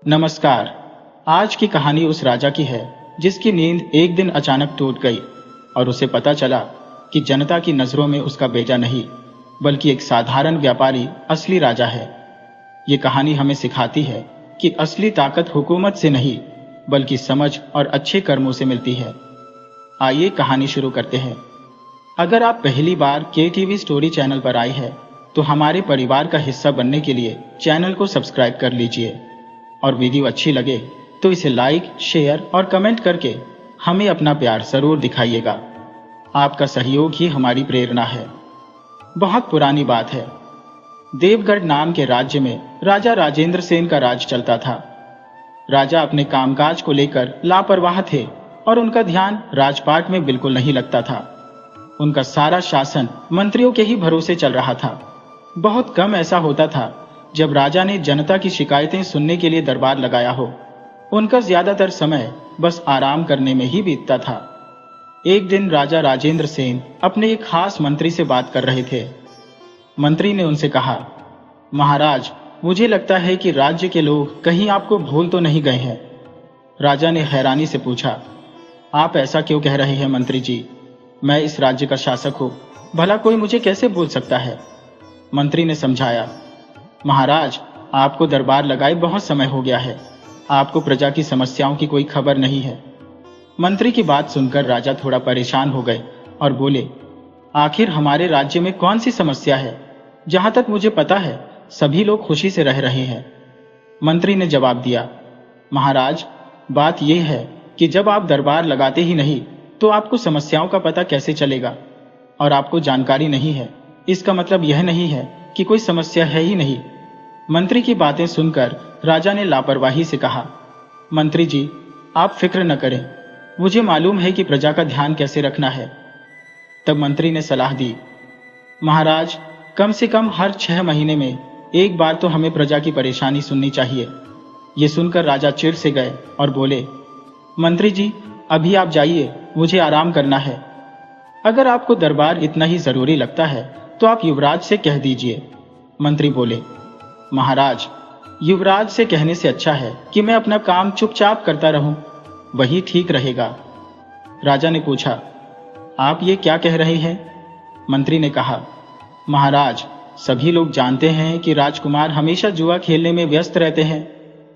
नमस्कार। आज की कहानी उस राजा की है जिसकी नींद एक दिन अचानक टूट गई और उसे पता चला कि जनता की नजरों में उसका बेटा नहीं बल्कि एक साधारण व्यापारी असली राजा है। ये कहानी हमें सिखाती है कि असली ताकत हुकूमत से नहीं बल्कि समझ और अच्छे कर्मों से मिलती है। आइए कहानी शुरू करते हैं। अगर आप पहली बार KTV स्टोरी चैनल पर आए हैं तो हमारे परिवार का हिस्सा बनने के लिए चैनल को सब्सक्राइब कर लीजिए और वीडियो अच्छी लगे तो इसे लाइक, शेयर और कमेंट करके हमें अपना प्यार जरूर दिखाइएगा। आपका सहयोग ही हमारी प्रेरणा है। बहुत पुरानी बात है। देवगढ़ नाम के राज्य में राजा राजेंद्र सेन का राज चलता था। राजा अपने कामकाज को लेकर लापरवाह थे और उनका ध्यान राजपाट में बिल्कुल नहीं लगता था। उनका सारा शासन मंत्रियों के ही भरोसे चल रहा था। बहुत कम ऐसा होता था जब राजा ने जनता की शिकायतें सुनने के लिए दरबार लगाया हो। उनका ज्यादातर समय बस आराम करने में ही बीतता था। एक दिन राजा राजेंद्र सेन अपने एक खास मंत्री से बात कर रहे थे। मंत्री ने उनसे कहा, महाराज, मुझे लगता है कि राज्य के लोग कहीं आपको भूल तो नहीं गए हैं। राजा ने हैरानी से पूछा, आप ऐसा क्यों कह रहे हैं मंत्री जी? मैं इस राज्य का शासक हूं, भला कोई मुझे कैसे भूल सकता है? मंत्री ने समझाया, महाराज, आपको दरबार लगाए बहुत समय हो गया है। आपको प्रजा की समस्याओं की कोई खबर नहीं है। मंत्री की बात सुनकर राजा थोड़ा परेशान हो गए और बोले, आखिर हमारे राज्य में कौन सी समस्या है? जहां तक मुझे पता है सभी लोग खुशी से रह रहे हैं। मंत्री ने जवाब दिया, महाराज, बात यह है कि जब आप दरबार लगाते ही नहीं तो आपको समस्याओं का पता कैसे चलेगा? और आपको जानकारी नहीं है इसका मतलब यह नहीं है कि कोई समस्या है ही नहीं। मंत्री की बातें सुनकर राजा ने लापरवाही से कहा, मंत्री जी, आप फिक्र न करें, मुझे मालूम है कि प्रजा का ध्यान कैसे रखना है। तब मंत्री ने सलाह दी, महाराज, कम से कम हर 6 महीने में एक बार तो हमें प्रजा की परेशानी सुननी चाहिए। ये सुनकर राजा चिढ़ से गए और बोले, मंत्री जी, अभी आप जाइए, मुझे आराम करना है। अगर आपको दरबार इतना ही जरूरी लगता है तो आप युवराज से कह दीजिए। मंत्री बोले, महाराज, युवराज से कहने से अच्छा है कि मैं अपना काम चुपचाप करता रहूं, वही ठीक रहेगा। राजा ने पूछा, आप ये क्या कह रहे हैं? मंत्री ने कहा, महाराज, सभी लोग जानते हैं कि राजकुमार हमेशा जुआ खेलने में व्यस्त रहते हैं।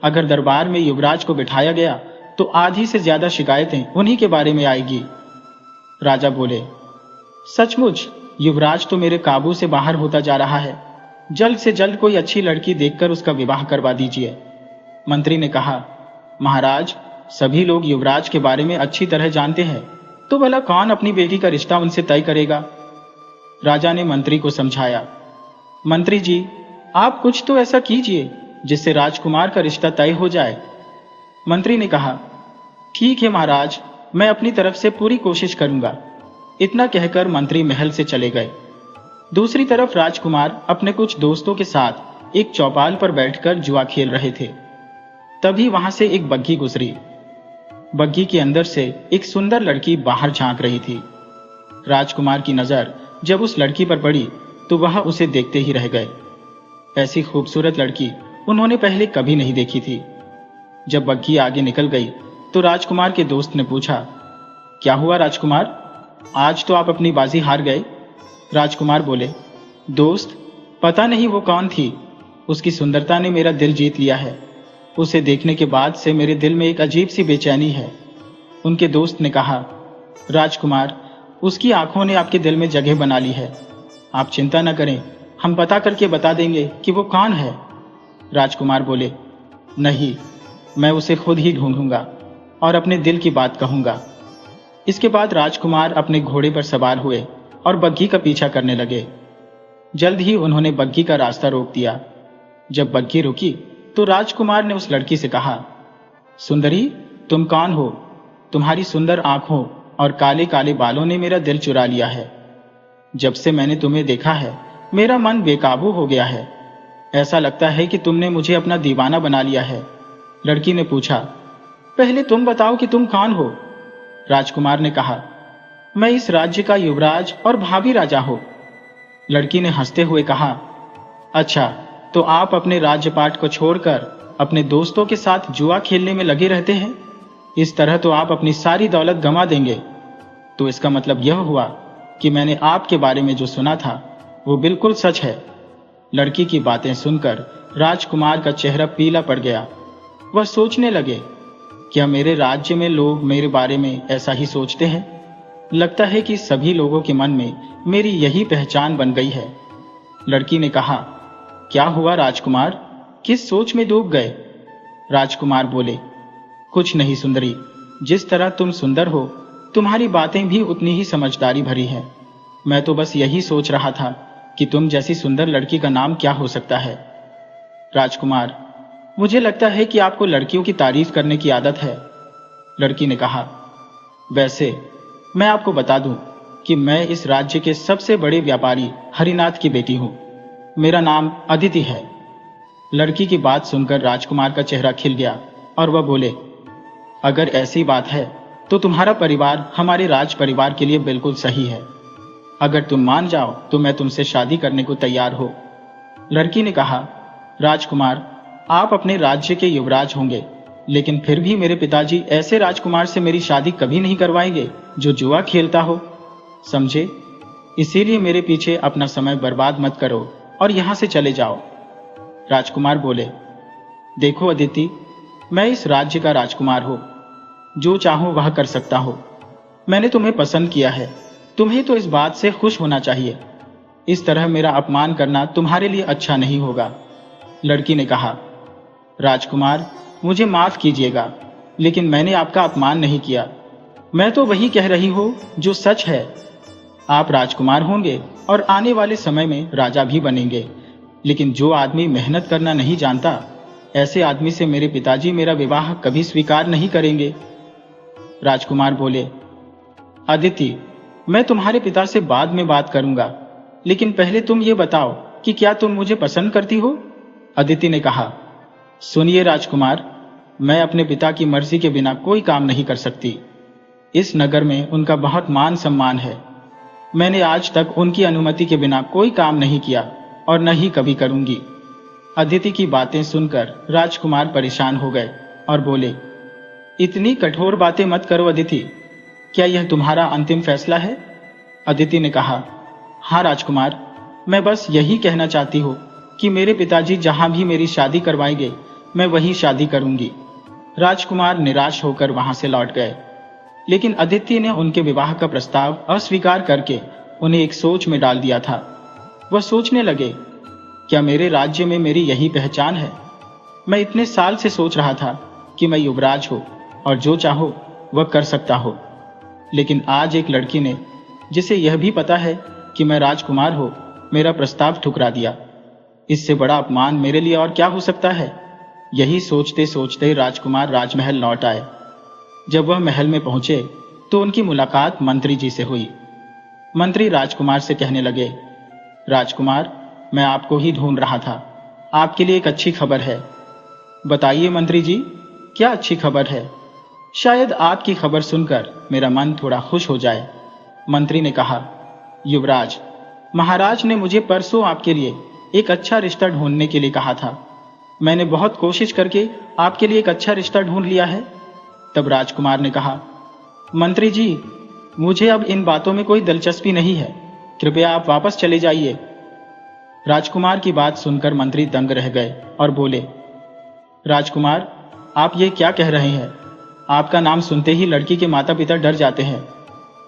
अगर दरबार में युवराज को बिठाया गया तो आधी से ज्यादा शिकायतें उन्हीं के बारे में आएगी। राजा बोले, सचमुच युवराज तो मेरे काबू से बाहर होता जा रहा है। जल्द से जल्द कोई अच्छी लड़की देखकर उसका विवाह करवा दीजिए। मंत्री ने कहा, महाराज, सभी लोग युवराज के बारे में अच्छी तरह जानते हैं, तो भला कौन अपनी बेटी का रिश्ता उनसे तय करेगा? राजा ने मंत्री को समझाया, मंत्री जी, आप कुछ तो ऐसा कीजिए जिससे राजकुमार का रिश्ता तय हो जाए। मंत्री ने कहा, ठीक है महाराज, मैं अपनी तरफ से पूरी कोशिश करूंगा। इतना कहकर मंत्री महल से चले गए। दूसरी तरफ राजकुमार अपने कुछ दोस्तों के साथ एक चौपाल पर बैठकर जुआ खेल रहे थे। तभी वहां से एक बग्घी गुजरी। बग्घी के अंदर से एक सुंदर लड़की बाहर झांक रही थी। राजकुमार की नजर जब उस लड़की पर पड़ी तो वह उसे देखते ही रह गए। ऐसी खूबसूरत लड़की उन्होंने पहले कभी नहीं देखी थी। जब बग्घी आगे निकल गई तो राजकुमार के दोस्त ने पूछा, क्या हुआ राजकुमार, आज तो आप अपनी बाजी हार गए? राजकुमार बोले, दोस्त, पता नहीं वो कौन थी, उसकी सुंदरता ने मेरा दिल जीत लिया है। उसे देखने के बाद से मेरे दिल में एक अजीब सी बेचैनी है। उनके दोस्त ने कहा, राजकुमार, उसकी आंखों ने आपके दिल में जगह बना ली है। आप चिंता न करें, हम पता करके बता देंगे कि वो कौन है। राजकुमार बोले, नहीं, मैं उसे खुद ही ढूंढूंगा और अपने दिल की बात कहूंगा। इसके बाद राजकुमार अपने घोड़े पर सवार हुए और बग्घी का पीछा करने लगे। जल्द ही उन्होंने बग्घी का रास्ता रोक दिया। जब बग्घी रुकी तो राजकुमार ने उस लड़की से कहा, सुंदरी, तुम कौन हो? तुम्हारी सुंदर आंखों और काले काले बालों ने मेरा दिल चुरा लिया है। जब से मैंने तुम्हें देखा है मेरा मन बेकाबू हो गया है। ऐसा लगता है कि तुमने मुझे अपना दीवाना बना लिया है। लड़की ने पूछा, पहले तुम बताओ कि तुम कौन हो? राजकुमार ने कहा, मैं इस राज्य का युवराज और भावी राजा हूं। लड़की ने हंसते हुए कहा, अच्छा, तो आप अपने राज्यपाट को छोड़कर अपने दोस्तों के साथ जुआ खेलने में लगे रहते हैं? इस तरह तो आप अपनी सारी दौलत गंवा देंगे। तो इसका मतलब यह हुआ कि मैंने आपके बारे में जो सुना था वो बिल्कुल सच है। लड़की की बातें सुनकर राजकुमार का चेहरा पीला पड़ गया। वह सोचने लगे, क्या मेरे राज्य में लोग मेरे बारे में ऐसा ही सोचते हैं? लगता है कि सभी लोगों के मन में मेरी यही पहचान बन गई है। लड़की ने कहा, क्या हुआ राजकुमार, किस सोच में डूब गए? राजकुमार बोले, कुछ नहीं सुंदरी, जिस तरह तुम सुंदर हो तुम्हारी बातें भी उतनी ही समझदारी भरी है। मैं तो बस यही सोच रहा था कि तुम जैसी सुंदर लड़की का नाम क्या हो सकता है। राजकुमार, मुझे लगता है कि आपको लड़कियों की तारीफ करने की आदत है। लड़की ने कहा, वैसे मैं आपको बता दूं कि मैं इस राज्य के सबसे बड़े व्यापारी हरिनाथ की बेटी हूं। मेरा नाम अदिति है। लड़की की बात सुनकर राजकुमार का चेहरा खिल गया और वह बोले, अगर ऐसी बात है तो तुम्हारा परिवार हमारे राज परिवार के लिए बिल्कुल सही है। अगर तुम मान जाओ तो मैं तुमसे शादी करने को तैयार हो। लड़की ने कहा, राजकुमार, आप अपने राज्य के युवराज होंगे, लेकिन फिर भी मेरे पिताजी ऐसे राजकुमार से मेरी शादी कभी नहीं करवाएंगे जो जुआ खेलता हो, समझे? इसीलिए मेरे पीछे अपना समय बर्बाद मत करो और यहां से चले जाओ। राजकुमार बोले, देखो अदिति, मैं इस राज्य का राजकुमार हूं, जो चाहूं वह कर सकता हूं। मैंने तुम्हें पसंद किया है, तुम्हें तो इस बात से खुश होना चाहिए। इस तरह मेरा अपमान करना तुम्हारे लिए अच्छा नहीं होगा। लड़की ने कहा, राजकुमार, मुझे माफ कीजिएगा, लेकिन मैंने आपका अपमान नहीं किया। मैं तो वही कह रही हूं जो सच है। आप राजकुमार होंगे और आने वाले समय में राजा भी बनेंगे, लेकिन जो आदमी मेहनत करना नहीं जानता, ऐसे आदमी से मेरे पिताजी मेरा विवाह कभी स्वीकार नहीं करेंगे। राजकुमार बोले, अदिति, मैं तुम्हारे पिता से बाद में बात करूंगा, लेकिन पहले तुम ये बताओ कि क्या तुम मुझे पसंद करती हो? अदिति ने कहा, सुनिए राजकुमार, मैं अपने पिता की मर्जी के बिना कोई काम नहीं कर सकती। इस नगर में उनका बहुत मान सम्मान है। मैंने आज तक उनकी अनुमति के बिना कोई काम नहीं किया और न ही कभी करूंगी। अदिति की बातें सुनकर राजकुमार परेशान हो गए और बोले, इतनी कठोर बातें मत करो अदिति, क्या यह तुम्हारा अंतिम फैसला है? अदिति ने कहा, हाँ राजकुमार, मैं बस यही कहना चाहती हूँ कि मेरे पिताजी जहां भी मेरी शादी करवाएंगे मैं वहीं शादी करूंगी। राजकुमार निराश होकर वहां से लौट गए, लेकिन अदिति ने उनके विवाह का प्रस्ताव अस्वीकार करके उन्हें एक सोच में डाल दिया था। वह सोचने लगे, क्या मेरे राज्य में मेरी यही पहचान है? मैं इतने साल से सोच रहा था कि मैं युवराज हो और जो चाहो वह कर सकता हो, लेकिन आज एक लड़की ने, जिसे यह भी पता है कि मैं राजकुमार हो, मेरा प्रस्ताव ठुकरा दिया। इससे बड़ा अपमान मेरे लिए और क्या हो सकता है? यही सोचते सोचते राजकुमार राजमहल लौट आए। जब वह महल में पहुंचे तो उनकी मुलाकात मंत्री जी से हुई। मंत्री राजकुमार से कहने लगे, राजकुमार, मैं आपको ही ढूंढ रहा था। आपके लिए एक अच्छी खबर है। बताइए मंत्री जी, क्या अच्छी खबर है? शायद आपकी खबर सुनकर मेरा मन थोड़ा खुश हो जाए। मंत्री ने कहा, युवराज, महाराज ने मुझे परसों आपके लिए एक अच्छा रिश्ता ढूंढने के लिए कहा था। मैंने बहुत कोशिश करके आपके लिए एक अच्छा रिश्ता ढूंढ लिया है। तब राजकुमार ने कहा, मंत्री जी, मुझे अब इन बातों में कोई दिलचस्पी नहीं है, कृपया आप वापस चले जाइए। राजकुमार की बात सुनकर मंत्री दंग रह गए और बोले, राजकुमार, आप ये क्या कह रहे हैं? आपका नाम सुनते ही लड़की के माता पिता डर जाते हैं।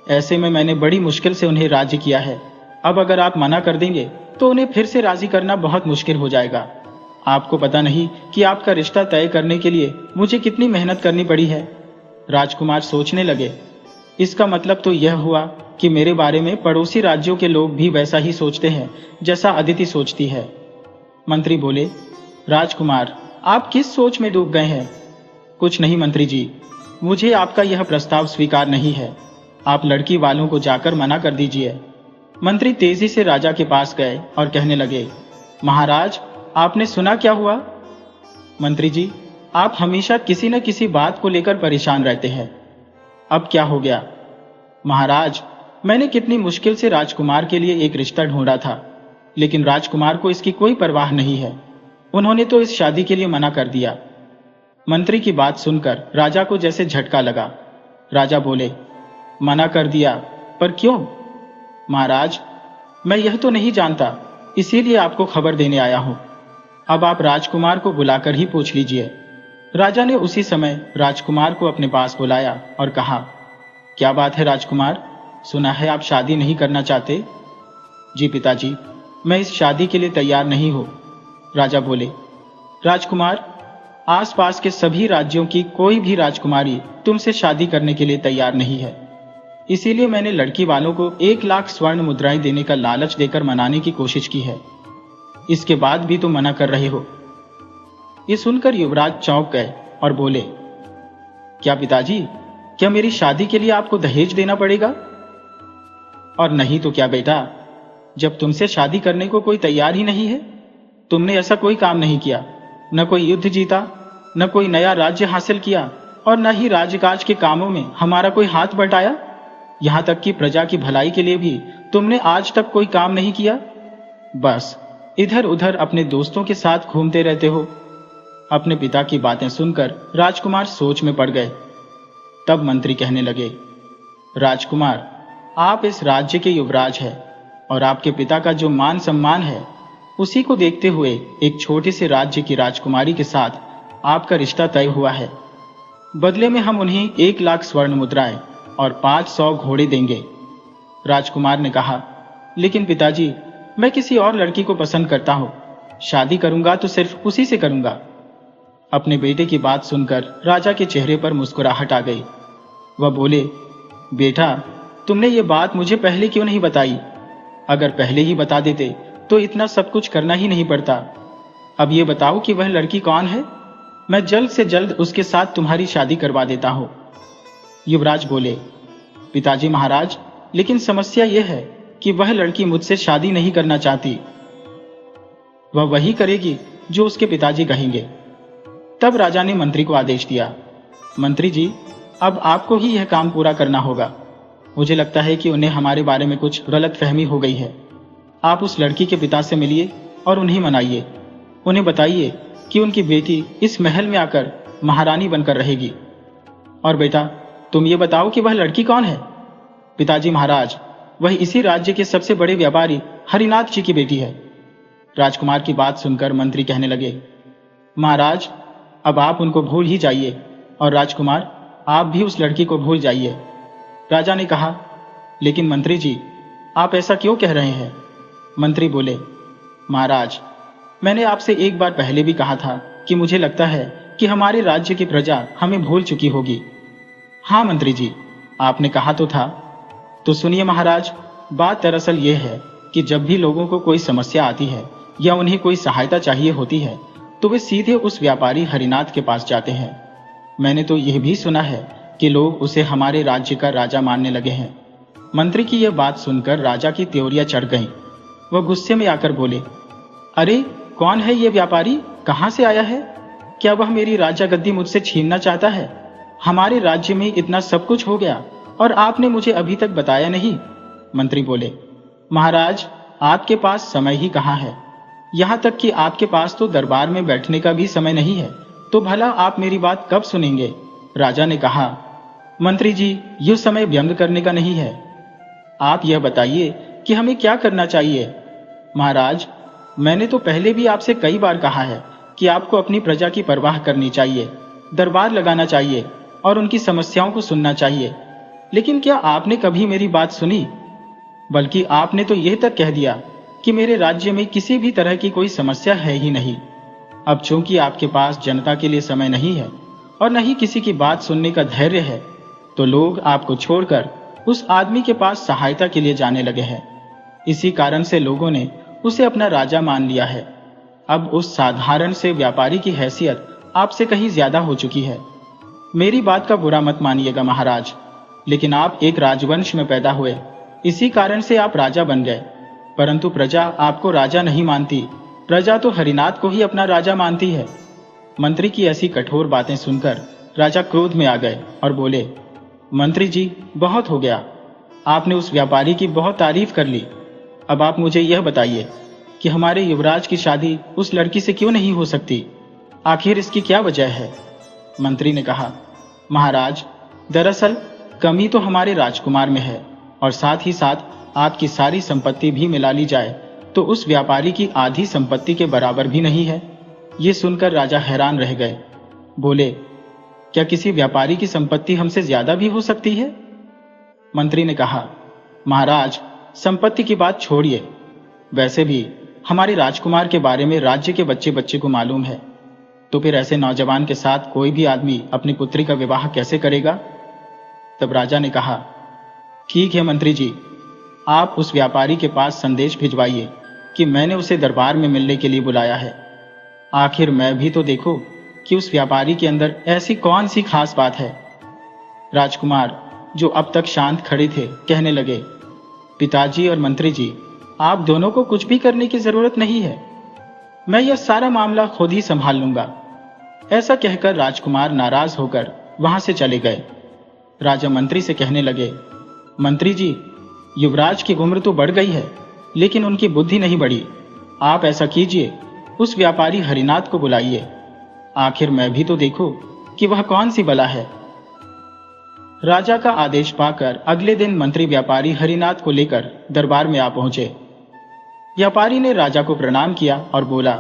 ऐसे में मैंने बड़ी मुश्किल से उन्हें राजी किया है। अब अगर आप मना कर देंगे तो उन्हें फिर से राजी करना बहुत मुश्किल हो जाएगा। आपको पता नहीं कि आपका रिश्ता तय करने के लिए मुझे कितनी मेहनत करनी पड़ी है। राजकुमार सोचने लगे, इसका मतलब तो यह हुआ कि मेरे बारे में पड़ोसी राज्यों के लोग भी वैसा ही सोचते हैं जैसा अदिति सोचती है। मंत्री बोले, राजकुमार, आप किस सोच में डूब गए हैं? कुछ नहीं मंत्री जी, मुझे आपका यह प्रस्ताव स्वीकार नहीं है। आप लड़की वालों को जाकर मना कर दीजिए। मंत्री तेजी से राजा के पास गए और कहने लगे, महाराज, आपने सुना क्या हुआ? मंत्री जी, आप हमेशा किसी न किसी बात को लेकर परेशान रहते हैं। अब क्या हो गया? महाराज, मैंने कितनी मुश्किल से राजकुमार के लिए एक रिश्ता ढूंढा था, लेकिन राजकुमार को इसकी कोई परवाह नहीं है। उन्होंने तो इस शादी के लिए मना कर दिया। मंत्री की बात सुनकर राजा को जैसे झटका लगा। राजा बोले, मना कर दिया? पर क्यों? महाराज, मैं यह तो नहीं जानता, इसीलिए आपको खबर देने आया हूं। अब आप राजकुमार को बुलाकर ही पूछ लीजिए। राजा ने उसी समय राजकुमार को अपने पास बुलाया और कहा, क्या बात है राजकुमार, सुना है आप शादी नहीं करना चाहते? जी पिताजी, मैं इस शादी के लिए तैयार नहीं हूं। राजा बोले, राजकुमार, आसपास के सभी राज्यों की कोई भी राजकुमारी तुमसे शादी करने के लिए तैयार नहीं है। इसीलिए मैंने लड़की वालों को 1,00,000 स्वर्ण मुद्राएं देने का लालच देकर मनाने की कोशिश की है। इसके बाद भी तुम मना कर रहे हो। ये सुनकर युवराज चौंक गए और बोले, क्या पिताजी, क्या मेरी शादी के लिए आपको दहेज देना पड़ेगा? और नहीं तो क्या बेटा, जब तुमसे शादी करने को कोई तैयार ही नहीं है, तुमने ऐसा कोई काम नहीं किया, न कोई युद्ध जीता, न कोई नया राज्य हासिल किया और न ही राजकाज के कामों में हमारा कोई हाथ बटाया। यहां तक कि प्रजा की भलाई के लिए भी तुमने आज तक कोई काम नहीं किया। बस इधर उधर अपने दोस्तों के साथ घूमते रहते हो। अपने पिता की बातें सुनकर राजकुमार सोच में पड़ गए। तब मंत्री कहने लगे, राजकुमार, आप इस राज्य के युवराज हैं और आपके पिता का जो मान सम्मान है, उसी को देखते हुए एक छोटे से राज्य की राजकुमारी के साथ आपका रिश्ता तय हुआ है। बदले में हम उन्हें 1,00,000 स्वर्ण मुद्राएं और 500 घोड़े देंगे। राजकुमार ने कहा, लेकिन पिताजी, मैं किसी और लड़की को पसंद करता हूं। शादी करूंगा तो सिर्फ उसी से करूंगा। अपने बेटे की बात सुनकर राजा के चेहरे पर मुस्कुराहट आ गई। वह बोले, बेटा, तुमने ये बात मुझे पहले क्यों नहीं बताई? अगर पहले ही बता देते तो इतना सब कुछ करना ही नहीं पड़ता। अब ये बताओ कि वह लड़की कौन है? मैं जल्द से जल्द उसके साथ तुम्हारी शादी करवा देता हूं। युवराज बोले, पिताजी महाराज, लेकिन समस्या यह है कि वह लड़की मुझसे शादी नहीं करना चाहती। वह वही करेगी जो उसके पिताजी कहेंगे। तब राजा ने मंत्री को आदेश दिया, मंत्री जी, अब आपको ही यह काम पूरा करना होगा। मुझे लगता है कि उन्हें हमारे बारे में कुछ गलतफहमी हो गई है। आप उस लड़की के पिता से मिलिए और उन्हें मनाइए। उन्हें बताइए कि उनकी बेटी इस महल में आकर महारानी बनकर रहेगी। और बेटा, तुम ये बताओ कि वह लड़की कौन है? पिताजी महाराज, वह इसी राज्य के सबसे बड़े व्यापारी हरिनाथ जी की बेटी है। राजकुमार की बात सुनकर मंत्री कहने लगे, महाराज, अब आप उनको भूल ही जाइए और राजकुमार, आप भी उस लड़की को भूल जाइए। राजा ने कहा, लेकिन मंत्री जी, आप ऐसा क्यों कह रहे हैं? मंत्री बोले, महाराज, मैंने आपसे एक बार पहले भी कहा था कि मुझे लगता है कि हमारे राज्य की प्रजा हमें भूल चुकी होगी। हाँ मंत्री जी, आपने कहा तो था। तो सुनिए महाराज, बात दरअसल ये है कि जब भी लोगों को कोई समस्या आती है या उन्हें कोई सहायता चाहिए होती है तो वे सीधे उस व्यापारी हरिनाथ के पास जाते हैं। मैंने तो यह भी सुना है कि लोग उसे हमारे राज्य का राजा मानने लगे हैं। मंत्री की यह बात सुनकर राजा की त्योरियां चढ़ गईं। वह गुस्से में आकर बोले, अरे कौन है ये व्यापारी? कहां से आया है? क्या वह मेरी राजा गद्दी मुझसे छीनना चाहता है? हमारे राज्य में इतना सब कुछ हो गया और आपने मुझे अभी तक बताया नहीं। मंत्री बोले, महाराज, आपके पास समय ही कहाँ है। यहां तक कि आपके पास तो दरबार में बैठने का भी समय नहीं है, तो भला आप मेरी बात कब सुनेंगे? राजा ने कहा, मंत्री जी, यह समय व्यंग करने का नहीं है। आप यह बताइए कि हमें क्या करना चाहिए। महाराज, मैंने तो पहले भी आपसे कई बार कहा है कि आपको अपनी प्रजा की परवाह करनी चाहिए, दरबार लगाना चाहिए और उनकी समस्याओं को सुनना चाहिए। लेकिन क्या आपने कभी मेरी बात सुनी? बल्कि आपने तो यह तक कह दिया कि मेरे राज्य में किसी भी तरह की कोई समस्या है ही नहीं। अब चूंकि आपके पास जनता के लिए समय नहीं है और न ही किसी की बात सुनने का धैर्य है, तो लोग आपको छोड़कर उस आदमी के पास सहायता के लिए जाने लगे हैं। इसी कारण से लोगों ने उसे अपना राजा मान लिया है। अब उस साधारण से व्यापारी की हैसियत आपसे कहीं ज्यादा हो चुकी है। मेरी बात का बुरा मत मानिएगा महाराज, लेकिन आप एक राजवंश में पैदा हुए, इसी कारण से आप राजा बन गए। परंतु प्रजा आपको राजा नहीं मानती, प्रजा तो हरिनाथ को ही अपना राजा मानती है। मंत्री की ऐसी कठोर बातें सुनकर राजा क्रोध में आ गए और बोले, मंत्री जी, बहुत हो गया। आपने उस व्यापारी की बहुत तारीफ कर ली। अब आप मुझे यह बताइए कि हमारे युवराज की शादी उस लड़की से क्यों नहीं हो सकती? आखिर इसकी क्या वजह है? मंत्री ने कहा, महाराज, दरअसल कमी तो हमारे राजकुमार में है, और साथ ही साथ आपकी सारी संपत्ति भी मिला ली जाए तो उस व्यापारी की आधी संपत्ति के बराबर भी नहीं है। ये सुनकर राजा हैरान रह गए। बोले, क्या किसी व्यापारी की संपत्ति हमसे ज्यादा भी हो सकती है? मंत्री ने कहा, महाराज, संपत्ति की बात छोड़िए, वैसे भी हमारे राजकुमार के बारे में राज्य के बच्चे बच्चे को मालूम है, तो फिर ऐसे नौजवान के साथ कोई भी आदमी अपनी पुत्री का विवाह कैसे करेगा? तब राजा ने कहा, ठीक है मंत्री जी, आप उस व्यापारी के पास संदेश भिजवाइए कि मैंने उसे दरबार में मिलने के लिए बुलाया है। आखिर मैं भी तो देखो कि उस व्यापारी के अंदर ऐसी कौन सी खास बात है। राजकुमार, जो अब तक शांत खड़े थे, कहने लगे, पिताजी और मंत्री जी, आप दोनों को कुछ भी करने की जरूरत नहीं है, मैं यह सारा मामला खुद ही संभाल लूंगा। ऐसा कहकर राजकुमार नाराज होकर वहां से चले गए। राजा मंत्री से कहने लगे, मंत्री जी, युवराज की उम्र तो बढ़ गई है, लेकिन उनकी बुद्धि नहीं बढ़ी। आप ऐसा कीजिए, उस व्यापारी हरिनाथ को बुलाइए। आखिर मैं भी तो देखूं कि वह कौन सी बला है। राजा का आदेश पाकर अगले दिन मंत्री व्यापारी हरिनाथ को लेकर दरबार में आ पहुंचे। व्यापारी ने राजा को प्रणाम किया और बोला,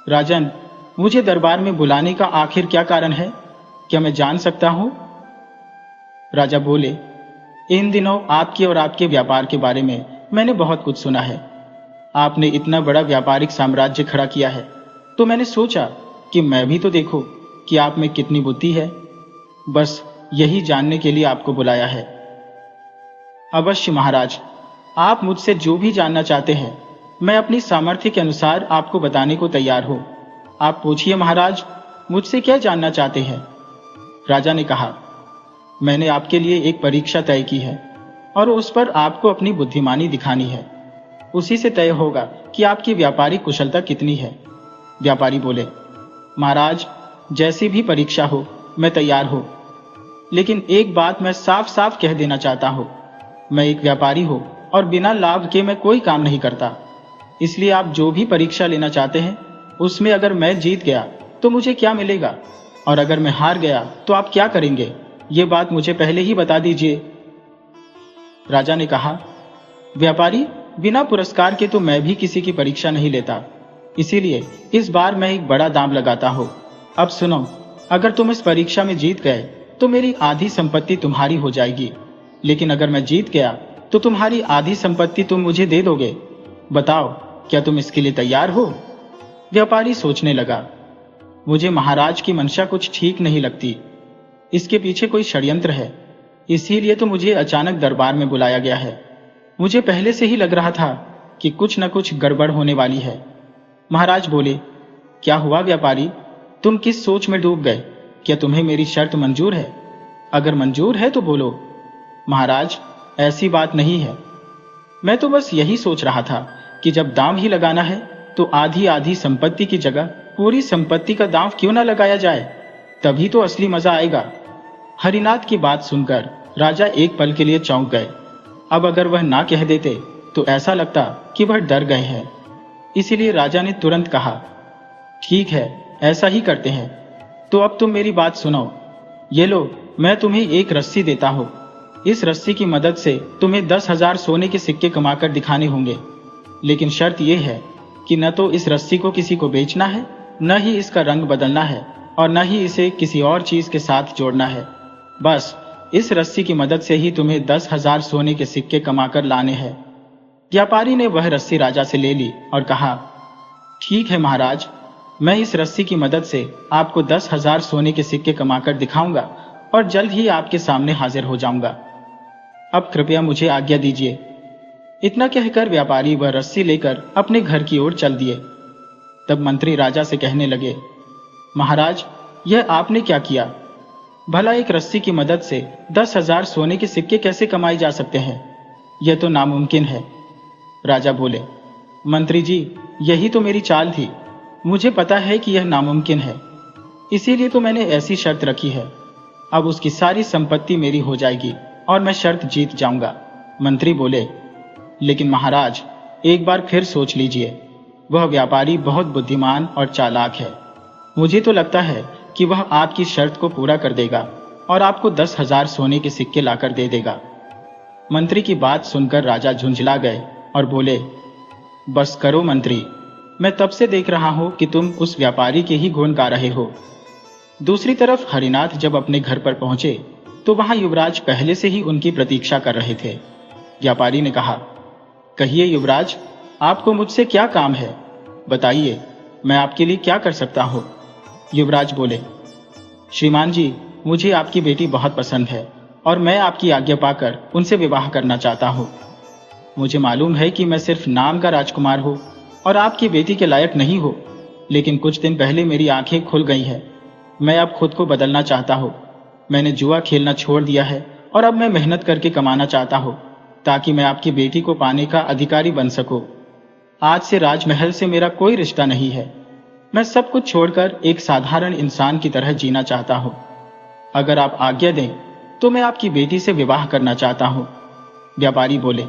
राजन, मुझे दरबार में बुलाने का आखिर क्या कारण है? क्या मैं जान सकता हूं? राजा बोले, इन दिनों आपके और आपके व्यापार के बारे में मैंने बहुत कुछ सुना है। आपने इतना बड़ा व्यापारिक साम्राज्य खड़ा किया है, तो मैंने सोचा कि मैं भी तो देखूं कि आप में कितनी बुद्धि है। बस यही जानने के लिए आपको बुलाया है। अवश्य महाराज, आप मुझसे जो भी जानना चाहते हैं, मैं अपनी सामर्थ्य के अनुसार आपको बताने को तैयार हूं। आप पूछिए महाराज, मुझसे क्या जानना चाहते हैं? राजा ने कहा, मैंने आपके लिए एक परीक्षा तय की है और उस पर आपको अपनी बुद्धिमानी दिखानी है। उसी से तय होगा कि आपकी व्यापारिक कुशलता कितनी है। व्यापारी बोले, महाराज, जैसी भी परीक्षा हो मैं तैयार हूं, लेकिन एक बात मैं साफ साफ कह देना चाहता हूं, मैं एक व्यापारी हूं और बिना लाभ के मैं कोई काम नहीं करता। इसलिए आप जो भी परीक्षा लेना चाहते हैं, उसमें अगर मैं जीत गया तो मुझे क्या मिलेगा, और अगर मैं हार गया तो आप क्या करेंगे, ये बात मुझे पहले ही बता दीजिए। राजा ने कहा, व्यापारी, बिना पुरस्कार के तो मैं भी किसी की परीक्षा नहीं लेता, इसीलिए इस बार मैं एक बड़ा दाम लगाता हूं। अब सुनो, अगर तुम इस परीक्षा में जीत गए तो मेरी आधी संपत्ति तुम्हारी हो जाएगी, लेकिन अगर मैं जीत गया तो तुम्हारी आधी संपत्ति तुम मुझे दे दोगे। बताओ, क्या तुम इसके लिए तैयार हो? व्यापारी सोचने लगा, मुझे महाराज की मंशा कुछ ठीक नहीं लगती। इसके पीछे कोई षड्यंत्र है, इसीलिए तो मुझे अचानक दरबार में बुलाया गया है। मुझे पहले से ही लग रहा था कि कुछ न कुछ गड़बड़ होने वाली है। महाराज बोले, क्या हुआ व्यापारी, तुम किस सोच में डूब गए? क्या तुम्हें मेरी शर्त मंजूर है? अगर मंजूर है तो बोलो। महाराज, ऐसी बात नहीं है, मैं तो बस यही सोच रहा था कि जब दाम ही लगाना है तो आधी आधी संपत्ति की जगह पूरी संपत्ति का दाम क्यों ना लगाया जाए, तभी तो असली मजा आएगा। हरिनाथ की बात सुनकर राजा एक पल के लिए चौंक गए। अब अगर वह ना कह देते तो ऐसा लगता कि वह डर गए हैं। इसीलिए राजा ने तुरंत कहा, ठीक है, ऐसा ही करते हैं। तो अब तुम मेरी बात सुनो। ये लो, मैं तुम्हें एक रस्सी देता हूं। इस रस्सी की मदद से तुम्हें 10,000 सोने के सिक्के कमाकर दिखाने होंगे, लेकिन शर्त यह है कि न तो इस रस्सी को किसी को बेचना है, न ही इसका रंग बदलना है, और न ही इसे किसी और चीज के साथ जोड़ना है। बस इस रस्सी की मदद से ही तुम्हें 10,000 सोने के सिक्के कमाकर लाने हैं। व्यापारी ने वह रस्सी राजा से ले ली और कहा, ठीक है महाराज, मैं इस रस्सी की मदद से आपको 10,000 सोने के सिक्के कमाकर दिखाऊंगा और जल्द ही आपके सामने हाजिर हो जाऊंगा। अब कृपया मुझे आज्ञा दीजिए। इतना कहकर व्यापारी वह रस्सी लेकर अपने घर की ओर चल दिए। तब मंत्री राजा से कहने लगे, महाराज, यह आपने क्या किया? भला एक रस्सी की मदद से 10,000 सोने के सिक्के कैसे कमाए जा सकते हैं? यह तो नामुमकिन है। राजा बोले, मंत्री जी, यही तो मेरी चाल थी। मुझे पता है कि यह नामुमकिन है, इसीलिए तो मैंने ऐसी शर्त रखी है। अब उसकी सारी संपत्ति मेरी हो जाएगी और मैं शर्त जीत जाऊंगा। मंत्री बोले, लेकिन महाराज, एक बार फिर सोच लीजिए। वह व्यापारी बहुत बुद्धिमान और चालाक है। मुझे तो लगता है कि वह आपकी शर्त को पूरा कर देगा और आपको 10,000 सोने के सिक्के लाकर दे देगा। मंत्री की बात सुनकर राजा झुंझला गए और बोले, बस करो मंत्री, मैं तब से देख रहा हूं कि तुम उस व्यापारी के ही गुण गा रहे हो। दूसरी तरफ हरिनाथ जब अपने घर पर पहुंचे तो वहां युवराज पहले से ही उनकी प्रतीक्षा कर रहे थे। व्यापारी ने कहा, कहिए युवराज, आपको मुझसे क्या काम है? बताइए, मैं आपके लिए क्या कर सकता हूं? युवराज बोले, श्रीमान जी, मुझे आपकी बेटी बहुत पसंद है और मैं आपकी आज्ञा पाकर उनसे विवाह करना चाहता हूं। मुझे मालूम है कि मैं सिर्फ नाम का राजकुमार हूं और आपकी बेटी के लायक नहीं हो, लेकिन कुछ दिन पहले मेरी आंखें खुल गई हैं। मैं अब खुद को बदलना चाहता हूं। मैंने जुआ खेलना छोड़ दिया है और अब मैं मेहनत करके कमाना चाहता हूं ताकि मैं आपकी बेटी को पाने का अधिकारी बन सकूं। आज से राजमहल से मेरा कोई रिश्ता नहीं है। मैं सब कुछ छोड़कर एक साधारण इंसान की तरह जीना चाहता हूं। अगर आप आज्ञा दें तो मैं आपकी बेटी से विवाह करना चाहता हूं। व्यापारी बोले,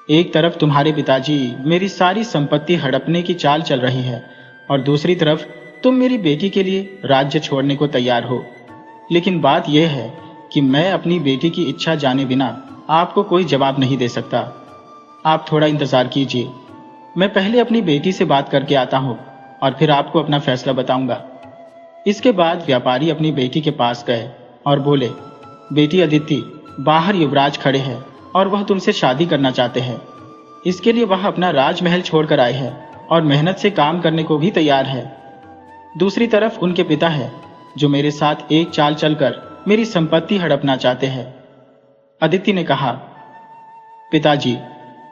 एक तरफ तुम्हारे पिताजी मेरी सारी संपत्ति हड़पने की चाल चल रही है और दूसरी तरफ तुम मेरी बेटी के लिए राज्य छोड़ने को तैयार हो। लेकिन बात यह है कि मैं अपनी बेटी की इच्छा जाने बिना आपको कोई जवाब नहीं दे सकता। आप थोड़ा इंतजार कीजिए। मैं पहले अपनी बेटी से बात करके आता हूं और फिर आपको अपना फैसला बताऊंगा। इसके बाद व्यापारी अपनी बेटी के पास गए और बोले, बेटी अदिति, बाहर युवराज खड़े हैं और वह तुमसे शादी करना चाहते हैं। इसके लिए वह अपना राजमहल छोड़कर आए हैं और मेहनत से काम करने को भी तैयार है। दूसरी तरफ उनके पिता हैं जो मेरे साथ एक चाल चलकर मेरी संपत्ति हड़पना चाहते हैं। अदिति ने कहा, पिताजी,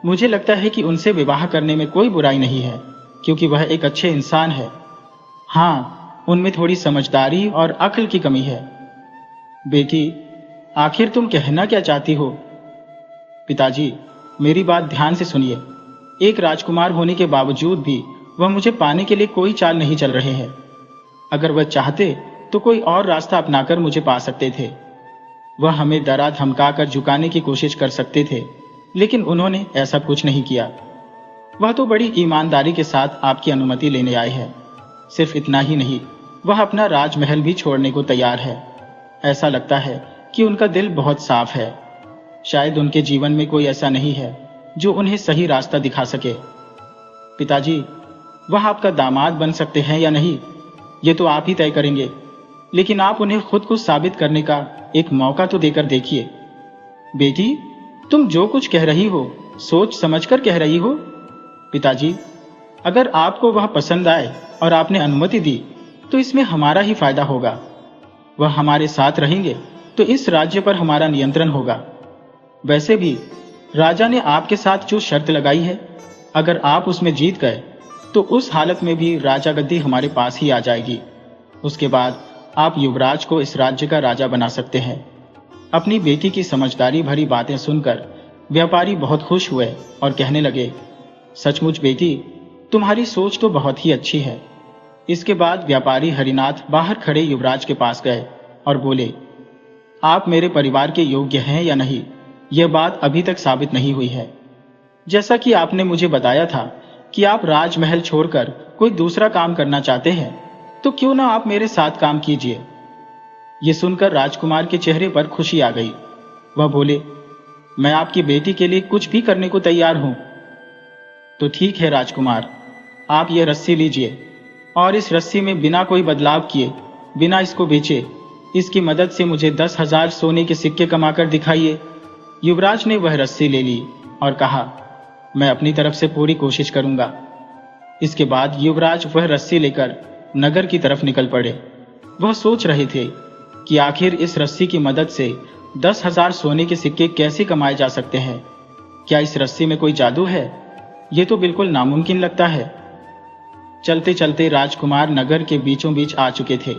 मुझे लगता है कि उनसे विवाह करने में कोई बुराई नहीं है क्योंकि वह एक अच्छे इंसान है। हाँ, उनमें थोड़ी समझदारी और अक्ल की कमी है। बेटी, आखिर तुम कहना क्या चाहती हो? पिताजी, मेरी बात ध्यान से सुनिए। एक राजकुमार होने के बावजूद भी वह मुझे पाने के लिए कोई चाल नहीं चल रहे हैं। अगर वह चाहते तो कोई और रास्ता अपनाकर मुझे पा सकते थे। वह हमें डरा धमकाकर झुकाने की कोशिश कर सकते थे, लेकिन उन्होंने ऐसा कुछ नहीं किया। वह तो बड़ी ईमानदारी के साथ आपकी अनुमति लेने आए हैं। सिर्फ इतना ही नहीं, वह अपना राजमहल भी छोड़ने को तैयार है। ऐसा लगता है कि उनका दिल बहुत साफ है। शायद उनके जीवन में कोई ऐसा नहीं है जो उन्हें सही रास्ता दिखा सके। पिताजी, वह आपका दामाद बन सकते हैं या नहीं, ये तो आप ही तय करेंगे, लेकिन आप उन्हें खुद को साबित करने का एक मौका तो देकर देखिए। बेटी, तुम जो कुछ कह रही हो सोच समझकर कह रही हो। पिताजी, अगर आपको वह पसंद आए और आपने अनुमति दी तो इसमें हमारा ही फायदा होगा। वह हमारे साथ रहेंगे तो इस राज्य पर हमारा नियंत्रण होगा। वैसे भी राजा ने आपके साथ जो शर्त लगाई है, अगर आप उसमें जीत गए तो उस हालत में भी राजा गद्दी हमारे पास ही आ जाएगी। उसके बाद आप युवराज को इस राज्य का राजा बना सकते हैं। अपनी बेटी की समझदारी भरी बातें सुनकर व्यापारी बहुत खुश हुए और कहने लगे, सचमुच बेटी, तुम्हारी सोच तो बहुत ही अच्छी है। इसके बाद व्यापारी हरिनाथ बाहर खड़े युवराज के पास गए और बोले, आप मेरे परिवार के योग्य हैं या नहीं, यह बात अभी तक साबित नहीं हुई है। जैसा कि आपने मुझे बताया था कि आप राजमहल छोड़कर कोई दूसरा काम करना चाहते हैं, तो क्यों ना आप मेरे साथ काम कीजिए। यह सुनकर राजकुमार के चेहरे पर खुशी आ गई। वह बोले, मैं आपकी बेटी के लिए कुछ भी करने को तैयार हूं। तो ठीक है राजकुमार, आप ये रस्सी लीजिए और इस रस्सी में बिना कोई बदलाव किए, बिना इसको बेचे, इसकी मदद से मुझे 10,000 सोने के सिक्के कमाकर दिखाइए। युवराज ने वह रस्सी ले ली और कहा, मैं अपनी तरफ से पूरी कोशिश करूंगा। इसके बाद युवराज वह रस्सी लेकर नगर की तरफ निकल पड़े। वह सोच रहे थे कि आखिर इस रस्सी की मदद से 10,000 सोने के सिक्के कैसे कमाए जा सकते हैं। क्या इस रस्सी में कोई जादू है? यह तो बिल्कुल नामुमकिन लगता है। चलते चलते राजकुमार नगर के बीचों बीच आ चुके थे।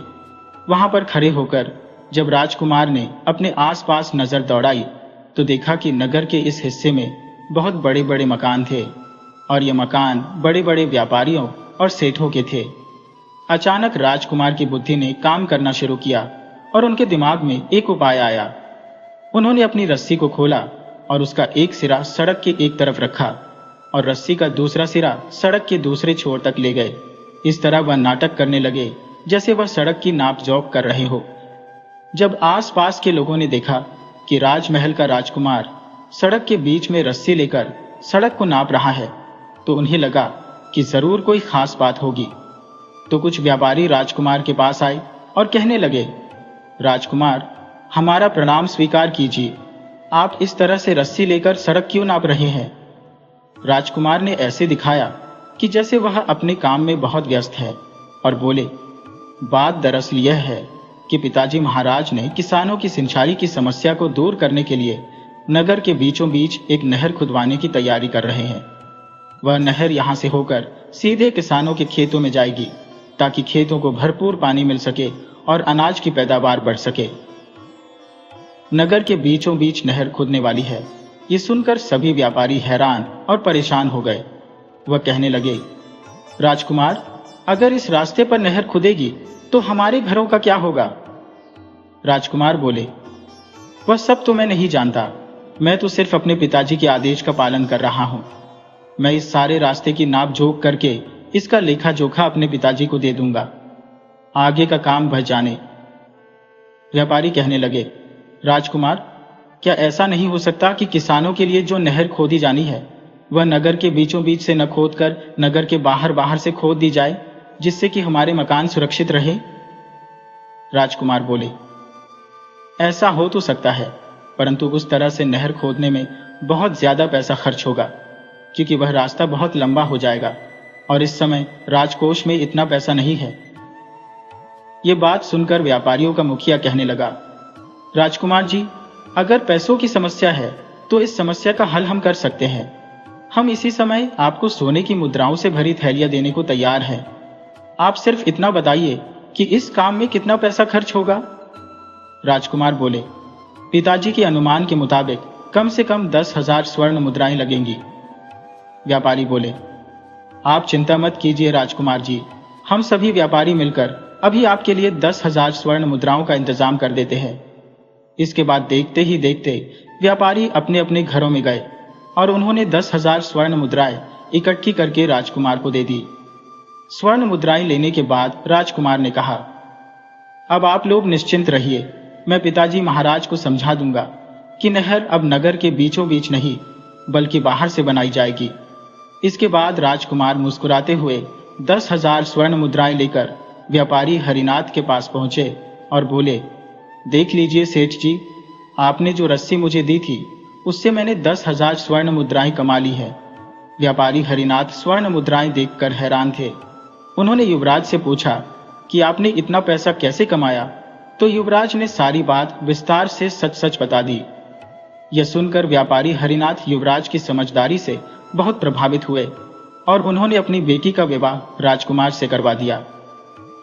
वहां पर खड़े होकर जब राजकुमार ने अपने आसपास नजर दौड़ाई तो देखा कि नगर के इस हिस्से में बहुत बड़े बड़े मकान थे और ये मकान बड़े बड़े व्यापारियों और सेठों के थे। अचानक राजकुमार की बुद्धि ने काम करना शुरू किया और उनके दिमाग में एक उपाय आया। उन्होंने अपनी रस्सी को खोला और उसका एक सिरा सड़क के एक तरफ रखा और रस्सी का दूसरा सिरा सड़क के दूसरे छोर तक ले गए। इस तरह वह नाटक करने लगे जैसे वह सड़क की नाप जोख कर रहे हो। जब आसपास के लोगों ने देखा कि राजमहल का राजकुमार सड़क के बीच में रस्सी लेकर सड़क को नाप रहा है, तो उन्हें लगा कि जरूर कोई खास बात होगी। तो कुछ व्यापारी राजकुमार के पास आए और कहने लगे, राजकुमार, हमारा प्रणाम स्वीकार कीजिए। आप इस तरह से रस्सी लेकर सड़क क्यों नाप रहे हैं? राजकुमार ने ऐसे दिखाया कि जैसे वह अपने काम में बहुत व्यस्त है और बोले, बात दरअसल यह है कि पिताजी महाराज ने किसानों की सिंचाई की समस्या को दूर करने के लिए नगर के बीचों बीच एक नहर खुदवाने की तैयारी कर रहे हैं। वह नहर यहां से होकर सीधे किसानों के खेतों में जाएगी ताकि खेतों को भरपूर पानी मिल सके और अनाज की पैदावार बढ़ सके। नगर के बीचों बीच नहर खुदने वाली है। ये सुनकर सभी व्यापारी हैरान और परेशान हो गए। वह कहने लगे, राजकुमार, अगर इस रास्ते पर नहर खुदेगी तो हमारे घरों का क्या होगा? राजकुमार बोले, वह सब तो मैं नहीं जानता। मैं तो सिर्फ अपने पिताजी के आदेश का पालन कर रहा हूं। मैं इस सारे रास्ते की नाप जोख करके इसका लेखा जोखा अपने पिताजी को दे दूंगा। आगे का काम वह जाने। व्यापारी कहने लगे, राजकुमार, क्या ऐसा नहीं हो सकता कि किसानों के लिए जो नहर खोदी जानी है वह नगर के बीचों बीच से न खोदकर नगर के बाहर बाहर से खोद दी जाए, जिससे कि हमारे मकान सुरक्षित रहे? राजकुमार बोले, ऐसा हो तो सकता है, परंतु उस तरह से नहर खोदने में बहुत ज्यादा पैसा खर्च होगा, क्योंकि वह रास्ता बहुत लंबा हो जाएगा और इस समय राजकोष में इतना पैसा नहीं है। ये बात सुनकर व्यापारियों का मुखिया कहने लगा, राजकुमार जी, अगर पैसों की समस्या है तो इस समस्या का हल हम कर सकते हैं। हम इसी समय आपको सोने की मुद्राओं से भरी थैलियां देने को तैयार हैं। आप सिर्फ इतना बताइए कि इस काम में कितना पैसा खर्च होगा? राजकुमार बोले, पिताजी के अनुमान के मुताबिक कम से कम 10,000 स्वर्ण मुद्राएं लगेंगी। व्यापारी बोले, आप चिंता मत कीजिए राजकुमार जी, हम सभी व्यापारी मिलकर अभी आपके लिए 10,000 स्वर्ण मुद्राओं का इंतजाम कर देते हैं। इसके बाद देखते ही देखते व्यापारी अपने अपने घरों में गए और उन्होंने 10,000 स्वर्ण मुद्राएं इकट्ठी करके राजकुमार को दे दी। स्वर्ण मुद्राएं लेने के बाद राजकुमार ने कहा, अब आप लोग निश्चिंत रहिए, मैं पिताजी महाराज को समझा दूंगा कि नहर अब नगर के बीचों बीच नहीं बल्कि बाहर से बनाई जाएगी। इसके बाद राजकुमार मुस्कुराते हुए 10,000 स्वर्ण मुद्राएं लेकर व्यापारी हरिनाथ के पास पहुंचे और बोले, देख लीजिए सेठ जी, आपने जो रस्सी मुझे दी थी उससे मैंने 10,000 स्वर्ण मुद्राएं कमा ली है। व्यापारी हरिनाथ स्वर्ण मुद्राएं देखकर हैरान थे। उन्होंने युवराज से पूछा कि आपने इतना पैसा कैसे कमाया? तो युवराज ने सारी बात विस्तार से सच सच बता दी। यह सुनकर व्यापारी हरिनाथ युवराज की समझदारी से बहुत प्रभावित हुए और उन्होंने अपनी बेटी का विवाह राजकुमार से करवा दिया।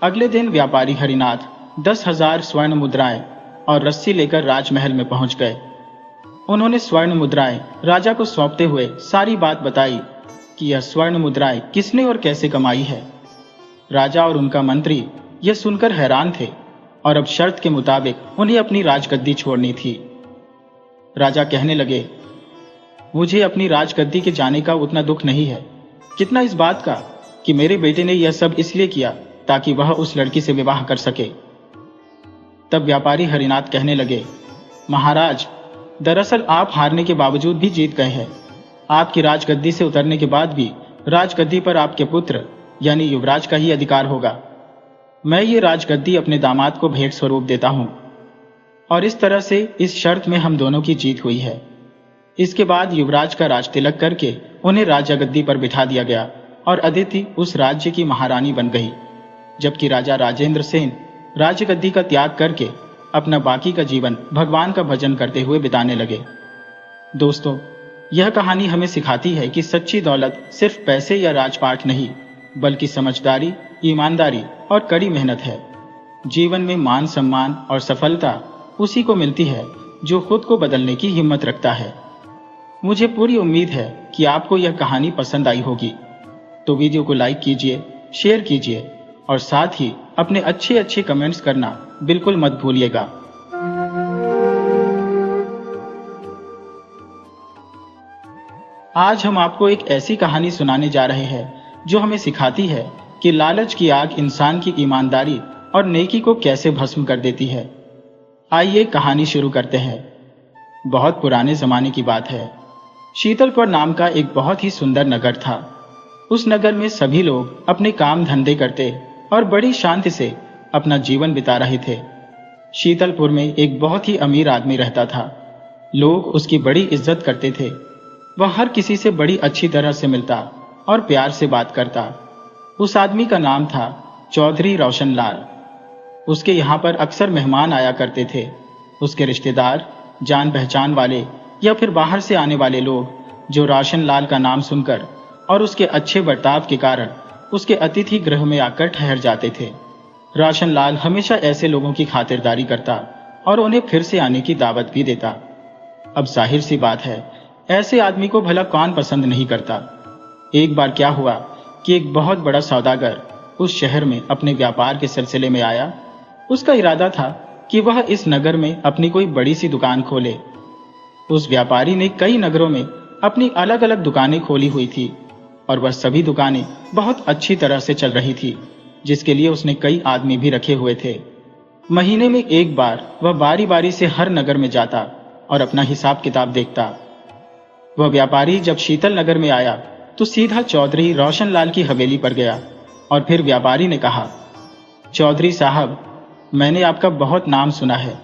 अगले दिन व्यापारी हरिनाथ 10,000 स्वर्ण मुद्राएं और रस्सी लेकर राजमहल में पहुंच गए। उन्होंने स्वर्ण मुद्राएं राजा को सौंपते हुए सारी बात बताई कि यह स्वर्ण मुद्राएं किसने और कैसे कमाई है। राजा और उनका मंत्री यह सुनकर हैरान थे और अब शर्त के मुताबिक उन्हें अपनी राजगद्दी छोड़नी थी। राजा कहने लगे, मुझे अपनी राजगद्दी के जाने का उतना दुख नहीं है कितना इस बात का कि मेरे बेटे ने यह सब इसलिए किया ताकि वह उस लड़की से विवाह कर सके। तब व्यापारी हरिनाथ कहने लगे, महाराज, दरअसल आप हारने के बावजूद भी जीत गए हैं। आपकी राजगद्दी से उतरने के बाद भी राजगद्दी पर आपके पुत्र यानी युवराज का ही अधिकार होगा। मैं ये राजगद्दी अपने दामाद को भेंट स्वरूप देता हूं और इस तरह से इस शर्त में हम दोनों की जीत हुई है। इसके बाद युवराज का राज तिलक करके उन्हें राजगद्दी पर बिठा दिया गया और अदिति उस राज्य की महारानी बन गई, जबकि राजा राजेंद्र सेन राजगद्दी का त्याग करके अपना बाकी का जीवन भगवान का भजन करते हुए बिताने लगे। दोस्तों, यह कहानी हमें सिखाती है कि सच्ची दौलत सिर्फ पैसे या राजपाट नहीं बल्कि समझदारी, ईमानदारी और कड़ी मेहनत है। जीवन में मान सम्मान और सफलता उसी को मिलती है जो खुद को बदलने की हिम्मत रखता है। मुझे पूरी उम्मीद है कि आपको यह कहानी पसंद आई होगी। तो वीडियो को लाइक कीजिए, शेयर कीजिए और साथ ही अपने अच्छे कमेंट्स करना बिल्कुल मत भूलिएगा। आज हम आपको एक ऐसी कहानी सुनाने जा रहे हैं जो हमें सिखाती है कि लालच की आग इंसान की ईमानदारी और नेकी को कैसे भस्म कर देती है। आइए कहानी शुरू करते हैं। बहुत पुराने जमाने की बात है। शीतलपुर नाम का एक बहुत ही सुंदर नगर था। उस नगर में सभी लोग अपने काम धंधे करते और बड़ी शांति से अपना जीवन बिता रहे थे। शीतलपुर में एक बहुत ही अमीर आदमी रहता था। लोग उसकी बड़ी इज्जत करते थे। वह हर किसी से बड़ी अच्छी तरह से मिलता और प्यार से बात करता। उस आदमी का नाम था चौधरी रोशनलाल। उसके यहाँ पर अक्सर मेहमान आया करते थे। उसके रिश्तेदार, जान पहचान वाले या फिर बाहर से आने वाले लोग जो रोशनलाल का नाम सुनकर और उसके अच्छे बर्ताव के कारण उसके अतिथि गृह में आकर ठहर जाते थे। रोशनलाल हमेशा ऐसे लोगों की खातिरदारी करता और उन्हें फिर से आने की दावत भी देता। अब जाहिर सी बात है, ऐसे आदमी को भला कौन पसंद नहीं करता। एक बार क्या हुआ कि एक बहुत बड़ा सौदागर उस शहर में अपने व्यापार के सिलसिले में आया। उसका इरादा था कि वह इस नगर में अपनी कोई बड़ी सी दुकान खोले। उस व्यापारी ने कई नगरों में अपनी अलग अलग दुकानें खोली हुई थी और वह सभी दुकानें बहुत अच्छी तरह से चल रही थी, जिसके लिए उसने कई आदमी भी रखे हुए थे। महीने में एक बार वह बारी बारी से हर नगर में जाता और अपना हिसाब किताब देखता। वह व्यापारी जब शीतल नगर में आया तो सीधा चौधरी रोशनलाल की हवेली पर गया और फिर व्यापारी ने कहा, चौधरी साहब, मैंने आपका बहुत नाम सुना है।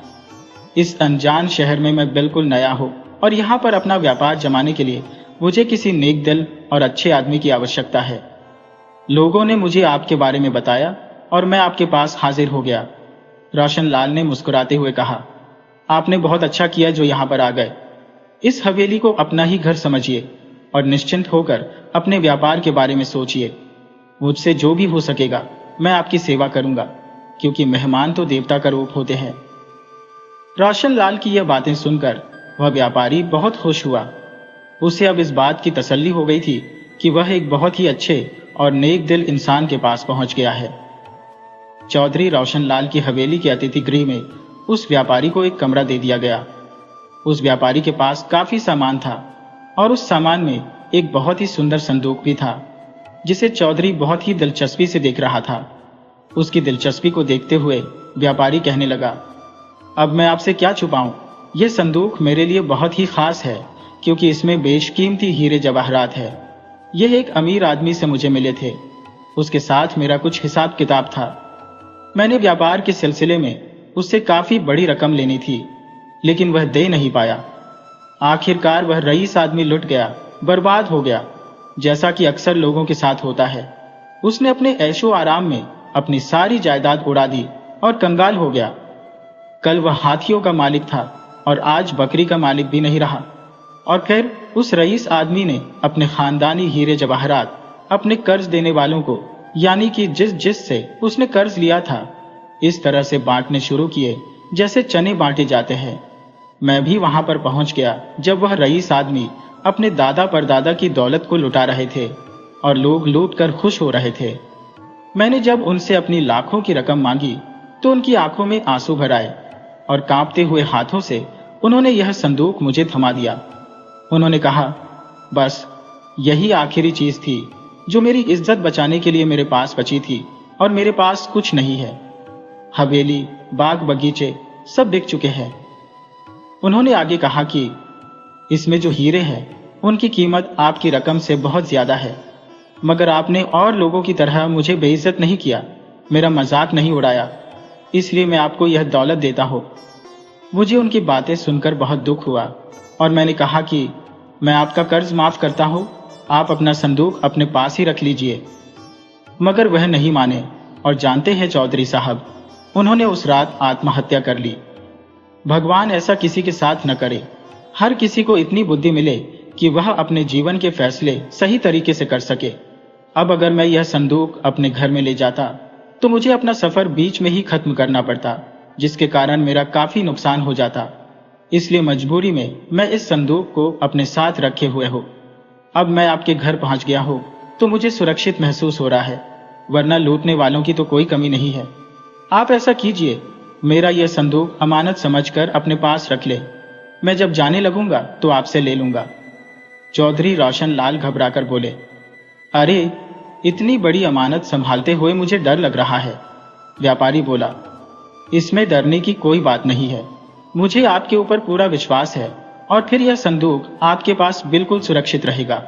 इस अनजान शहर में मैं बिल्कुल नया हूँ और यहाँ पर अपना व्यापार जमाने के लिए मुझे किसी नेक दिल और अच्छे आदमी की आवश्यकता है। लोगों ने मुझे आपके बारे में बताया और मैं आपके पास हाजिर हो गया। रोशनलाल ने मुस्कुराते हुए कहा, आपने बहुत अच्छा किया जो यहाँ पर आ गए। इस हवेली को अपना ही घर समझिए और निश्चिंत होकर अपने व्यापार के बारे में सोचिए। मुझसे जो भी हो सकेगा मैं आपकी सेवा करूंगा, क्योंकि मेहमान तो देवता का रूप होते हैं। रोशनलाल की यह बातें सुनकर वह व्यापारी बहुत खुश हुआ। उसे अब इस बात की तसल्ली हो गई थी कि वह एक बहुत ही अच्छे और नेक दिल इंसान के पास पहुंच गया है। चौधरी रोशनलाल की हवेली के अतिथि गृह में उस व्यापारी को एक कमरा दे दिया गया। उस व्यापारी के पास काफी सामान था और उस सामान में एक बहुत ही सुंदर संदूक भी था, जिसे चौधरी बहुत ही दिलचस्पी से देख रहा था। उसकी दिलचस्पी को देखते हुए व्यापारी कहने लगा, अब मैं आपसे क्या छुपाऊं, यह संदूक मेरे लिए बहुत ही खास है, क्योंकि इसमें बेशकीमती हीरे जवाहरात है। यह एक अमीर आदमी से मुझे मिले थे। उसके साथ मेरा कुछ हिसाब किताब था। मैंने व्यापार के सिलसिले में उससे काफी बड़ी रकम लेनी थी, लेकिन वह दे नहीं पाया। आखिरकार वह रईस आदमी लुट गया, बर्बाद हो गया, जैसा कि अक्सर लोगों के साथ होता है। उसने अपने ऐशो आराम में अपनी सारी जायदाद उड़ा दी और कंगाल हो गया। कल वह हाथियों का मालिक था और आज बकरी का मालिक भी नहीं रहा। और फिर उस रईस आदमी ने अपने खानदानी हीरे जवाहरात अपने कर्ज देने वालों को, यानी कि जिस से उसने कर्ज लिया था, इस तरह से बांटने शुरू किए जैसे चने बांटे जाते हैं। मैं भी वहां पर पहुंच गया जब वह रईस आदमी अपने दादा परदादा की दौलत को लुटा रहे थे और लोग लूट कर खुश हो रहे थे। मैंने जब उनसे अपनी लाखों की रकम मांगी तो उनकी आंखों में आंसू भर आए और कांपते हुए हाथों से उन्होंने यह संदूक मुझे थमा दिया। उन्होंने कहा, बस यही आखिरी चीज थी जो मेरी इज्जत बचाने के लिए मेरे पास बची थी और मेरे पास कुछ नहीं है। हवेली, बाग बगीचे सब बिक चुके हैं। उन्होंने आगे कहा कि इसमें जो हीरे हैं उनकी कीमत आपकी रकम से बहुत ज्यादा है, मगर आपने और लोगों की तरह मुझे बेइज्जत नहीं किया, मेरा मजाक नहीं उड़ाया, इसलिए मैं आपको यह दौलत देता हूं। मुझे उनकी बातें सुनकर बहुत दुख हुआ और मैंने कहा कि मैं आपका कर्ज माफ करता हूं, आप अपना संदूक अपने पास ही रख लीजिए। मगर वह नहीं माने और जानते हैं चौधरी साहब, उन्होंने उस रात आत्महत्या कर ली। भगवान ऐसा किसी के साथ न करे। हर किसी को इतनी बुद्धि मिले कि वह अपने जीवन के फैसले सही तरीके से कर सके। अब अगर मैं यह संदूक अपने घर में ले जाता तो मुझे अपना सफर बीच में ही खत्म करना पड़ता, जिसके कारण मेरा काफी नुकसान हो जाता। इसलिए मजबूरी में मैं इस संदूक को अपने साथ रखे हुए हूँ। अब मैं आपके घर पहुंच गया हूँ तो मुझे सुरक्षित महसूस हो रहा है, वरना लूटने वालों की तो कोई कमी नहीं है। आप ऐसा कीजिए, मेरा यह संदूक अमानत समझकर अपने पास रख ले। मैं जब जाने लगूंगा तो आपसे ले लूंगा। चौधरी रोशन लाल घबराकर बोले, अरे, इतनी बड़ी अमानत संभालते हुए मुझे डर लग रहा है। व्यापारी बोला, इसमें डरने की कोई बात नहीं है, मुझे आपके ऊपर पूरा विश्वास है और फिर यह संदूक आपके पास बिल्कुल सुरक्षित रहेगा।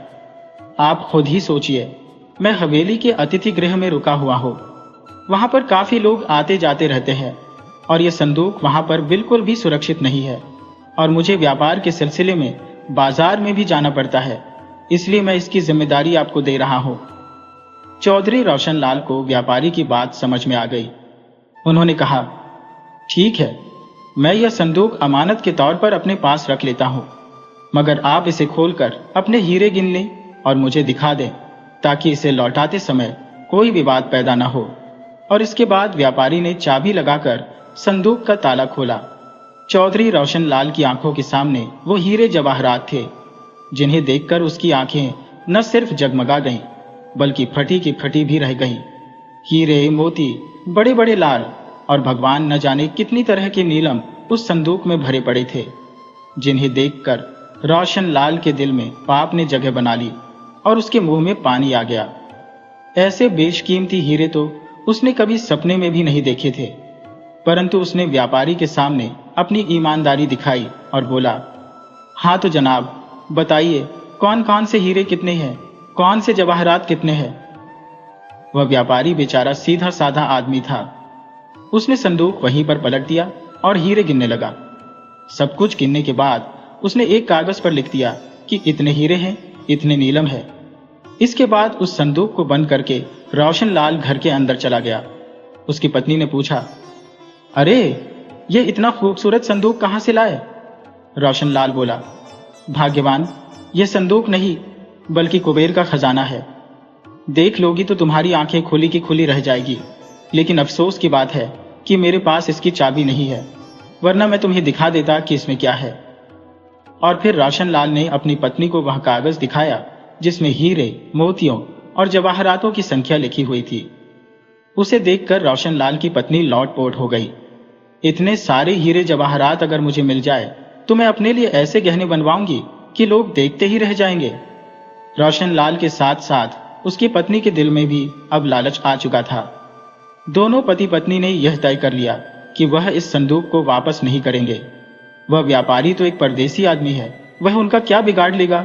आप खुद ही सोचिए, मैं हवेली के अतिथि गृह में रुका हुआ हूँ, वहां पर काफी लोग आते जाते रहते हैं और यह संदूक वहां पर बिल्कुल भी सुरक्षित नहीं है और मुझे व्यापार के सिलसिले में बाजार में भी जाना पड़ता है, इसलिए मैं इसकी जिम्मेदारी आपको दे रहा हूं। चौधरी रोशन लाल को व्यापारी की बात समझ में आ गई। उन्होंने कहा, ठीक है, मैं यह संदूक अमानत के तौर पर अपने पास रख लेता हूं, मगर आप इसे खोलकर अपने हीरे गिन लें और मुझे दिखा दें, ताकि इसे लौटाते समय कोई विवाद पैदा न हो। और इसके बाद व्यापारी ने चाबी लगाकर संदूक का ताला खोला। चौधरी रोशन लाल की आंखों के सामने वो हीरे जवाहरात थे, जिन्हें देखकर उसकी आंखें न सिर्फ जगमगा गईं, बल्कि फटी की फटी भी रह गईं। हीरे, मोती, बड़े बड़े लाल और भगवान न जाने कितनी तरह के नीलम उस संदूक में भरे पड़े थे, जिन्हें देखकर रोशन लाल के दिल में पाप ने जगह बना ली और उसके मुंह में पानी आ गया। ऐसे बेशकीमती हीरे तो उसने कभी सपने में भी नहीं देखे थे, परंतु उसने व्यापारी के सामने अपनी ईमानदारी दिखाई और बोला, हाँ तो जनाब, बताइए कौन कौन से हीरे कितने हैं, कौन से जवाहरात कितने हैं। वह व्यापारी बेचारा सीधा साधा आदमी था। उसने संदूक वहीं पर पलट दिया और हीरे गिनने लगा। सब कुछ गिनने के बाद उसने एक कागज पर लिख दिया कि इतने हीरे हैं, इतने नीलम है। इसके बाद उस संदूक को बंद करके रोशन लाल घर के अंदर चला गया। उसकी पत्नी ने पूछा, अरे, ये इतना खूबसूरत संदूक कहां से लाए? रोशन लाल बोला, भाग्यवान, यह संदूक नहीं बल्कि कुबेर का खजाना है। देख लोगी तो तुम्हारी आंखें खुली की खुली रह जाएगी, लेकिन अफसोस की बात है कि मेरे पास इसकी चाबी नहीं है, वरना मैं तुम्हें दिखा देता कि इसमें क्या है। और फिर रोशन लाल ने अपनी पत्नी को वह कागज दिखाया जिसमें हीरे, मोतियों और जवाहरातों की संख्या लिखी हुई थी। उसे देखकर रोशन लाल की पत्नी लौटपोट हो गई। इतने सारे हीरे जवाहरात अगर मुझे मिल जाए तो मैं अपने लिए ऐसे गहने बनवाऊंगी कि लोग देखते ही रह जाएंगे। रोशन लाल के साथ साथ उसकी पत्नी के दिल में भी अब लालच आ चुका था। दोनों पति पत्नी ने यह तय कर लिया कि वह इस संदूक को वापस नहीं करेंगे। वह व्यापारी तो एक परदेसी आदमी है, वह उनका क्या बिगाड़ लेगा?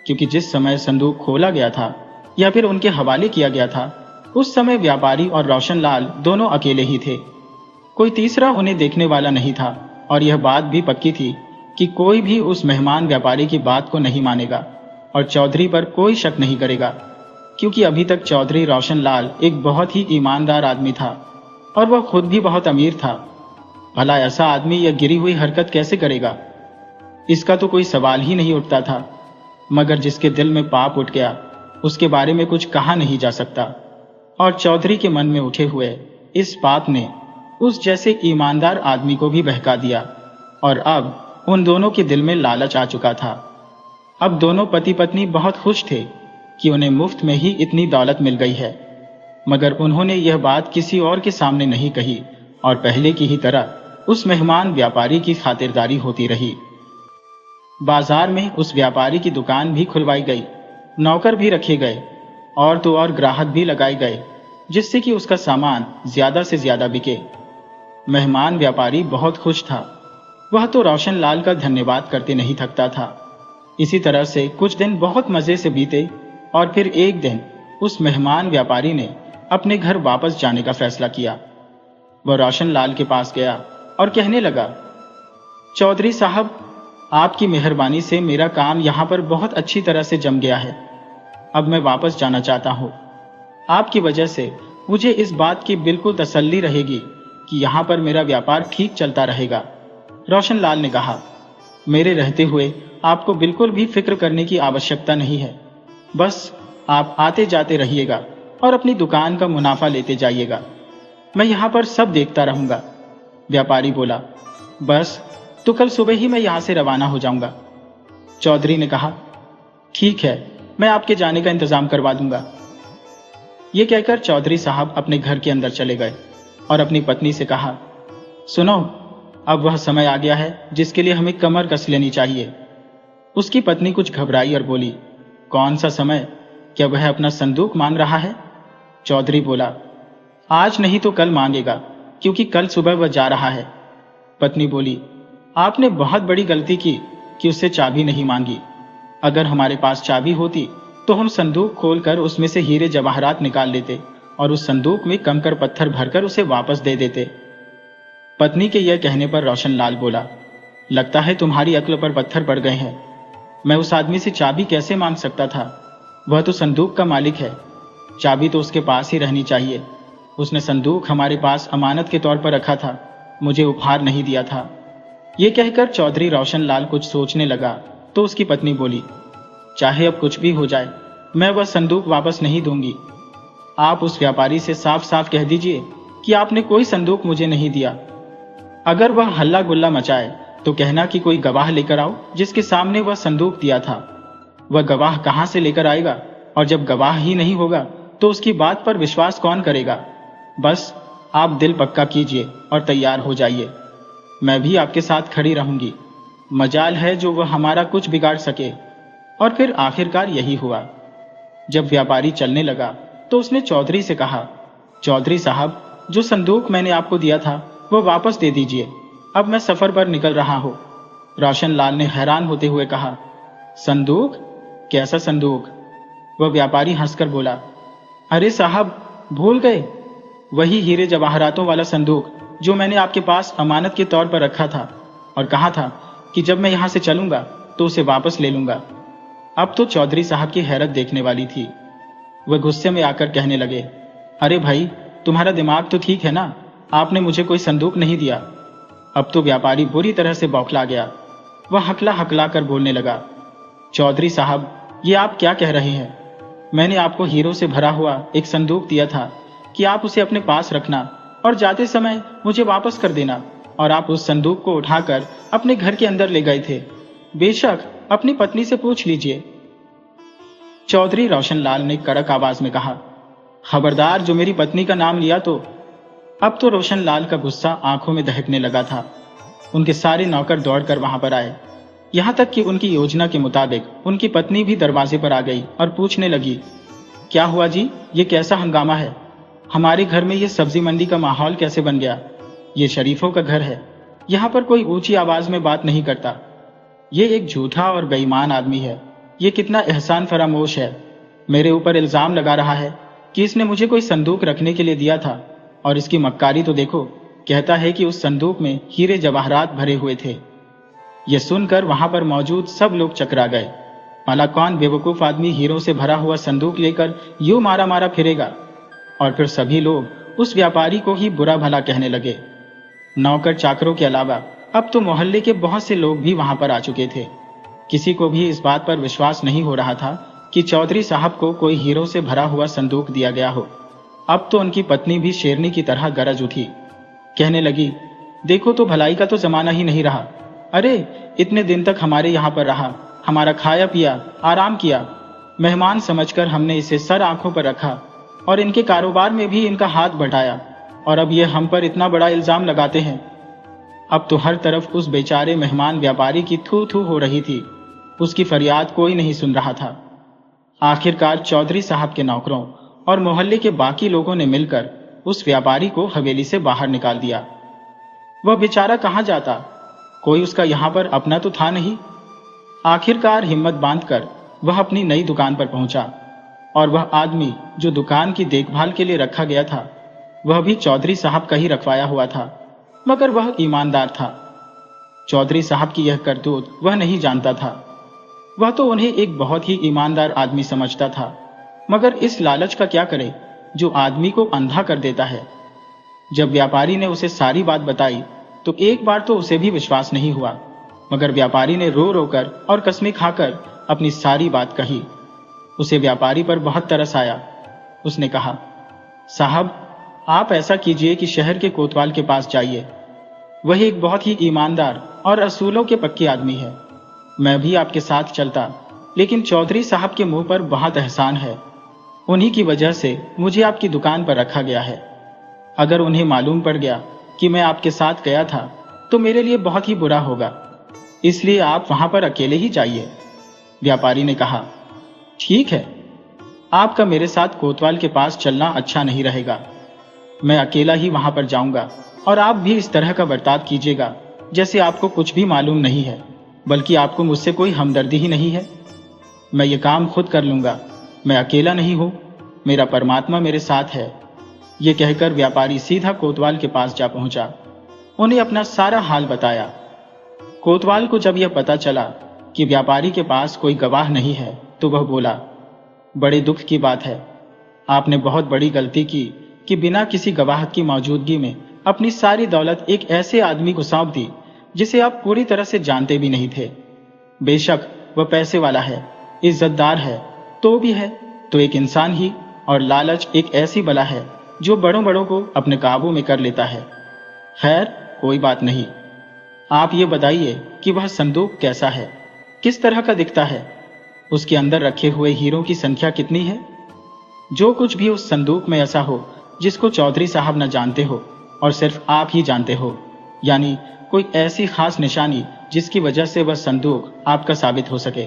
क्योंकि जिस समय संदूक खोला गया था या फिर उनके हवाले किया गया था, उस समय व्यापारी और रोशन लाल दोनों अकेले ही थे। कोई तीसरा उन्हें देखने वाला नहीं था और यह बात भी पक्की थी कि कोई भी उस मेहमान व्यापारी की बात को नहीं मानेगा और चौधरी पर कोई शक नहीं करेगा, क्योंकि अभी तक चौधरी रोशन लाल एक बहुत ही ईमानदार आदमी था और वह खुद भी बहुत अमीर था। भला ऐसा आदमी यह गिरी हुई हरकत कैसे करेगा? इसका तो कोई सवाल ही नहीं उठता था, मगर जिसके दिल में पाप उठ गया उसके बारे में कुछ कहा नहीं जा सकता। और चौधरी के मन में उठे हुए इस पाप ने उस जैसे ईमानदार आदमी को भी बहका दिया और अब उन दोनों के दिल में लालच आ चुका था। अब दोनों पति पत्नी बहुत खुश थे कि उन्हें मुफ्त में ही इतनी दौलत मिल गई है, मगर उन्होंने यह बात किसी और के सामने नहीं कही और पहले की ही तरह उस मेहमान व्यापारी की खातिरदारी होती रही। बाजार में उस व्यापारी की दुकान भी खुलवाई गई, नौकर भी रखे गए और तो और ग्राहक भी लगाए गए, जिससे कि उसका सामान ज्यादा से ज्यादा बिके। मेहमान व्यापारी बहुत खुश था। वह तो रोशन लाल का धन्यवाद करते नहीं थकता था। इसी तरह से कुछ दिन बहुत मजे से बीते और फिर एक दिन उस मेहमान व्यापारी ने अपने घर वापस जाने का फैसला किया। वह रोशन लाल के पास गया और कहने लगा, चौधरी साहब, आपकी मेहरबानी से मेरा काम यहाँ पर बहुत अच्छी तरह से जम गया है। अब मैं वापस जाना चाहता हूँ। आपकी वजह से मुझे इस बात की बिल्कुल तसल्ली रहेगी कि यहाँ पर मेरा व्यापार ठीक चलता रहेगा। रोशन लाल ने कहा, मेरे रहते हुए आपको बिल्कुल भी फिक्र करने की आवश्यकता नहीं है। बस आप आते जाते रहिएगा और अपनी दुकान का मुनाफा लेते जाइएगा। मैं यहाँ पर सब देखता रहूंगा। व्यापारी बोला, बस तो कल सुबह ही मैं यहाँ से रवाना हो जाऊंगा। चौधरी ने कहा, ठीक है, मैं आपके जाने का इंतजाम करवा दूंगा। ये कहकर चौधरी साहब अपने घर के अंदर चले गए और अपनी पत्नी से कहा, सुनो, अब वह समय आ गया है जिसके लिए हमें कमर कस लेनी चाहिए। उसकी पत्नी कुछ घबराई और बोली, कौन सा समय? क्या वह अपना संदूक मांग रहा है? चौधरी बोला, आज नहीं तो कल मांगेगा, क्योंकि कल सुबह वह जा रहा है। पत्नी बोली, आपने बहुत बड़ी गलती की कि उससे चाबी नहीं मांगी। अगर हमारे पास चाबी होती तो हम संदूक खोलकर उसमें से हीरे जवाहरात निकाल लेते और उस संदूक में कंकड़ पत्थर भरकर उसे वापस दे देते। पत्नी के यह कहने पर रोशनलाल बोला, लगता है तुम्हारी अक्ल पर पत्थर पड़ गए हैं। मैं उस आदमी से चाबी कैसे मांग सकता था? वह तो संदूक का मालिक है, चाबी तो उसके पास ही रहनी चाहिए। उसने संदूक हमारे पास अमानत के तौर पर रखा था, मुझे उपहार नहीं दिया था। ये कहकर चौधरी रोशनलाल कुछ सोचने लगा तो उसकी पत्नी बोली, चाहे अब कुछ भी हो जाए, मैं वह संदूक वापस नहीं दूंगी। आप उस व्यापारी से साफ साफ कह दीजिए कि आपने कोई संदूक मुझे नहीं दिया। अगर वह हल्ला गुल्ला मचाए तो कहना कि कोई गवाह लेकर आओ जिसके सामने वह संदूक दिया था। वह गवाह कहां से लेकर आएगा? और जब गवाह ही नहीं होगा तो उसकी बात पर विश्वास कौन करेगा? बस आप दिल पक्का कीजिए और तैयार हो जाइए, मैं भी आपके साथ खड़ी रहूंगी। मजाल है जो वह हमारा कुछ बिगाड़ सके। और फिर आखिरकार यही हुआ। जब व्यापारी चलने लगा तो उसने चौधरी से कहा, चौधरी साहब, जो संदूक मैंने आपको दिया था वह वापस दे दीजिए, अब मैं सफर पर निकल रहा हूं। रोशनलाल ने हैरान होते हुए कहा, संदूक? कैसा संदूक? वह व्यापारी हंसकर बोला, अरे साहब, भूल गए, वही हीरे जवाहरातों वाला संदूक जो मैंने आपके पास अमानत के तौर पर रखा था और कहा था कि जब मैं यहां से चलूंगा तो उसे वापस ले लूंगा। अब तो चौधरी साहब की हैरत देखने वाली थी। वह गुस्से में आकर कहने लगे, अरे भाई, तुम्हारा दिमाग तो ठीक है ना? आपने मुझे कोई संदूक नहीं दिया। अब तो व्यापारी बुरी तरह से बौखला गया। वह हकला हकला कर बोलने लगा, चौधरी साहब, ये आप क्या कह रहे हैं? मैंने आपको हीरों से भरा हुआ एक संदूक दिया था कि आप उसे अपने पास रखना और जाते समय मुझे वापस कर देना, और आप उस संदूक को उठाकर अपने घर के अंदर ले गए थे। बेशक अपनी पत्नी से पूछ लीजिए। चौधरी रोशनलाल ने कड़क आवाज में कहा, खबरदार, जो मेरी पत्नी का नाम लिया तो। अब तो रोशनलाल का गुस्सा आंखों में दहकने लगा था। उनके सारे नौकर दौड़कर वहां पर आए, यहां तक कि उनकी योजना के मुताबिक उनकी पत्नी भी दरवाजे पर आ गई और पूछने लगी, क्या हुआ जी, ये कैसा हंगामा है? हमारे घर में ये सब्जी मंडी का माहौल कैसे बन गया? ये शरीफों का घर है, यहाँ पर कोई ऊंची आवाज में बात नहीं करता। ये एक झूठा और बेईमान आदमी है। ये कितना एहसान फरामोश है। मेरे ऊपर इल्जाम लगा रहा है कि इसने मुझे कोई संदूक रखने के लिए दिया था, और इसकी मक्कारी तो देखो, कहता है कि उस संदूक में हीरे जवाहरात भरे हुए थे। यह सुनकर वहां पर मौजूद सब लोग चकरा गए। भला कौन बेवकूफ आदमी हीरों से भरा हुआ संदूक लेकर यूं मारा मारा फिरेगा? और फिर सभी लोग उस व्यापारी को ही बुरा भला कहने लगे। नौकर चाकरों के अलावा अब तो मोहल्ले के बहुत से लोग भी वहां पर आ चुके थे। किसी को भी इस बात पर विश्वास नहीं हो रहा था कि चौधरी साहब को कोई हीरों से भरा हुआ संदूक दिया गया हो। अब तो उनकी पत्नी भी शेरनी की तरह गरज उठी, कहने लगी, देखो तो, भलाई का तो जमाना ही नहीं रहा। अरे, इतने दिन तक हमारे यहाँ पर रहा, हमारा खाया पिया, आराम किया, मेहमान समझकर हमने इसे सर आंखों पर रखा और इनके कारोबार में भी इनका हाथ बटाया, और अब ये हम पर इतना बड़ा इल्जाम लगाते हैं। अब तो हर तरफ उस बेचारे मेहमान व्यापारी की थू थू हो रही थी। उसकी फरियाद कोई नहीं सुन रहा था। आखिरकार चौधरी साहब के नौकरों और मोहल्ले के बाकी लोगों ने मिलकर उस व्यापारी को हवेली से बाहर निकाल दिया। वह बेचारा कहाँ जाता? कोई उसका यहाँ पर अपना तो था नहीं। आखिरकार हिम्मत बांधकर वह अपनी नई दुकान पर पहुंचा, और वह आदमी जो दुकान की देखभाल के लिए रखा गया था, वह भी चौधरी साहब का ही रखवाया हुआ था, मगर वह ईमानदार था। चौधरी साहब की यह करतूत वह नहीं जानता था। वह तो उन्हें एक बहुत ही ईमानदार आदमी समझता था, मगर इस लालच का क्या करे जो आदमी को अंधा कर देता है। जब व्यापारी ने उसे सारी बात बताई तो एक बार तो उसे भी विश्वास नहीं हुआ, मगर व्यापारी ने रो रो कर और कसमें खाकर अपनी सारी बात कही। उसे व्यापारी पर बहुत तरस आया। उसने कहा, साहब, आप ऐसा कीजिए कि शहर के कोतवाल के पास जाइए। वह एक बहुत ही ईमानदार और असूलों के पक्के आदमी है। मैं भी आपके साथ चलता, लेकिन चौधरी साहब के मुंह पर बहुत एहसान है। उन्हीं की वजह से मुझे आपकी दुकान पर रखा गया है। अगर उन्हें मालूम पड़ गया कि मैं आपके साथ गया था तो मेरे लिए बहुत ही बुरा होगा। इसलिए आप वहां पर अकेले ही जाइए। व्यापारी ने कहा, ठीक है, आपका मेरे साथ कोतवाल के पास चलना अच्छा नहीं रहेगा। मैं अकेला ही वहां पर जाऊंगा और आप भी इस तरह का बर्ताव कीजिएगा जैसे आपको कुछ भी मालूम नहीं है, बल्कि आपको मुझसे कोई हमदर्दी ही नहीं है। मैं ये काम खुद कर लूंगा, मैं अकेला नहीं हूं, मेरा परमात्मा मेरे साथ है। ये कहकर व्यापारी सीधा कोतवाल के पास जा पहुंचा। उन्हें अपना सारा हाल बताया। कोतवाल को जब यह पता चला कि व्यापारी के पास कोई गवाह नहीं है तो वह बोला, बड़े दुख की बात है, आपने बहुत बड़ी गलती की कि बिना किसी गवाह की मौजूदगी में अपनी सारी दौलत एक ऐसे आदमी को सौंप दी जिसे आप पूरी तरह से जानते भी नहीं थे। बेशक वह पैसे वाला है, इज्जतदार है, तो भी है तो एक इंसान ही, और लालच एक ऐसी बला है जो बड़ों बड़ों को अपने काबू में कर लेता है। खैर, कोई बात नहीं, आप ये बताइए कि वह संदूक कैसा है, किस तरह का दिखता है, उसके अंदर रखे हुए हीरों की संख्या कितनी है। जो कुछ भी उस संदूक में ऐसा हो जिसको चौधरी साहब न जानते हो और सिर्फ आप ही जानते हो, यानी कोई ऐसी खास निशानी जिसकी वजह से वह संदूक आपका साबित हो सके।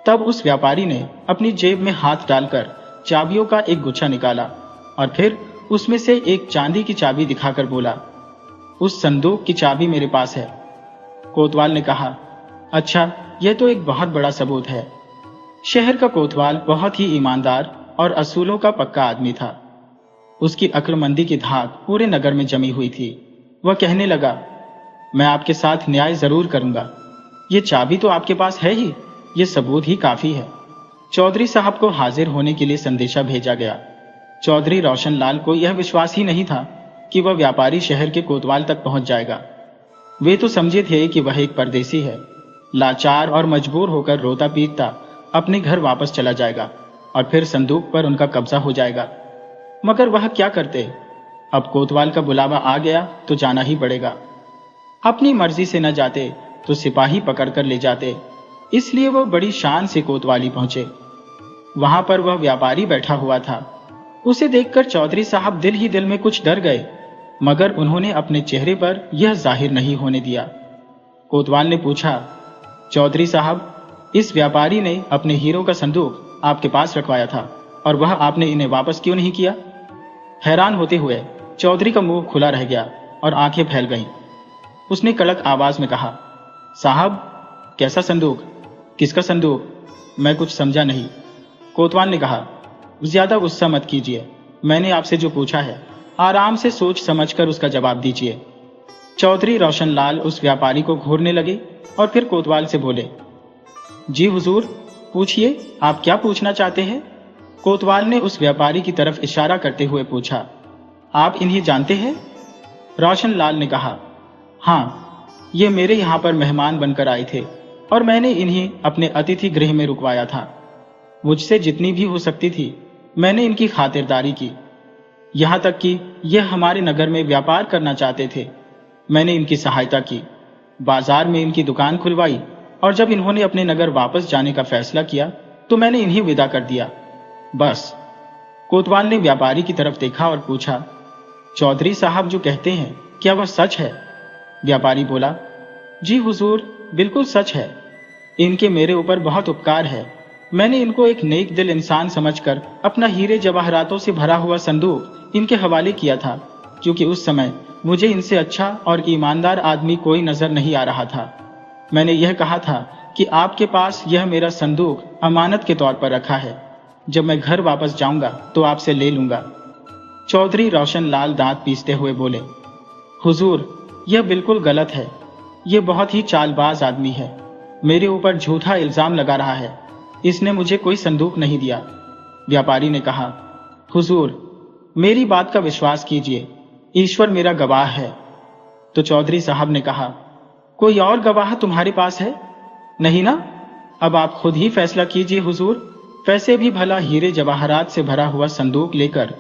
तब उस व्यापारी ने अपनी जेब में हाथ डालकर चाबियों का एक गुच्छा निकाला और फिर उसमें से एक चांदी की चाबी दिखाकर बोला, उस संदूक की चाबी मेरे पास है। कोतवाल ने कहा, अच्छा, यह तो एक बहुत बड़ा सबूत है। शहर का कोतवाल बहुत ही ईमानदार और असूलों का पक्का आदमी था। उसकी अक्लमंदी की धाक पूरे नगर में जमी हुई थी। वह कहने लगा, मैं आपके साथ न्याय जरूर करूंगा। ये चाबी तो आपके पास है ही, ये सबूत ही काफी है। चौधरी साहब को हाजिर होने के लिए संदेशा भेजा गया। चौधरी रोशनलाल को यह विश्वास ही नहीं था कि वह व्यापारी शहर के कोतवाल तक पहुंच जाएगा। वे तो समझे थे कि वह एक परदेसी है, लाचार और मजबूर होकर रोता पीटता अपने घर वापस चला जाएगा और फिर संदूक पर उनका कब्जा हो जाएगा। मगर वह क्या करते? अब कोतवाल का बुलावा आ गया तो जाना ही पड़ेगा। अपनी मर्जी से न जाते तो सिपाही पकड़कर ले जाते, इसलिए वह बड़ी शान से कोतवाली पहुंचे। वहां पर वह व्यापारी बैठा हुआ था। उसे देखकर चौधरी साहब दिल ही दिल में कुछ डर गए, मगर उन्होंने अपने चेहरे पर यह जाहिर नहीं होने दिया। कोतवाल ने पूछा, चौधरी साहब, इस व्यापारी ने अपने हीरो का संदूक आपके पास रखवाया था और वह आपने इन्हें वापस क्यों नहीं किया? हैरान होते हुए चौधरी का मुंह खुला रह गया और आंखें फैल गईं। उसने कड़क आवाज में कहा, साहब, कैसा संदूक? किसका संदूक? मैं कुछ समझा नहीं। कोतवाल ने कहा, ज्यादा गुस्सा मत कीजिए, मैंने आपसे जो पूछा है आराम से सोच समझकर उसका जवाब दीजिए। चौधरी रोशनलाल उस व्यापारी को घूरने लगे और फिर कोतवाल से बोले, जी हुजूर, पूछिए, आप क्या पूछना चाहते हैं? कोतवाल ने उस व्यापारी की तरफ इशारा करते हुए पूछा, आप इन्हें जानते हैं? रोशनलाल ने कहा, हाँ, ये मेरे यहाँ पर मेहमान बनकर आए थे और मैंने इन्हें अपने अतिथि गृह में रुकवाया था। मुझसे जितनी भी हो सकती थी मैंने इनकी खातिरदारी की। यहाँ तक कि यह हमारे नगर में व्यापार करना चाहते थे, मैंने इनकी सहायता की। बाजार में इनकी दुकान खुलवाई और जब इन्होंने अपने नगर वापस जाने का फैसला किया तो मैंने इन्हें विदा कर दिया, बस। कोतवाल ने व्यापारी की तरफ देखा और पूछा, चौधरी साहब जो कहते हैं क्या वह सच है? व्यापारी बोला, जी हुजूर, बिल्कुल सच है। इनके मेरे ऊपर बहुत उपकार है। मैंने इनको एक नेक दिल इंसान समझकर अपना हीरे जवाहरातों से भरा हुआ संदूक इनके हवाले किया था, क्योंकि उस समय मुझे इनसे अच्छा और ईमानदार आदमी कोई नजर नहीं आ रहा था। मैंने यह कहा था कि आपके पास यह मेरा संदूक अमानत के तौर पर रखा है, जब मैं घर वापस जाऊंगा तो आपसे ले लूंगा। चौधरी रोशनलाल दांत पीसते हुए बोले, हुजूर, यह बिल्कुल गलत है। यह बहुत ही चालबाज आदमी है, मेरे ऊपर झूठा इल्जाम लगा रहा है। इसने मुझे कोई संदूक नहीं दिया। व्यापारी ने कहा, हुजूर, मेरी बात का विश्वास कीजिए, ईश्वर मेरा गवाह है। तो चौधरी साहब ने कहा, कोई और गवाह तुम्हारे पास है? नहीं ना? अब आप खुद ही फैसला कीजिए हुजूर। वैसे भी भला हीरे जवाहरात से भरा हुआ संदूक लेकर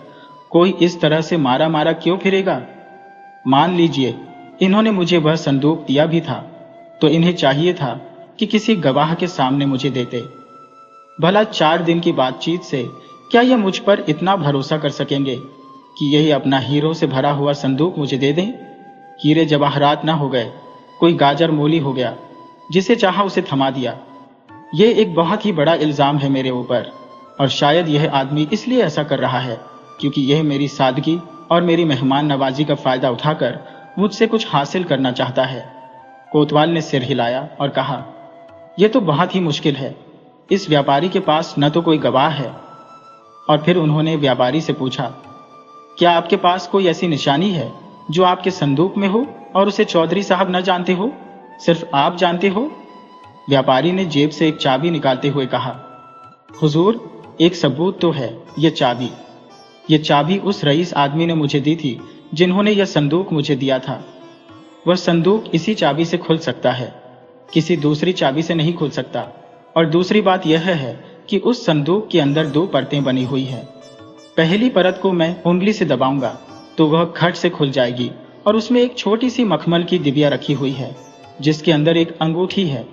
कोई इस तरह से मारा मारा क्यों फिरेगा? मान लीजिए इन्होंने मुझे वह संदूक दिया भी था, तो इन्हें चाहिए था कि किसी गवाह के सामने मुझे देते। भला 4 दिन की बातचीत से क्या यह मुझ पर इतना भरोसा कर सकेंगे कि यही अपना हीरो से भरा हुआ संदूक मुझे दे दें? हीरे जवाहरात ना हो गए, कोई गाजर मोली हो गया, जिसे चाहा उसे थमा दिया। ये एक बहुत ही बड़ा इल्जाम है मेरे ऊपर, और शायद यह आदमी इसलिए ऐसा कर रहा है क्योंकि यह मेरी सादगी और मेरी मेहमान नवाजी का फायदा उठाकर मुझसे कुछ हासिल करना चाहता है। कोतवाल ने सिर हिलाया और कहा, यह तो बहुत ही मुश्किल है। इस व्यापारी के पास न तो कोई गवाह है। और फिर उन्होंने व्यापारी से पूछा, क्या आपके पास कोई ऐसी निशानी है जो आपके संदूक में हो और उसे चौधरी साहब न जानते हो, सिर्फ आप जानते हो? व्यापारी ने जेब से एक चाबी निकालते हुए कहा, हुजूर, एक सबूत तो है, ये चाबी उस रईस आदमी ने मुझे दी थी जिन्होंने यह संदूक मुझे दिया था। वह संदूक इसी चाबी से खुल सकता है, किसी दूसरी चाबी से नहीं खुल सकता। और दूसरी बात यह है कि उस संदूक के अंदर 2 परतें बनी हुई है। पहली परत को मैं उंगली से दबाऊंगा तो वह खट से खुल जाएगी और उसमें एक छोटी सी मखमल की डिबिया रखी हुई है जिसके अंदर एक अंगूठी है।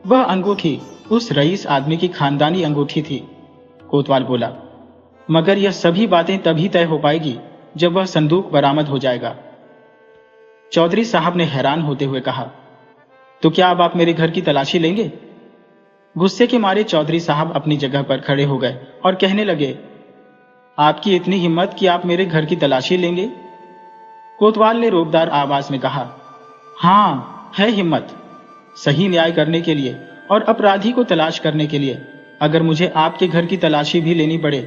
वह अंगूठी उस रईस आदमी की खानदानी अंगूठी थी। कोतवाल बोला, मगर यह सभी बातें तभी तय हो पाएगी जब वह संदूक बरामद हो जाएगा। चौधरी साहब ने हैरान होते हुए कहा, तो क्या अब आप मेरे घर की तलाशी लेंगे? गुस्से के मारे चौधरी साहब अपनी जगह पर खड़े हो गए और कहने लगे, आपकी इतनी हिम्मत कि आप मेरे घर की तलाशी लेंगे? कोतवाल ने रोबदार आवाज में कहा, हाँ, है हिम्मत। सही न्याय करने के लिए और अपराधी को तलाश करने के लिए अगर मुझे आपके घर की तलाशी भी लेनी पड़े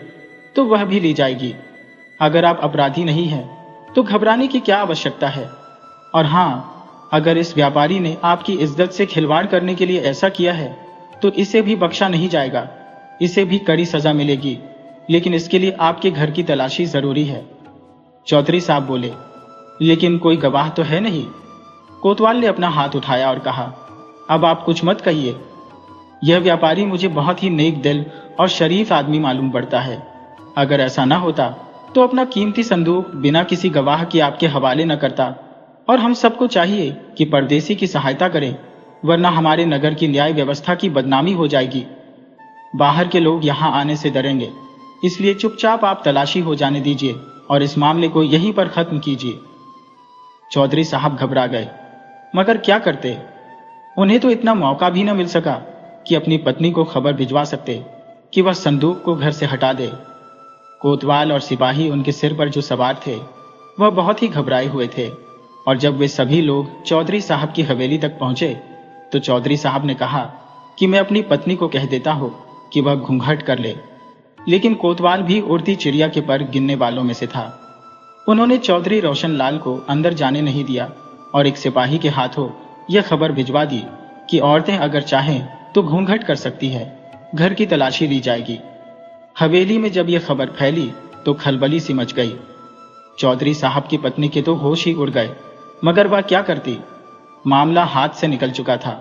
तो वह भी ली जाएगी। अगर आप अपराधी नहीं हैं तो घबराने की क्या आवश्यकता है। और हाँ, अगर इस व्यापारी ने आपकी इज्जत से खिलवाड़ करने के लिए ऐसा किया है तो इसे भी बख्शा नहीं जाएगा, इसे भी कड़ी सजा मिलेगी, लेकिन इसके लिए आपके घर की तलाशी जरूरी है। चौधरी साहब बोले, लेकिन कोई गवाह तो है नहीं। कोतवाल ने अपना हाथ उठाया और कहा, अब आप कुछ मत कहिए। यह व्यापारी मुझे बहुत ही नेक दिल और शरीफ आदमी मालूम पड़ता है। अगर ऐसा न होता तो अपना कीमती संदूक बिना किसी गवाह के आपके हवाले न करता। और हम सबको चाहिए कि परदेसी की सहायता करें, वरना हमारे नगर की न्याय व्यवस्था की बदनामी हो जाएगी। बाहर के लोग यहाँ आने से डरेंगे, इसलिए चुपचाप आप तलाशी हो जाने दीजिए और इस मामले को यहीं पर खत्म कीजिए। चौधरी साहब घबरा गए, मगर क्या करते? उन्हें तो इतना मौका भी न मिल सका कि अपनी पत्नी को खबर भिजवा सकते कि वह संदूक को घर से हटा दे। कोतवाल और सिपाही उनके सिर पर जो सवार थे वह बहुत ही घबराए हुए थे। और जब वे सभी लोग चौधरी साहब की हवेली तक पहुंचे तो चौधरी साहब ने कहा कि मैं अपनी पत्नी को कह देता हूं कि वह घूंघट कर ले। लेकिन कोतवाल भी उड़ती चिड़िया के पर गिनने वालों में से था। उन्होंने चौधरी रोशनलाल को अंदर जाने नहीं दिया और एक सिपाही के हाथों यह खबर भिजवा दी कि औरतें अगर चाहें तो घूंघट कर सकती है, घर की तलाशी ली जाएगी। हवेली में जब यह खबर फैली तो खलबली सी मच गई। चौधरी साहब की पत्नी के तो होश ही उड़ गए, मगर वह क्या करती? मामला हाथ से निकल चुका था।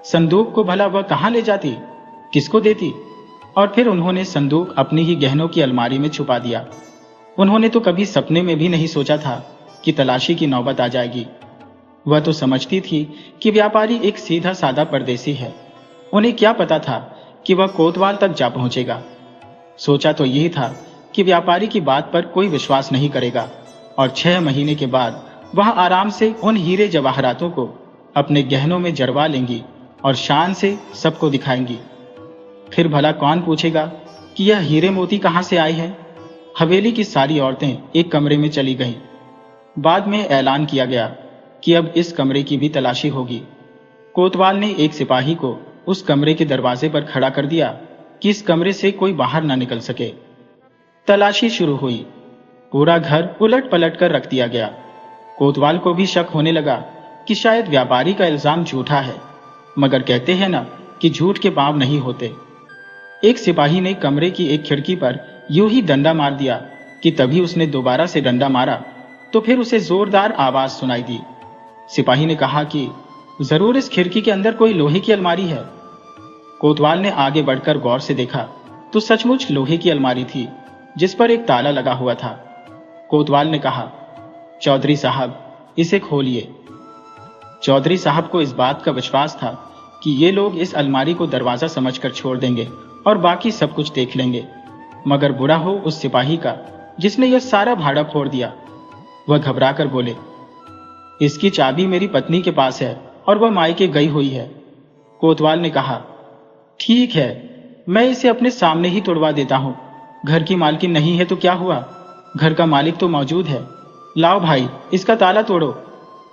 संदूक को भला वह कहां ले जाती, किसको देती? और फिर उन्होंने संदूक अपनी ही गहनों की अलमारी में छुपा दिया। उन्होंने तो कभी सपने में भी नहीं सोचा था कि तलाशी की नौबत आ जाएगी। वह तो समझती थी कि व्यापारी एक सीधा साधा परदेसी है। उन्हें क्या पता था कि वह कोतवाल तक जा पहुंचेगा। सोचा तो यही था कि व्यापारी की बात पर कोई विश्वास नहीं करेगा और 6 महीने के बाद वह आराम से उन हीरे जवाहरातों को अपने गहनों में जड़वा लेंगी और शान से सबको दिखाएंगी। फिर भला कौन पूछेगा कि यह हीरे मोती कहां से आए हैं। हवेली की सारी औरतें एक कमरे में चली गईं। बाद में ऐलान किया गया कि अब इस कमरे की भी तलाशी होगी। कोतवाल ने एक सिपाही को उस कमरे के दरवाजे पर खड़ा कर दिया कि इस कमरे से कोई बाहर ना निकल सके। तलाशी शुरू हुई। पूरा घर उलट पलट कर रख दिया गया। कोतवाल को भी शक होने लगा कि शायद व्यापारी का इल्जाम झूठा है, मगर कहते हैं ना कि झूठ के पांव नहीं होते। एक सिपाही ने कमरे की एक खिड़की पर यूं ही डंडा मार दिया कि तभी उसने दोबारा से डंडा मारा तो फिर उसे जोरदार आवाज सुनाई दी। सिपाही ने कहा कि जरूर इस खिड़की के अंदर कोई लोहे की अलमारी है। कोतवाल ने आगे बढ़कर गौर से देखा तो सचमुच लोहे की अलमारी थी जिस पर एक ताला लगा हुआ था। कोतवाल ने कहा, चौधरी साहब, इसे खोलिए। चौधरी साहब को इस बात का विश्वास था कि ये लोग इस अलमारी को दरवाजा समझकर छोड़ देंगे और बाकी सब कुछ देख लेंगे, मगर बुरा हो उस सिपाही का जिसने यह सारा भाड़ा फोड़ दिया। वह घबरा कर बोले, इसकी चाबी मेरी पत्नी के पास है और वह मायके गई हुई है। कोतवाल ने कहा, ठीक है, मैं इसे अपने सामने ही तोड़वा देता हूँ। घर की मालकिन नहीं है तो क्या हुआ, घर का मालिक तो मौजूद है। लाओ भाई, इसका ताला तोड़ो।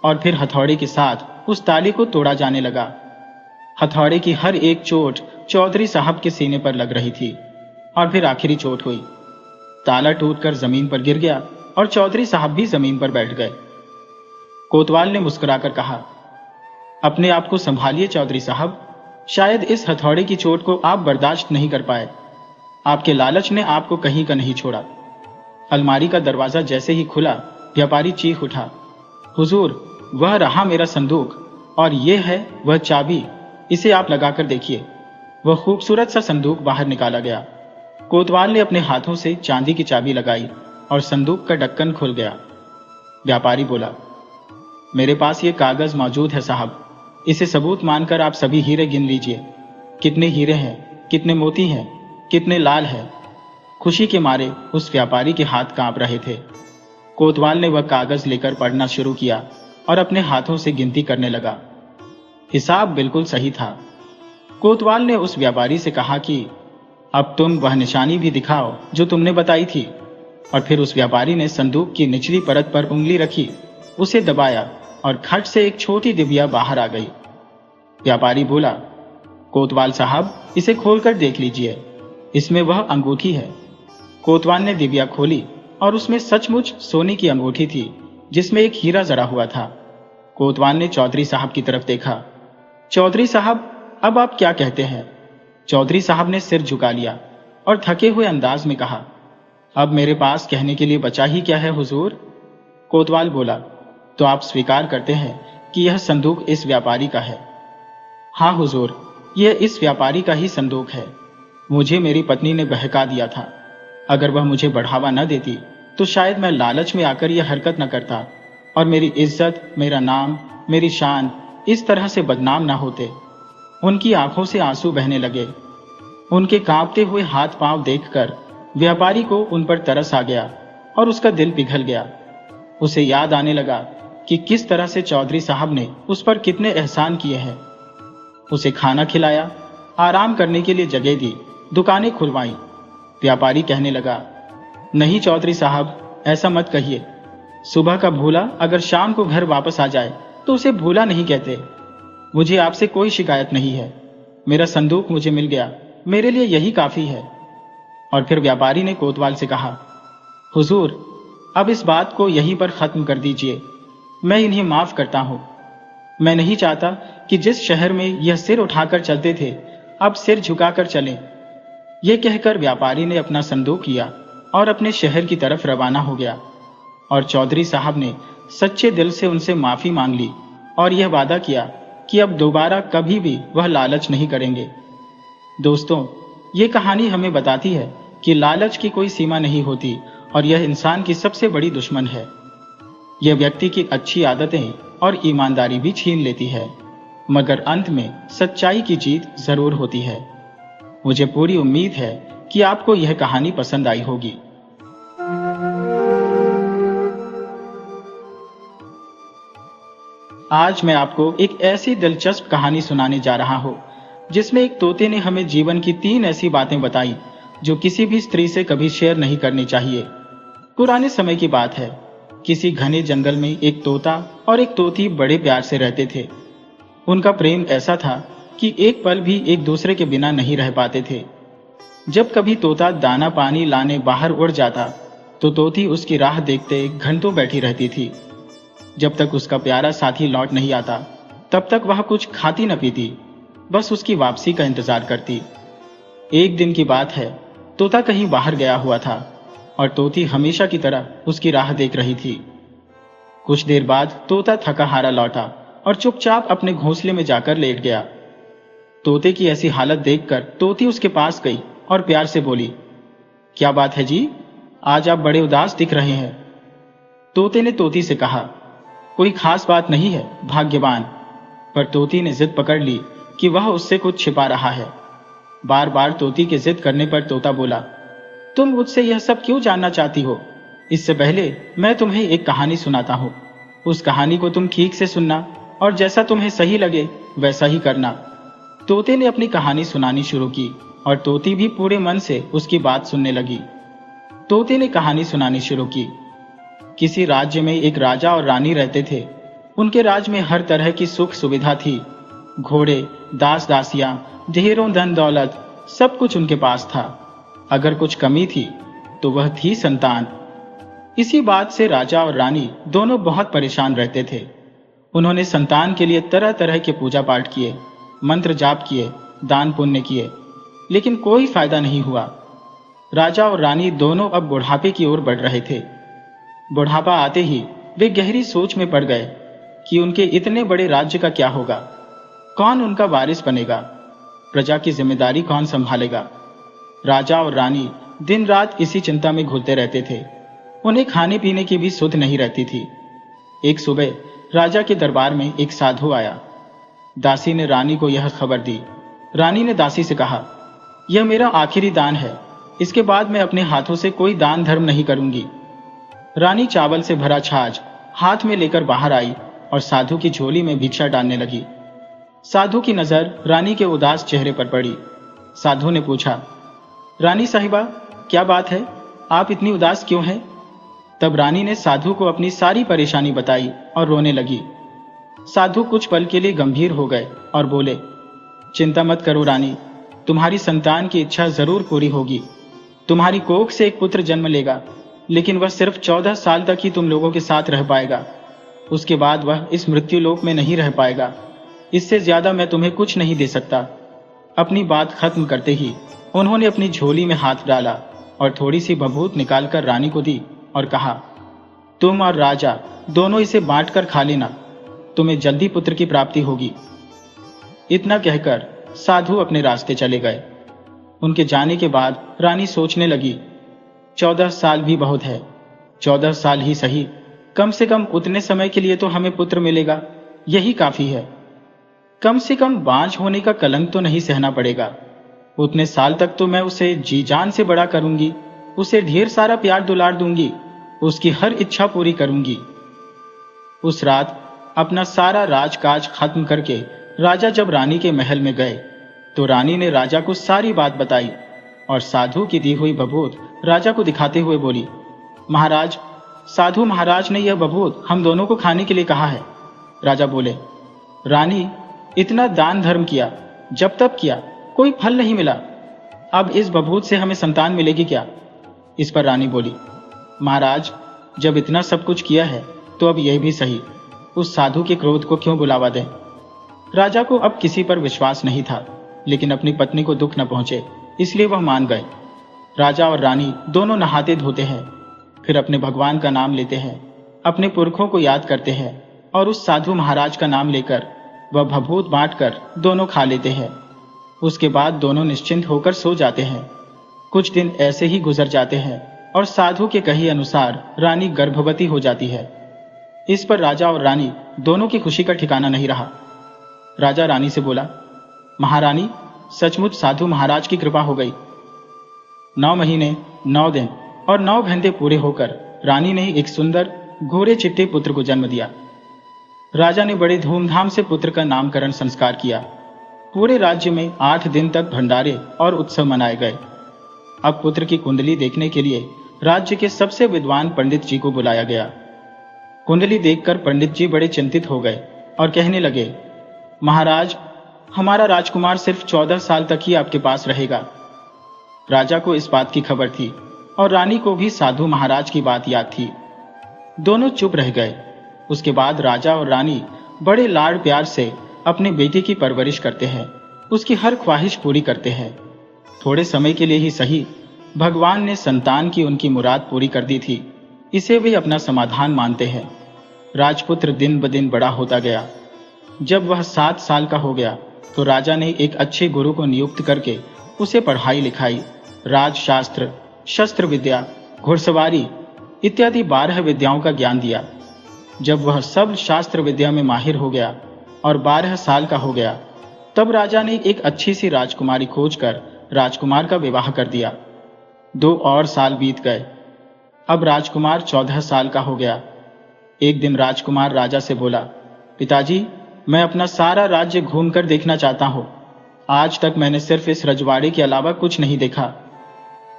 और फिर हथौड़े के साथ उस ताले को तोड़ा जाने लगा। हथौड़े की हर एक चोट चौधरी साहब के सीने पर लग रही थी और फिर आखिरी चोट हुई। ताला टूटकर जमीन पर गिर गया और चौधरी साहब भी जमीन पर बैठ गए। कोतवाल ने मुस्कुराकर कहा, अपने आप को संभालिए चौधरी साहब, शायद इस हथौड़े की चोट को आप बर्दाश्त नहीं कर पाए। आपके लालच ने आपको कहीं का नहीं छोड़ा। अलमारी का दरवाजा जैसे ही खुला, व्यापारी चीख उठा, हुजूर, वह रहा मेरा संदूक और ये है वह चाबी, इसे आप लगाकर देखिए। वह खूबसूरत सा संदूक बाहर निकाला गया। कोतवाल ने अपने हाथों से चांदी की चाबी लगाई और संदूक का ढक्कन खुल गया। व्यापारी बोला, मेरे पास ये कागज मौजूद है साहब, इसे सबूत मानकर आप सभी हीरे गिन लीजिए। कितने हीरे हैं, कितने मोती हैं, कितने लाल हैं। खुशी के मारे उस व्यापारी के हाथ कांप रहे थे। कोतवाल ने वह कागज लेकर पढ़ना शुरू किया और अपने हाथों से गिनती करने लगा। हिसाब बिल्कुल सही था। कोतवाल ने उस व्यापारी से कहा कि अब तुम वह निशानी भी दिखाओ जो तुमने बताई थी। और फिर उस व्यापारी ने संदूक की निचली परत पर उंगली रखी, उसे दबाया और खट से एक छोटी डिबिया बाहर आ गई। व्यापारी बोला, कोतवाल साहब, इसे खोलकर देख लीजिए, इसमें वह अंगूठी है। कोतवाल ने डिबिया खोली और उसमें सचमुच सोने की अंगूठी थी जिसमें एक हीरा जड़ा हुआ था। कोतवाल ने चौधरी साहब की तरफ देखा। चौधरी साहब, अब आप क्या कहते हैं? चौधरी साहब ने सिर झुका लिया और थके हुए अंदाज में कहा, अब मेरे पास कहने के लिए बचा ही क्या है हुजूर। कोतवाल बोला, तो आप स्वीकार करते हैं कि यह संदूक इस व्यापारी का है? हाँ हुजूर, यह इस व्यापारी का ही संदूक है। मुझे मेरी पत्नी ने बहका दिया था। अगर वह मुझे बढ़ावा न देती तो शायद मैं लालच में आकर यह हरकत न करता और मेरी इज्जत, मेरा नाम, मेरी शान इस तरह से बदनाम न होते। उनकी आंखों से आंसू बहने लगे। उनके कांपते हुए हाथ पांव देखकर व्यापारी को उन पर तरस आ गया और उसका दिल पिघल गया। उसे याद आने लगा कि किस तरह से चौधरी साहब ने उस पर कितने एहसान किए हैं। उसे खाना खिलाया, आराम करने के लिए जगह दी, दुकानें खुलवाई। व्यापारी कहने लगा, नहीं चौधरी साहब, ऐसा मत कहिए। सुबह का भूला अगर शाम को घर वापस आ जाए तो उसे भूला नहीं कहते। मुझे आपसे कोई शिकायत नहीं है। मेरा संदूक मुझे मिल गया, मेरे लिए यही काफी है। और फिर व्यापारी ने कोतवाल से कहा, हुजूर, अब इस बात को यहीं पर खत्म कर दीजिए। मैं इन्हें माफ करता हूं। मैं नहीं चाहता कि जिस शहर में यह सिर उठाकर चलते थे अब सिर झुकाकर चलें। यह कहकर व्यापारी ने अपना संदूक लिया और अपने शहर की तरफ रवाना हो गया। और चौधरी साहब ने सच्चे दिल से उनसे माफी मांग ली और यह वादा किया कि अब दोबारा कभी भी वह लालच नहीं करेंगे। दोस्तों, ये कहानी हमें बताती है कि लालच की कोई सीमा नहीं होती और यह इंसान की सबसे बड़ी दुश्मन है। यह व्यक्ति की अच्छी आदतें और ईमानदारी भी छीन लेती है, मगर अंत में सच्चाई की जीत जरूर होती है। मुझे पूरी उम्मीद है कि आपको यह कहानी पसंद आई होगी। आज मैं आपको एक ऐसी दिलचस्प कहानी सुनाने जा रहा हूं जिसमें एक तोते ने हमें जीवन की 3 ऐसी बातें बताई जो किसी भी स्त्री से कभी शेयर नहीं करनी चाहिए। पुराने समय की बात है। किसी घने जंगल में एक तोता और एक तोती बड़े प्यार से रहते थे। उनका प्रेम ऐसा था कि एक पल भी एक दूसरे के बिना नहीं रह पाते थे। जब कभी तोता दाना पानी लाने बाहर उड़ जाता तो तोती उसकी राह देखते घंटों बैठी रहती थी। जब तक उसका प्यारा साथी लौट नहीं आता तब तक वह कुछ खाती न पीती, बस उसकी वापसी का इंतजार करती। एक दिन की बात है, तोता कहीं बाहर गया हुआ था और तोती हमेशा की तरह उसकी राह देख रही थी। कुछ देर बाद तोता थका हारा लौटा और चुपचाप अपने घोंसले में जाकर लेट गया। तोते की ऐसी हालत देखकर तोती उसके पास गई और प्यार से बोली, क्या बात है जी, आज आप बड़े उदास दिख रहे हैं। तोते ने तोती से कहा, कोई खास बात नहीं है भाग्यवान। पर तोती ने जिद पकड़ ली कि वह उससे कुछ छिपा रहा है। बार बार तोती के जिद करने पर तोता बोला, तुम मुझसे यह सब क्यों जानना चाहती हो? इससे पहले मैं तुम्हें एक कहानी सुनाता हूँ। उस कहानी को तुम ठीक से सुनना और जैसा तुम्हें सही लगे वैसा ही करना। तोते ने अपनी कहानी सुनानी शुरू की और तोती भी पूरे मन से उसकी बात सुनने लगी। तोते ने कहानी सुनानी शुरू की। किसी राज्य में एक राजा और रानी रहते थे। उनके राज्य में हर तरह की सुख सुविधा थी। घोड़े, दास दासियां, ढेरों धन दौलत, सब कुछ उनके पास था। अगर कुछ कमी थी तो वह थी संतान। इसी बात से राजा और रानी दोनों बहुत परेशान रहते थे। उन्होंने संतान के लिए तरह तरह के पूजा पाठ किए, मंत्र जाप किए, दान पुण्य किए, लेकिन कोई फायदा नहीं हुआ। राजा और रानी दोनों अब बुढ़ापे की ओर बढ़ रहे थे। बुढ़ापा आते ही वे गहरी सोच में पड़ गए कि उनके इतने बड़े राज्य का क्या होगा, कौन उनका वारिस बनेगा, प्रजा की जिम्मेदारी कौन संभालेगा। राजा और रानी दिन रात इसी चिंता में घुलते रहते थे। उन्हें खाने पीने की भी सुध नहीं रहती थी। एक सुबह राजा के दरबार में एक साधु आया। दासी ने रानी को यह खबर दी। रानी ने दासी से कहा, यह मेरा आखिरी दान है, इसके बाद मैं अपने हाथों से कोई दान धर्म नहीं करूंगी। रानी चावल से भरा छाछ हाथ में लेकर बाहर आई और साधु की झोली में भिक्षा डालने लगी। साधु की नजर रानी के उदास चेहरे पर पड़ी। साधु ने पूछा, रानी साहिबा, क्या बात है, आप इतनी उदास क्यों हैं? तब रानी ने साधु को अपनी सारी परेशानी बताई और रोने लगी। साधु कुछ पल के लिए गंभीर हो गए और बोले, चिंता मत करो रानी, तुम्हारी संतान की इच्छा जरूर पूरी होगी। तुम्हारी कोख से एक पुत्र जन्म लेगा, लेकिन वह सिर्फ 14 साल तक ही तुम लोगों के साथ रह पाएगा। उसके बाद वह इस मृत्यु लोक में नहीं रह पाएगा। इससे ज्यादा मैं तुम्हें कुछ नहीं दे सकता। अपनी बात खत्म करते ही उन्होंने अपनी झोली में हाथ डाला और थोड़ी सी भभूत निकालकर रानी को दी और कहा, तुम और राजा दोनों इसे बांटकर खा लेना, तुम्हें जल्दी पुत्र की प्राप्ति होगी। इतना कहकर साधु अपने रास्ते चले गए। उनके जाने के बाद रानी सोचने लगी, 14 साल भी बहुत है। 14 साल ही सही, कम से कम उतने समय के लिए तो हमें पुत्र मिलेगा, यही काफी है। कम से कम बांझ होने का कलंक तो नहीं सहना पड़ेगा। उतने साल तक तो मैं उसे जी जान से बड़ा करूंगी, उसे ढेर सारा प्यार दुलार दूंगी, उसकी हर इच्छा पूरी करूंगी। उस रात अपना सारा राजकाज खत्म करके राजा जब रानी के महल में गए तो रानी ने राजा को सारी बात बताई और साधु की दी हुई बभूत राजा को दिखाते हुए बोली, महाराज, साधु महाराज ने यह बभूत हम दोनों को खाने के लिए कहा है। राजा बोले, रानी, इतना दान धर्म किया, जब तब किया, कोई फल नहीं मिला, अब इस बभूत से हमें संतान मिलेगी क्या? इस पर रानी बोली, महाराज, जब इतना सब कुछ किया है तो अब यह भी सही, उस साधु के क्रोध को क्यों बुलावा दें। राजा को अब किसी पर विश्वास नहीं था, लेकिन अपनी पत्नी को दुख न पहुंचे इसलिए वह मान गए। राजा और रानी दोनों नहाते धोते हैं, फिर अपने भगवान का नाम लेते हैं, अपने पुरखों को याद करते हैं और उस साधु महाराज का नाम लेकर वह भभूत बांटकर दोनों खा लेते हैं। उसके बाद दोनों निश्चिंत होकर सो जाते हैं। कुछ दिन ऐसे ही गुजर जाते हैं और साधु के कहे अनुसार रानी गर्भवती हो जाती है। इस पर राजा और रानी दोनों की खुशी का ठिकाना नहीं रहा। राजा रानी से बोला, महारानी, सचमुच साधु महाराज की कृपा हो गई। 9 महीने, 9 दिन और 9 घंटे पूरे होकर रानी ने एक सुंदर गोरे चिट्टे पुत्र को जन्म दिया। राजा ने बड़े धूमधाम से पुत्र का नामकरण संस्कार किया। पूरे राज्य में 8 दिन तक भंडारे और उत्सव मनाए गए। अब पुत्र की कुंडली देखने के लिए राज्य के सबसे विद्वान पंडित जी को बुलाया गया। कुंडली देखकर पंडित जी बड़े चिंतित हो गए और कहने लगे, महाराज, हमारा राजकुमार सिर्फ 14 साल तक ही आपके पास रहेगा। राजा को इस बात की खबर थी और रानी को भी साधु महाराज की बात याद थी। दोनों चुप रह गए। उसके बाद राजा और रानी बड़े लाड़ प्यार से अपने बेटे की परवरिश करते हैं, उसकी हर ख्वाहिश पूरी करते हैं। थोड़े समय के लिए ही सही, भगवान ने संतान की उनकी मुराद पूरी कर दी थी, इसे वे अपना समाधान मानते हैं। राजपुत्र दिन ब दिन बड़ा होता गया। जब वह 7 साल का हो गया तो राजा ने एक अच्छे गुरु को नियुक्त करके उसे पढ़ाई लिखाई, राजशास्त्र, शस्त्र विद्या, घुड़सवारी इत्यादि 12 विद्याओं का ज्ञान दिया। जब वह सब शास्त्र विद्या में माहिर हो गया और 12 साल का हो गया, तब राजा ने एक अच्छी सी राजकुमारी खोजकर राजकुमार का विवाह कर दिया। 2 और साल बीत गए। अब राजकुमार 14 साल का हो गया। एक दिन राजकुमार राजा से बोला, पिताजी, मैं अपना सारा राज्य घूमकर देखना चाहता हूँ। आज तक मैंने सिर्फ इस रजवाड़े के अलावा कुछ नहीं देखा।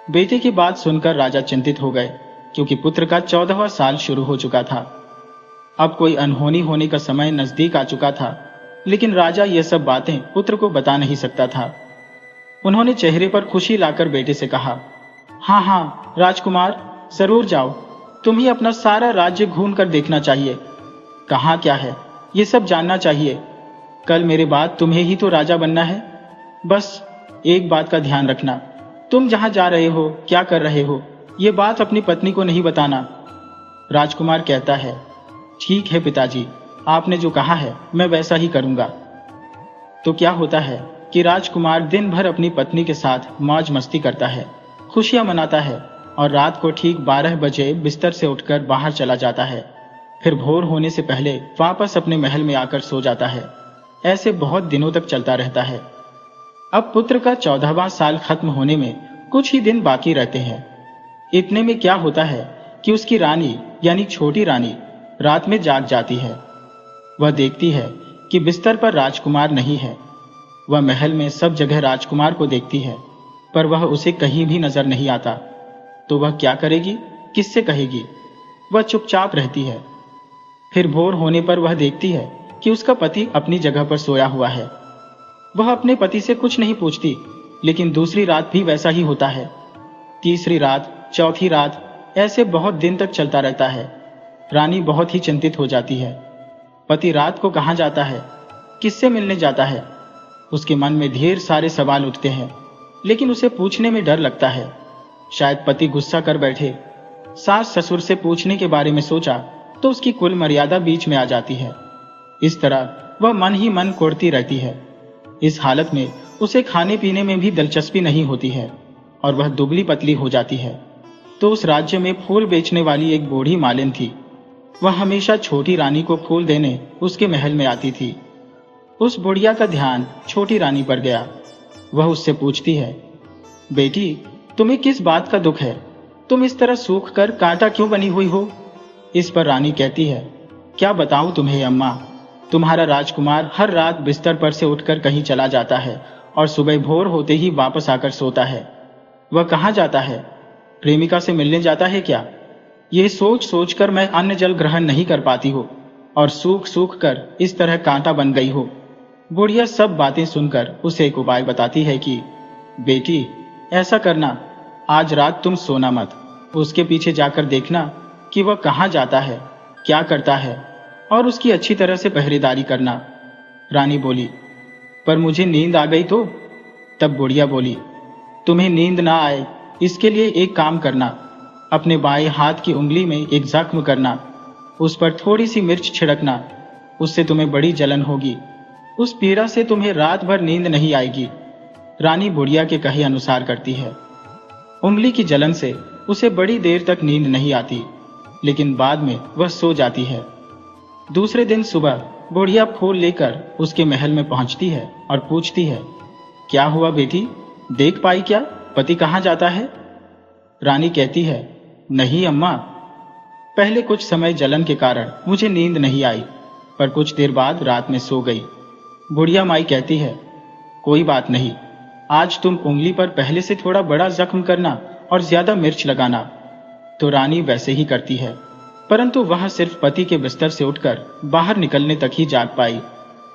बेटे की बात सुनकर राजा चिंतित हो गए, क्योंकि पुत्र का 14वां साल शुरू हो चुका था। अब कोई अनहोनी होने का समय नजदीक आ चुका था, लेकिन राजा ये सब बातें पुत्र को बता नहीं सकता था। उन्होंने चेहरे पर खुशी लाकर बेटे से कहा, हाँ हाँ राजकुमार, जरूर जाओ। तुम्हें अपना सारा राज्य घूम कर देखना चाहिए। कहाँ क्या है ये सब जानना चाहिए। कल मेरे बाद तुम्हें ही तो राजा बनना है। बस एक बात का ध्यान रखना, तुम जहां जा रहे हो, क्या कर रहे हो, ये बात अपनी पत्नी को नहीं बताना। राजकुमार कहता है, ठीक है पिताजी, आपने जो कहा है मैं वैसा ही करूंगा। तो क्या होता है कि राजकुमार दिन भर अपनी पत्नी के साथ मौज मस्ती करता है, खुशियां मनाता है और रात को ठीक 12 बजे बिस्तर से उठकर बाहर चला जाता है। फिर भोर होने से पहले वापस अपने महल में आकर सो जाता है। ऐसे बहुत दिनों तक चलता रहता है। अब पुत्र का 14वां साल खत्म होने में कुछ ही दिन बाकी रहते हैं। इतने में क्या होता है कि उसकी रानी यानी छोटी रानी रात में जाग जाती है। वह देखती है कि बिस्तर पर राजकुमार नहीं है। वह महल में सब जगह राजकुमार को देखती है, पर वह उसे कहीं भी नजर नहीं आता। तो वह क्या करेगी, किससे कहेगी? वह चुपचाप रहती है। फिर भोर होने पर वह देखती है कि उसका पति अपनी जगह पर सोया हुआ है। वह अपने पति से कुछ नहीं पूछती, लेकिन दूसरी रात भी वैसा ही होता है। तीसरी रात, चौथी रात, ऐसे बहुत दिन तक चलता रहता है। रानी बहुत ही चिंतित हो जाती है। पति रात को कहाँ जाता है, किससे मिलने जाता है? उसके मन में ढेर सारे सवाल उठते हैं, लेकिन उसे पूछने में डर लगता है। शायद पति गुस्सा कर बैठे। सास ससुर से पूछने के बारे में सोचा तो उसकी कुल मर्यादा बीच में आ जाती है। इस तरह वह मन ही मन कोड़ती रहती है। इस हालत में उसे खाने पीने में भी दिलचस्पी नहीं होती है और वह दुबली पतली हो जाती है। तो उस राज्य में फूल बेचने वाली एक बूढ़ी मालिन थी। वह हमेशा छोटी रानी को फूल देने उसके महल में आती थी। उस बुढ़िया का ध्यान छोटी रानी पर गया। वह उससे पूछती है, बेटी, तुम्हें किस बात का दुख है? तुम इस तरह सूख कर कांटा क्यों बनी हुई हो? इस पर रानी कहती है, क्या बताऊं तुम्हें अम्मा, तुम्हारा राजकुमार हर रात बिस्तर पर से उठकर कहीं चला जाता है और सुबह भोर होते ही वापस आकर सोता है। वह कहाँ जाता है? प्रेमिका से मिलने जाता है क्या? यह सोच सोच कर मैं अन्न जल ग्रहण नहीं कर पाती हूँ और सूख सूख कर इस तरह कांटा बन गई हो। बुढ़िया सब बातें सुनकर उसे एक उपाय बताती है कि बेटी, ऐसा करना, आज रात तुम सोना मत। उसके पीछे जाकर देखना कि वह कहाँ जाता है, क्या करता है, और उसकी अच्छी तरह से पहरेदारी करना। रानी बोली, पर मुझे नींद आ गई तो? तब बुढ़िया बोली, तुम्हें नींद ना आए इसके लिए एक काम करना, अपने बाएं हाथ की उंगली में एक जख्म करना, उस पर थोड़ी सी मिर्च छिड़कना, उससे तुम्हें बड़ी जलन होगी। उस पीड़ा से तुम्हें रात भर नींद नहीं आएगी। रानी बुढ़िया के कहे अनुसार करती है। उंगली की जलन से उसे बड़ी देर तक नींद नहीं आती, लेकिन बाद में वह सो जाती है। दूसरे दिन सुबह बुढ़िया फूल लेकर उसके महल में पहुंचती है और पूछती है, क्या हुआ बेटी, देख पाई क्या, पति कहाँ जाता है? रानी कहती है, नहीं अम्मा, पहले कुछ समय जलन के कारण मुझे नींद नहीं आई, पर कुछ देर बाद रात में सो गई। बुढ़िया माई कहती है, कोई बात नहीं, आज तुम उंगली पर पहले से थोड़ा बड़ा जख्म करना और ज्यादा मिर्च लगाना। तो रानी वैसे ही करती है, परंतु वह सिर्फ पति के बिस्तर से उठकर बाहर निकलने तक ही जाग पाई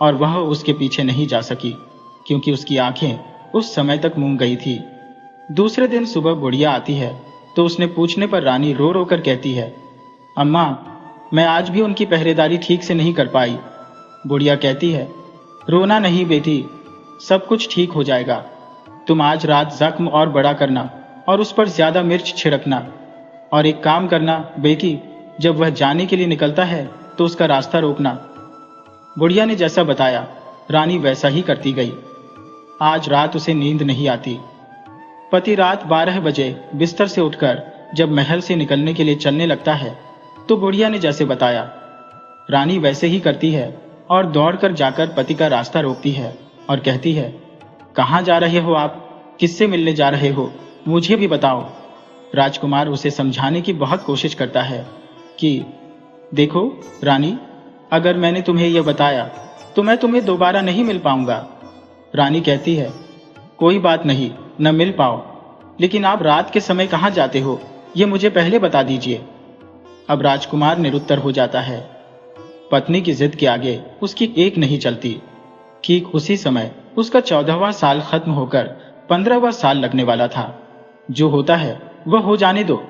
और वह उसके पीछे नहीं जा सकी, क्योंकि उसकी आंखें उस समय तक मूंग गई थी। दूसरे दिन सुबह बुढ़िया आती है तो उसने पूछने पर रानी रो रो कर कहती है, अम्मा, मैं आज भी उनकी पहरेदारी ठीक से नहीं कर पाई। बुढ़िया कहती है, रोना नहीं बेटी, सब कुछ ठीक हो जाएगा। तुम आज रात जख्म और बड़ा करना और उस पर ज्यादा मिर्च छिड़कना, और एक काम करना बेटी, जब वह जाने के लिए निकलता है तो उसका रास्ता रोकना। बुढ़िया ने जैसा बताया रानी वैसा ही करती गई। आज रात उसे नींद नहीं आती। पति रात 12 बजे बिस्तर से उठकर जब महल से निकलने के लिए चलने लगता है तो बुढ़िया ने जैसे बताया रानी वैसे ही करती है और दौड़कर जाकर पति का रास्ता रोकती है और कहती है, कहाँ जा रहे हो आप, किससे मिलने जा रहे हो, मुझे भी बताओ। राजकुमार उसे समझाने की बहुत कोशिश करता है कि देखो रानी, अगर मैंने तुम्हें यह बताया तो मैं तुम्हें दोबारा नहीं मिल पाऊंगा। रानी कहती है, कोई बात नहीं, न मिल पाओ, लेकिन आप रात के समय कहाँ जाते हो, ये मुझे पहले बता दीजिए। अब राजकुमार निरुत्तर हो जाता है। पत्नी की जिद के आगे उसकी एक नहीं चलती। ठीक उसी समय उसका 14वां साल खत्म होकर 15वां साल लगने वाला था। जो होता है वह हो जाने दो,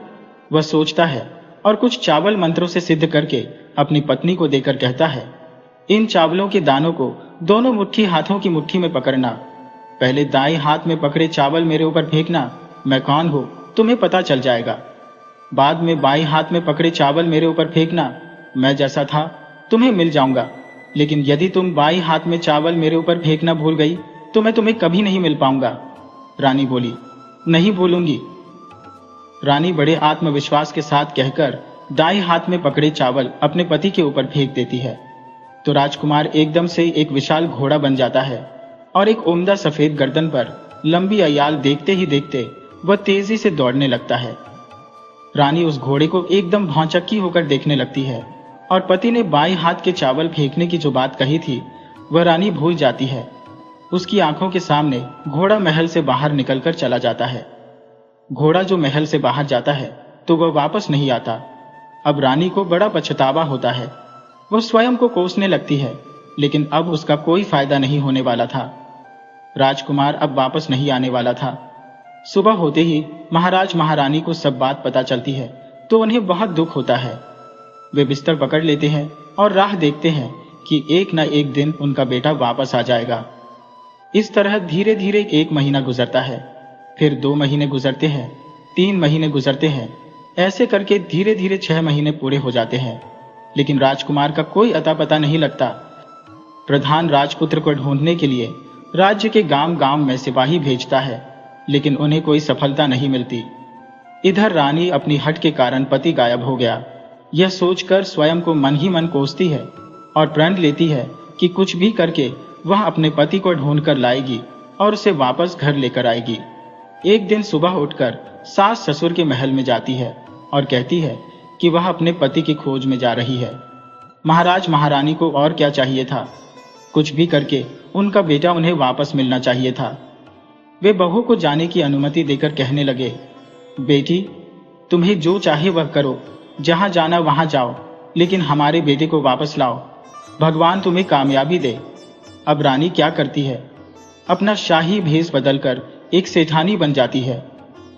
वह सोचता है और कुछ चावल मंत्रों से सिद्ध करके अपनी पत्नी को देकर कहता है, इन चावलों के दानों को दोनों मुट्ठी हाथों की मुट्ठी में पकड़ना। पहले दाएं हाथ में पकड़े चावल मेरे ऊपर फेंकना, मैं कौन हूं तुम्हें पता चल जाएगा। बाद में बाएं हाथ में पकड़े चावल मेरे ऊपर फेंकना, मैं जैसा था तुम्हें मिल जाऊंगा। लेकिन यदि तुम बाएं हाथ में चावल मेरे ऊपर फेंकना भूल गई तो मैं तुम्हें कभी नहीं मिल पाऊंगा। रानी बोली, नहीं भूलूंगी। रानी बड़े आत्मविश्वास के साथ कहकर दाएं हाथ में पकड़े चावल अपने पति के ऊपर फेंक देती है। तो राजकुमार एकदम से एक विशाल घोड़ा बन जाता है और एक उम्दा सफेद गर्दन पर लंबी अयाल देखते ही देखते वह तेजी से दौड़ने लगता है। रानी उस घोड़े को एकदम भौचक्की होकर देखने लगती है और पति ने बाएं हाथ के चावल फेंकने की जो बात कही थी वह रानी भूल जाती है। उसकी आंखों के सामने घोड़ा महल से बाहर निकलकर चला जाता है। घोड़ा जो महल से बाहर जाता है तो वह वापस नहीं आता। अब रानी को बड़ा पछतावा होता है। वह स्वयं को कोसने लगती है, लेकिन अब उसका कोई फायदा नहीं होने वाला था। राजकुमार अब वापस नहीं आने वाला था। सुबह होते ही महाराज महारानी को सब बात पता चलती है तो उन्हें बहुत दुख होता है। वे बिस्तर पकड़ लेते हैं और राह देखते हैं कि एक न एक दिन उनका बेटा वापस आ जाएगा। इस तरह धीरे धीरे 1 महीना गुजरता है, फिर 2 महीने गुजरते हैं, 3 महीने गुजरते हैं। ऐसे करके धीरे धीरे 6 महीने पूरे हो जाते हैं, लेकिन राजकुमार का कोई अता पता नहीं लगता। प्रधान राजपुत्र को ढूंढने के लिए राज्य के गांव गांव में सिपाही भेजता है, लेकिन उन्हें कोई सफलता नहीं मिलती। इधर रानी अपनी हट के कारण पति गायब हो गया, यह सोचकर स्वयं को मन ही मन कोसती है और प्रण लेती है कि कुछ भी करके वह अपने पति को ढूंढकर लाएगी और उसे वापस घर लेकर आएगी। एक दिन सुबह उठकर सास ससुर के महल में जाती है और कहती है कि वह अपने पति की खोज में जा रही है। महाराज महारानी को और क्या चाहिए था, कुछ भी करके उनका बेटा उन्हें वापस मिलना चाहिए था। वे बहू को जाने की अनुमति देकर कहने लगे, बेटी तुम्हें जो चाहे वह करो, जहां जाना वहां जाओ, लेकिन हमारे बेटे को वापस लाओ, भगवान तुम्हें कामयाबी दे। अब रानी क्या करती है, अपना शाही भेष बदलकर एक सेठानी बन जाती है।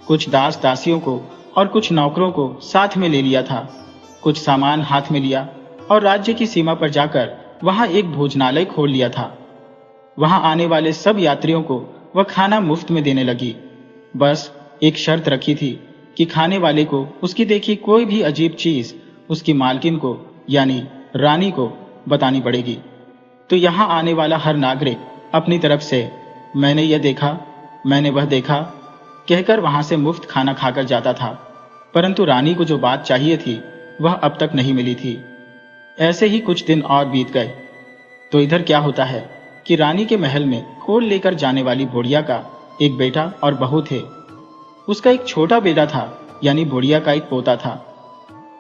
कुछ दास दासियों को और कुछ नौकरों को साथ में ले लिया था, कुछ सामान हाथ में लिया और राज्य की सीमा पर जाकर वहां एक भोजनालय खोल लिया था। वहां आने वाले सब यात्रियों को वह खाना मुफ्त में देने लगी। बस एक शर्त रखी थी कि खाने वाले को उसकी देखी कोई भी अजीब चीज उसकी मालकिन को यानी रानी को बतानी पड़ेगी। तो यहाँ आने वाला हर नागरिक अपनी तरफ से मैंने यह देखा, मैंने वह देखा कहकर वहां से मुफ्त खाना खाकर जाता था। परंतु रानी को जो बात चाहिए थी वह अब तक नहीं मिली थी। ऐसे ही कुछ दिन और बीत गए तो इधर क्या होता है कि रानी के महल में खोल लेकर जाने वाली बुढ़िया का एक बेटा और बहू थे। उसका एक छोटा बेटा था, यानी बुढ़िया का एक पोता था।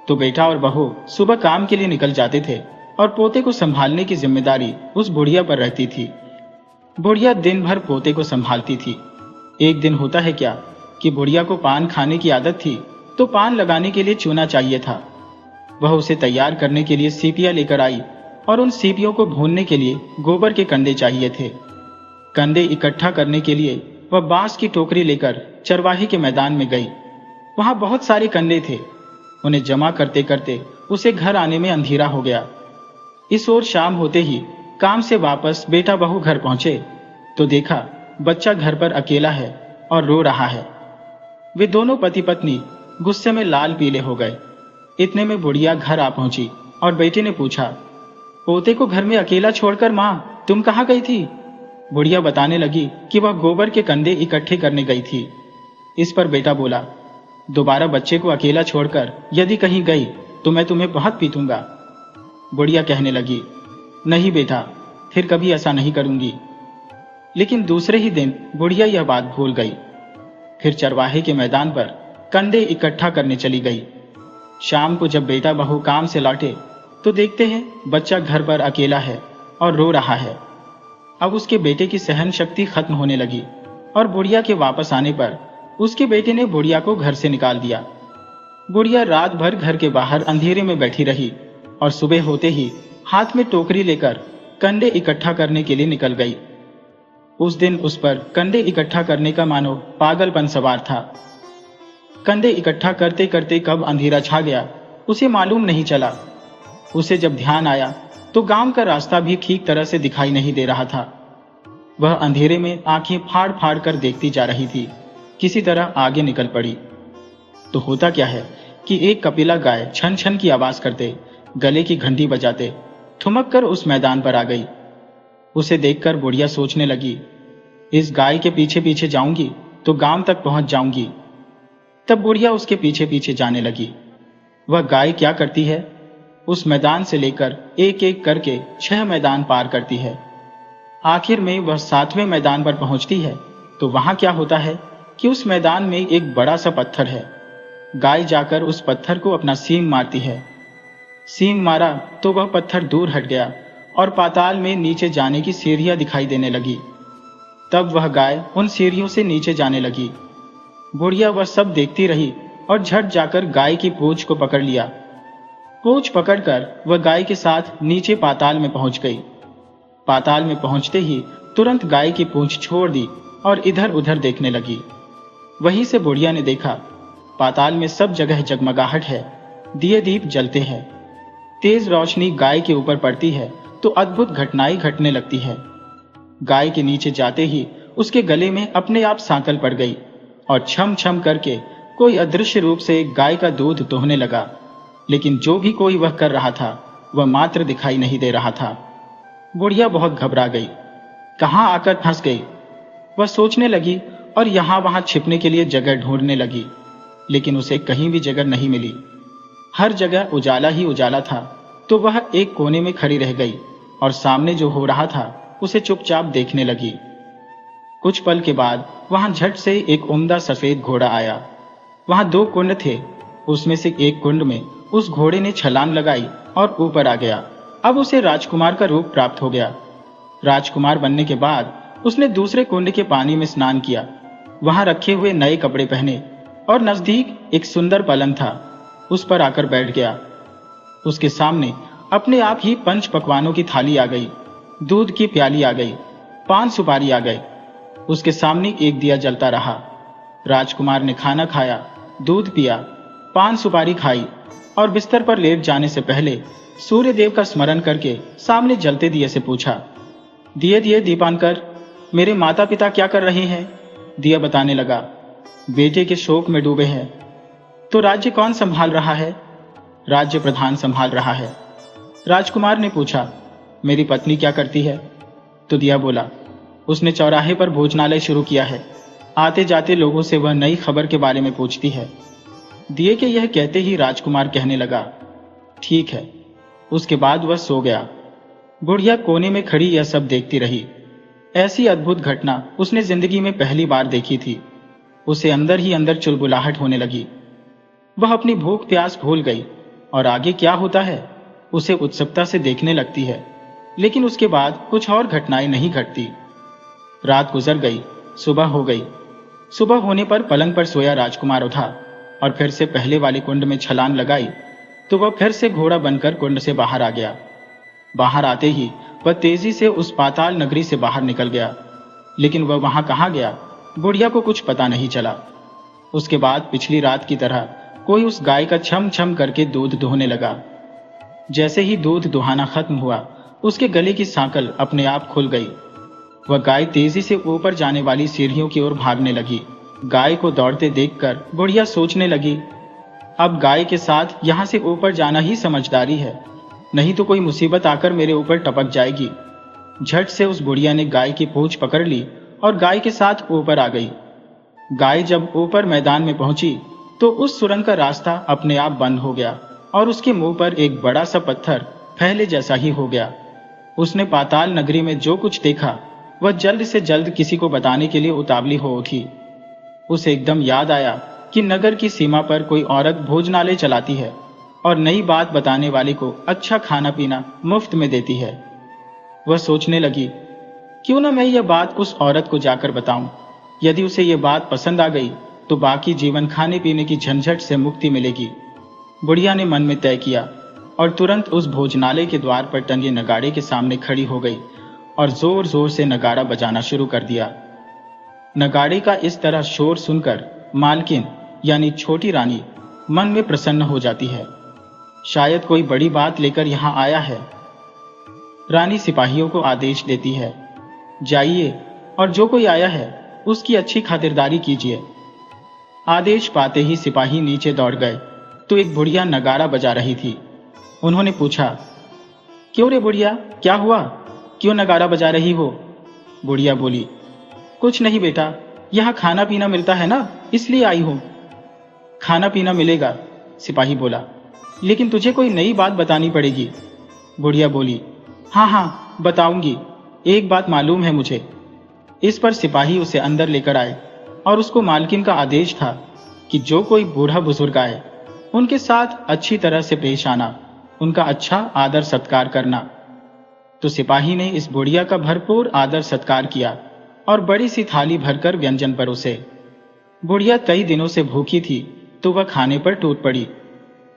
तो बेटा और बहू सुबह काम के लिए निकल जाते थे और पोते को संभालने की जिम्मेदारी उस बुढ़िया पर रहती थी। बुढ़िया दिन भर पोते को संभालती थी। एक दिन होता है क्या कि बुढ़िया को पान खाने की आदत थी, तो पान लगाने के लिए चूना चाहिए था। वह उसे तैयार करने के लिए सीपियां लेकर आई और उन सीपियों को भूनने के लिए गोबर के कंडे चाहिए थे। कंडे इकट्ठा करने के लिए वह बांस की टोकरी लेकर चरवाहे के मैदान में गई। वहां बहुत सारे कंडे थे। उन्हें जमा करते करते उसे घर आने में अंधेरा हो गया। इस ओर शाम होते ही काम से वापस बेटा बहू घर पहुंचे तो देखा बच्चा घर पर अकेला है और रो रहा है। वे दोनों पति पत्नी गुस्से में लाल पीले हो गए। इतने में बुढ़िया घर आ पहुंची और बेटे ने पूछा, पोते को घर में अकेला छोड़कर माँ तुम कहाँ गई थी? बुढ़िया बताने लगी कि वह गोबर के कंडे इकट्ठे करने गई थी। इस पर बेटा बोला, दोबारा बच्चे को अकेला छोड़कर यदि कहीं गई तो मैं तुम्हें बहुत पीटूंगा। बुढ़िया कहने लगी, नहीं बेटा, फिर कभी ऐसा नहीं करूंगी। लेकिन दूसरे ही दिन बुढ़िया यह बात भूल गई। फिर चरवाहे के मैदान पर कंडे इकट्ठा करने चली गई। शाम को जब बेटा बहू काम से लौटे तो देखते हैं बच्चा घर पर अकेला है और रो रहा है। अब उसके बेटे की सहन शक्ति खत्म होने लगी और बुढ़िया के वापस आने पर उसके बेटे ने बुढ़िया को घर से निकाल दिया। बुढ़िया रात भर घर के बाहर अंधेरे में बैठी रही और सुबह होते ही हाथ में टोकरी लेकर कंडे इकट्ठा करने के लिए निकल गई। उस दिन उस पर कंडे इकट्ठा करने का मानो पागलपन सवार था। कंडे इकट्ठा करते करते कब अंधेरा छा गया उसे मालूम नहीं चला। उसे जब ध्यान आया तो गांव का रास्ता भी ठीक तरह से दिखाई नहीं दे रहा था। वह अंधेरे में आंखें फाड़ फाड़ कर देखती जा रही थी। किसी तरह आगे निकल पड़ी तो होता क्या है कि एक कपिला गाय छन छन की आवाज करते, गले की घंटी बजाते ठुमक कर उस मैदान पर आ गई। उसे देखकर बुढ़िया सोचने लगी, इस गाय के पीछे पीछे जाऊंगी तो गांव तक पहुंच जाऊंगी। तब बुढ़िया उसके पीछे पीछे जाने लगी। वह गाय क्या करती है, उस मैदान से लेकर एक एक करके 6 मैदान पार करती है। आखिर में वह 7वें मैदान पर पहुंचती है तो वहां क्या होता है कि उस मैदान में एक बड़ा सा पत्थर है। गाय जाकर उस पत्थर को अपना सींग मारती है। सींग मारा तो वह पत्थर दूर हट गया और पाताल में नीचे जाने की सीढ़ियां दिखाई देने लगी। तब वह गाय उन सीढ़ियों से नीचे जाने लगी। बुढ़िया वह सब देखती रही और झट जाकर गाय की पूंछ को पकड़ लिया। पूंछ पकड़कर वह गाय के साथ नीचे पाताल में पहुंच गई। पाताल में पहुंचते ही तुरंत गाय की पूंछ छोड़ दी और इधर उधर देखने लगी। वहीं से बुढ़िया ने देखा, पाताल में सब जगह जगमगाहट है, दिए दीप जलते हैं। तेज रोशनी गाय के ऊपर पड़ती है तो अद्भुत घटनाएं घटने लगती है। गाय के नीचे जाते ही उसके गले में अपने आप सांकल पड़ गई और छम छम करके कोई अदृश्य रूप से गाय का दूध दोहने लगा। लेकिन जो भी कोई वह कर रहा था वह मात्र दिखाई नहीं दे रहा था। बुढ़िया बहुत घबरा गई, कहाँ आकर फंस गई। वह सोचने लगी और यहां वहां छिपने के लिए जगह ढूंढने लगी, लेकिन उसे कहीं भी जगह नहीं मिली। हर जगह उजाला ही उजाला था। तो वह एक कोने में खड़ी रह गई और सामने जो हो रहा था उसे चुपचाप देखने लगी। कुछ पल के बाद वहां झट से एक उम्दा सफेद घोड़ा आया। वहां 2 कुंड थे, उसमें से एक कुंड में उस घोड़े ने छलांग लगाई और ऊपर आ गया। अब उसे राजकुमार का रूप प्राप्त हो गया। राजकुमार बनने के बाद उसने दूसरे कुंड के पानी में स्नान किया। वहां रखे हुए नए कपड़े पहने और नजदीक एक सुंदर पलंग था, उस पर आकर बैठ गया। उसके सामने अपने आप ही 5 पकवानों की थाली आ गई, दूध की प्याली आ गई, 5 सुपारी आ गए। उसके सामने एक दिया जलता रहा। राजकुमार ने खाना खाया, दूध पिया, 5 सुपारी खाई और बिस्तर पर लेट जाने से पहले सूर्य देव का स्मरण करके सामने जलते दिए से पूछा, दिए दिए दीपांकर, मेरे माता पिता क्या कर रहे हैं? दिया बताने लगा, बेटे के शोक में डूबे हैं। तो राज्य कौन संभाल रहा है? राज्य प्रधान संभाल रहा है। राजकुमार ने पूछा, मेरी पत्नी क्या करती है? तो दिया बोला, उसने चौराहे पर भोजनालय शुरू किया है। आते जाते लोगों से वह नई खबर के बारे में पूछती है। दिए के यह कहते ही राजकुमार कहने लगा, ठीक है। उसके बाद वह सो गया। बुढ़िया कोने में खड़ी यह सब देखती रही। ऐसी अद्भुत घटना उसने जिंदगी में पहली बार देखी थी। उसे अंदर ही अंदर चुलबुलाहट होने लगी। वह अपनी भूख प्यास भूल गई और आगे क्या होता है उसे उत्सुकता से देखने लगती है। लेकिन उसके बाद कुछ और घटनाएं नहीं घटती। रात गुजर गई, सुबह हो गई। सुबह होने पर पलंग पर सोया राजकुमार उठा और फिर से पहले वाले कुंड में छलांग लगाई तो वह फिर से घोड़ा बनकर कुंड से बाहर आ गया। बाहर आते ही वह तेजी से उस पाताल नगरी से बाहर निकल गया। लेकिन वह वहां कहाँ गया, बुढ़िया को कुछ पता नहीं चला। उसके बाद पिछली रात की तरह कोई उस गाय का छम छम करके दूध दोहने लगा। जैसे ही दूध दुहाना खत्म हुआ उसके गले की सांकल अपने आप खुल गई। वह गाय तेजी से ऊपर जाने वाली सीढ़ियों की ओर भागने लगी। गाय को दौड़ते देखकर बुढ़िया सोचने लगी, अब गाय के साथ यहां से ऊपर जाना ही समझदारी है, नहीं तो कोई मुसीबत आकर मेरे ऊपर टपक जाएगी। झट से उस बुढ़िया ने गाय की पूंछ पकड़ ली और गाय के साथ ऊपर आ गई। गाय जब ऊपर मैदान में पहुंची तो उस सुरंग का रास्ता अपने आप बंद हो गया और उसके मुंह पर एक बड़ा सा पत्थर पहले जैसा ही हो गया। उसने पाताल नगरी में जो कुछ देखा वह जल्द से जल्द किसी को बताने के लिए उतावली हो उठी। उसे एकदम याद आया कि नगर की सीमा पर कोई औरत भोजनालय चलाती है और नई बात बताने वाले को अच्छा खाना पीना मुफ्त में देती है। वह सोचने लगी, क्यों ना मैं यह बात उस औरत को जाकर बताऊं। यदि उसे यह बात पसंद आ गई तो बाकी जीवन खाने पीने की झंझट से मुक्ति मिलेगी। बुढ़िया ने मन में तय किया और तुरंत उस भोजनालय के द्वार पर टंगे नगाड़े के सामने खड़ी हो गई और जोर जोर से नगाड़ा बजाना शुरू कर दिया। नगाड़े का इस तरह शोर सुनकर मालकिन यानी छोटी रानी मन में प्रसन्न हो जाती है। शायद कोई बड़ी बात लेकर यहां आया है। रानी सिपाहियों को आदेश देती है, जाइए और जो कोई आया है उसकी अच्छी खातिरदारी कीजिए। आदेश पाते ही सिपाही नीचे दौड़ गए तो एक बुढ़िया नगाड़ा बजा रही थी। उन्होंने पूछा, क्यों रे बुढ़िया, क्या हुआ, क्यों नगाड़ा बजा रही हो? बुढ़िया बोली, कुछ नहीं बेटा, यहाँ खाना पीना मिलता है ना, इसलिए आई हूं। खाना पीना मिलेगा, सिपाही बोला, लेकिन तुझे कोई नई बात बतानी पड़ेगी। बुढ़िया बोली, हाँ हाँ बताऊंगी, एक बात मालूम है मुझे। इस पर सिपाही उसे अंदर लेकर आए और उसको मालकिन का आदेश था कि जो कोई बूढ़ा बुजुर्ग आए उनके साथ अच्छी तरह से पेश आना, उनका अच्छा आदर सत्कार करना। तो सिपाही ने इस बुढ़िया का भरपूर आदर सत्कार किया और बड़ी सी थाली भरकर व्यंजन परोसे। बुढ़िया कई दिनों से भूखी थी तो वह खाने पर टूट पड़ी।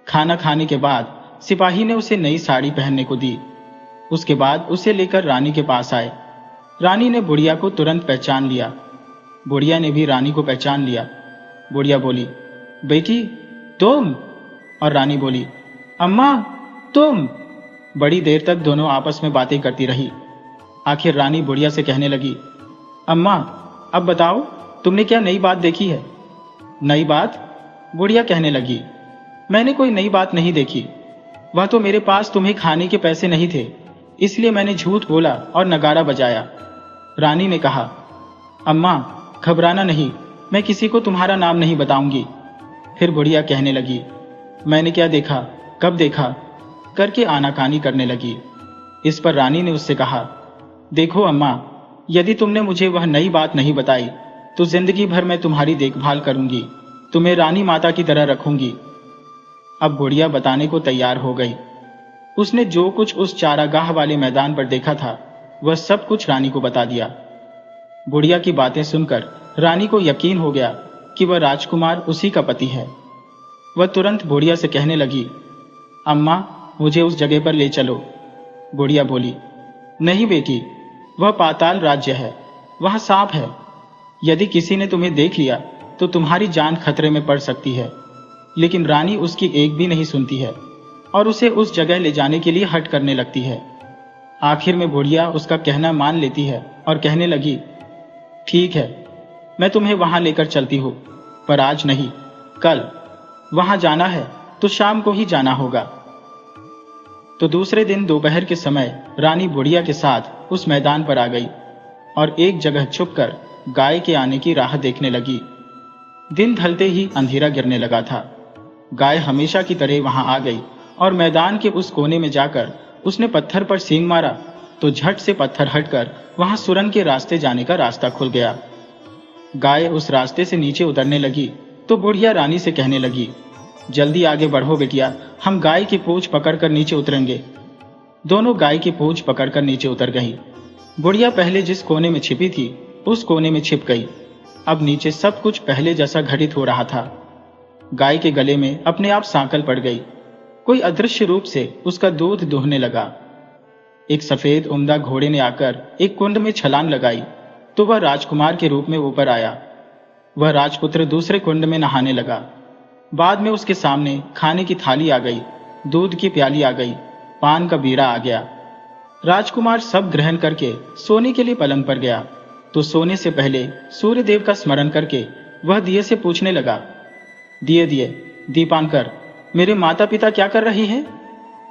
खाना खाने के बाद सिपाही ने उसे नई साड़ी पहनने को दी। उसके बाद उसे लेकर रानी के पास आए। रानी ने बुढ़िया को तुरंत पहचान लिया। बुढ़िया ने भी रानी को पहचान लिया। बुढ़िया बोली, बेटी तुम? और रानी बोली, अम्मा तुम? बड़ी देर तक दोनों आपस में बातें करती रही। आखिर रानी बुढ़िया से कहने लगी, अम्मा अब बताओ तुमने क्या नई बात देखी है? नई बात? बुढ़िया कहने लगी, मैंने कोई नई बात नहीं देखी। वह तो मेरे पास तुम्हें खाने के पैसे नहीं थे, इसलिए मैंने झूठ बोला और नगाड़ा बजाया। रानी ने कहा, अम्मा घबराना नहीं, मैं किसी को तुम्हारा नाम नहीं बताऊंगी। फिर बुढ़िया कहने लगी, मैंने क्या देखा, कब देखा, करके आनाकानी करने लगी। इस पर रानी ने उससे कहा, देखो अम्मा, यदि तुमने मुझे वह नई बात नहीं बताई तो जिंदगी भर मैं तुम्हारी देखभाल करूंगी, तुम्हें रानी माता की तरह रखूंगी। अब बुढ़िया बताने को तैयार हो गई। उसने जो कुछ उस चारागाह वाले मैदान पर देखा था वह सब कुछ रानी को बता दिया। बुढ़िया की बातें सुनकर रानी को यकीन हो गया कि वह राजकुमार उसी का पति है। वह तुरंत बुढ़िया से कहने लगी, अम्मा मुझे उस जगह पर ले चलो। बुढ़िया बोली, नहीं बेटी, वह पाताल राज्य है, वहां सांप है। यदि किसी ने तुम्हें देख लिया तो तुम्हारी जान खतरे में पड़ सकती है। लेकिन रानी उसकी एक भी नहीं सुनती है और उसे उस जगह ले जाने के लिए हट करने लगती है। आखिर में बुढ़िया उसका कहना मान लेती है और कहने लगी, ठीक है, मैं तुम्हें वहां लेकर चलती हूं, पर आज नहीं, कल। वहां जाना है तो शाम को ही जाना होगा। तो दूसरे दिन दोपहर के समय रानी बुढ़िया के साथ उस मैदान पर आ गई और एक जगह छुपकर गाय के आने की राह देखने लगी। दिन ढलते ही अंधेरा गिरने लगा था। गाय हमेशा की तरह वहां आ गई और मैदान के उस कोने में जाकर उसने पत्थर पर सींग मारा तो झट से पत्थर हटकर वहां सुरंग के रास्ते जाने का रास्ता खुल गया। गाय उस रास्ते से नीचे उतरने लगी तो बुढ़िया रानी से कहने लगी, जल्दी आगे बढ़ो बेटिया, हम गाय की पूंछ पकड़कर नीचे उतरेंगे। दोनों गाय की पूंछ पकड़कर नीचे उतर गई। बुढ़िया पहले जिस कोने में छिपी थी उस कोने में छिप गई। अब नीचे सब कुछ पहले जैसा घटित हो रहा था। गाय के गले में अपने आप सांकल पड़ गई। कोई अदृश्य रूप से उसका दूध दूहने लगा। एक सफेद उम्दा घोड़े ने आकर एक कुंड में छलांग लगाई तो वह राजकुमार के रूप में ऊपर आया। वह राजपुत्र दूसरे कुंड में नहाने लगा। बाद में उसके सामने खाने की थाली आ गई, दूध की प्याली आ गई, पान का बीड़ा आ गया। राजकुमार सब ग्रहण करके सोने के लिए पलंग पर गया तो सोने से पहले सूर्य देव का स्मरण करके वह दिए से पूछने लगा, दिए दिए दीपांकर, मेरे माता पिता क्या कर रही हैं?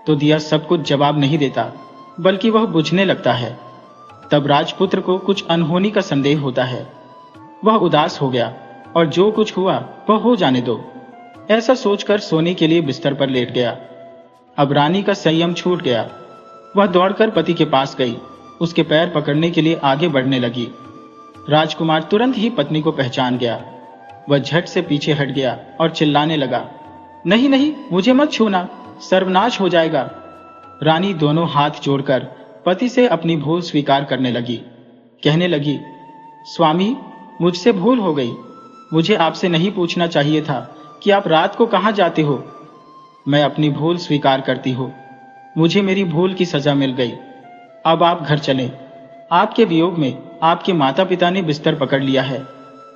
तो दिया सब कुछ जवाब नहीं देता, बल्कि वह बुझने लगता है। तब राजपुत्र को कुछ अनहोनी का संदेह होता है। वह उदास हो गया और जो कुछ हुआ वह हो जाने दो, ऐसा सोचकर सोने के लिए बिस्तर पर लेट गया। अब रानी का संयम छूट गया। वह दौड़कर पति के पास गई, उसके पैर पकड़ने के लिए आगे बढ़ने लगी। राजकुमार तुरंत ही पत्नी को पहचान गया। वह झट से पीछे हट गया और चिल्लाने लगा, नहीं नहीं, मुझे मत छूना, सर्वनाश हो जाएगा। रानी दोनों हाथ जोड़कर पति से अपनी भूल स्वीकार करने लगी। कहने लगी, स्वामी, मुझसे भूल हो गई। मुझे आपसे नहीं पूछना चाहिए था कि आप रात को कहाँ जाते हो। मैं अपनी भूल स्वीकार करती हूँ। मुझे मेरी भूल की सजा मिल गई। अब आप घर चलें। आपके वियोग में आपके माता पिता ने बिस्तर पकड़ लिया है।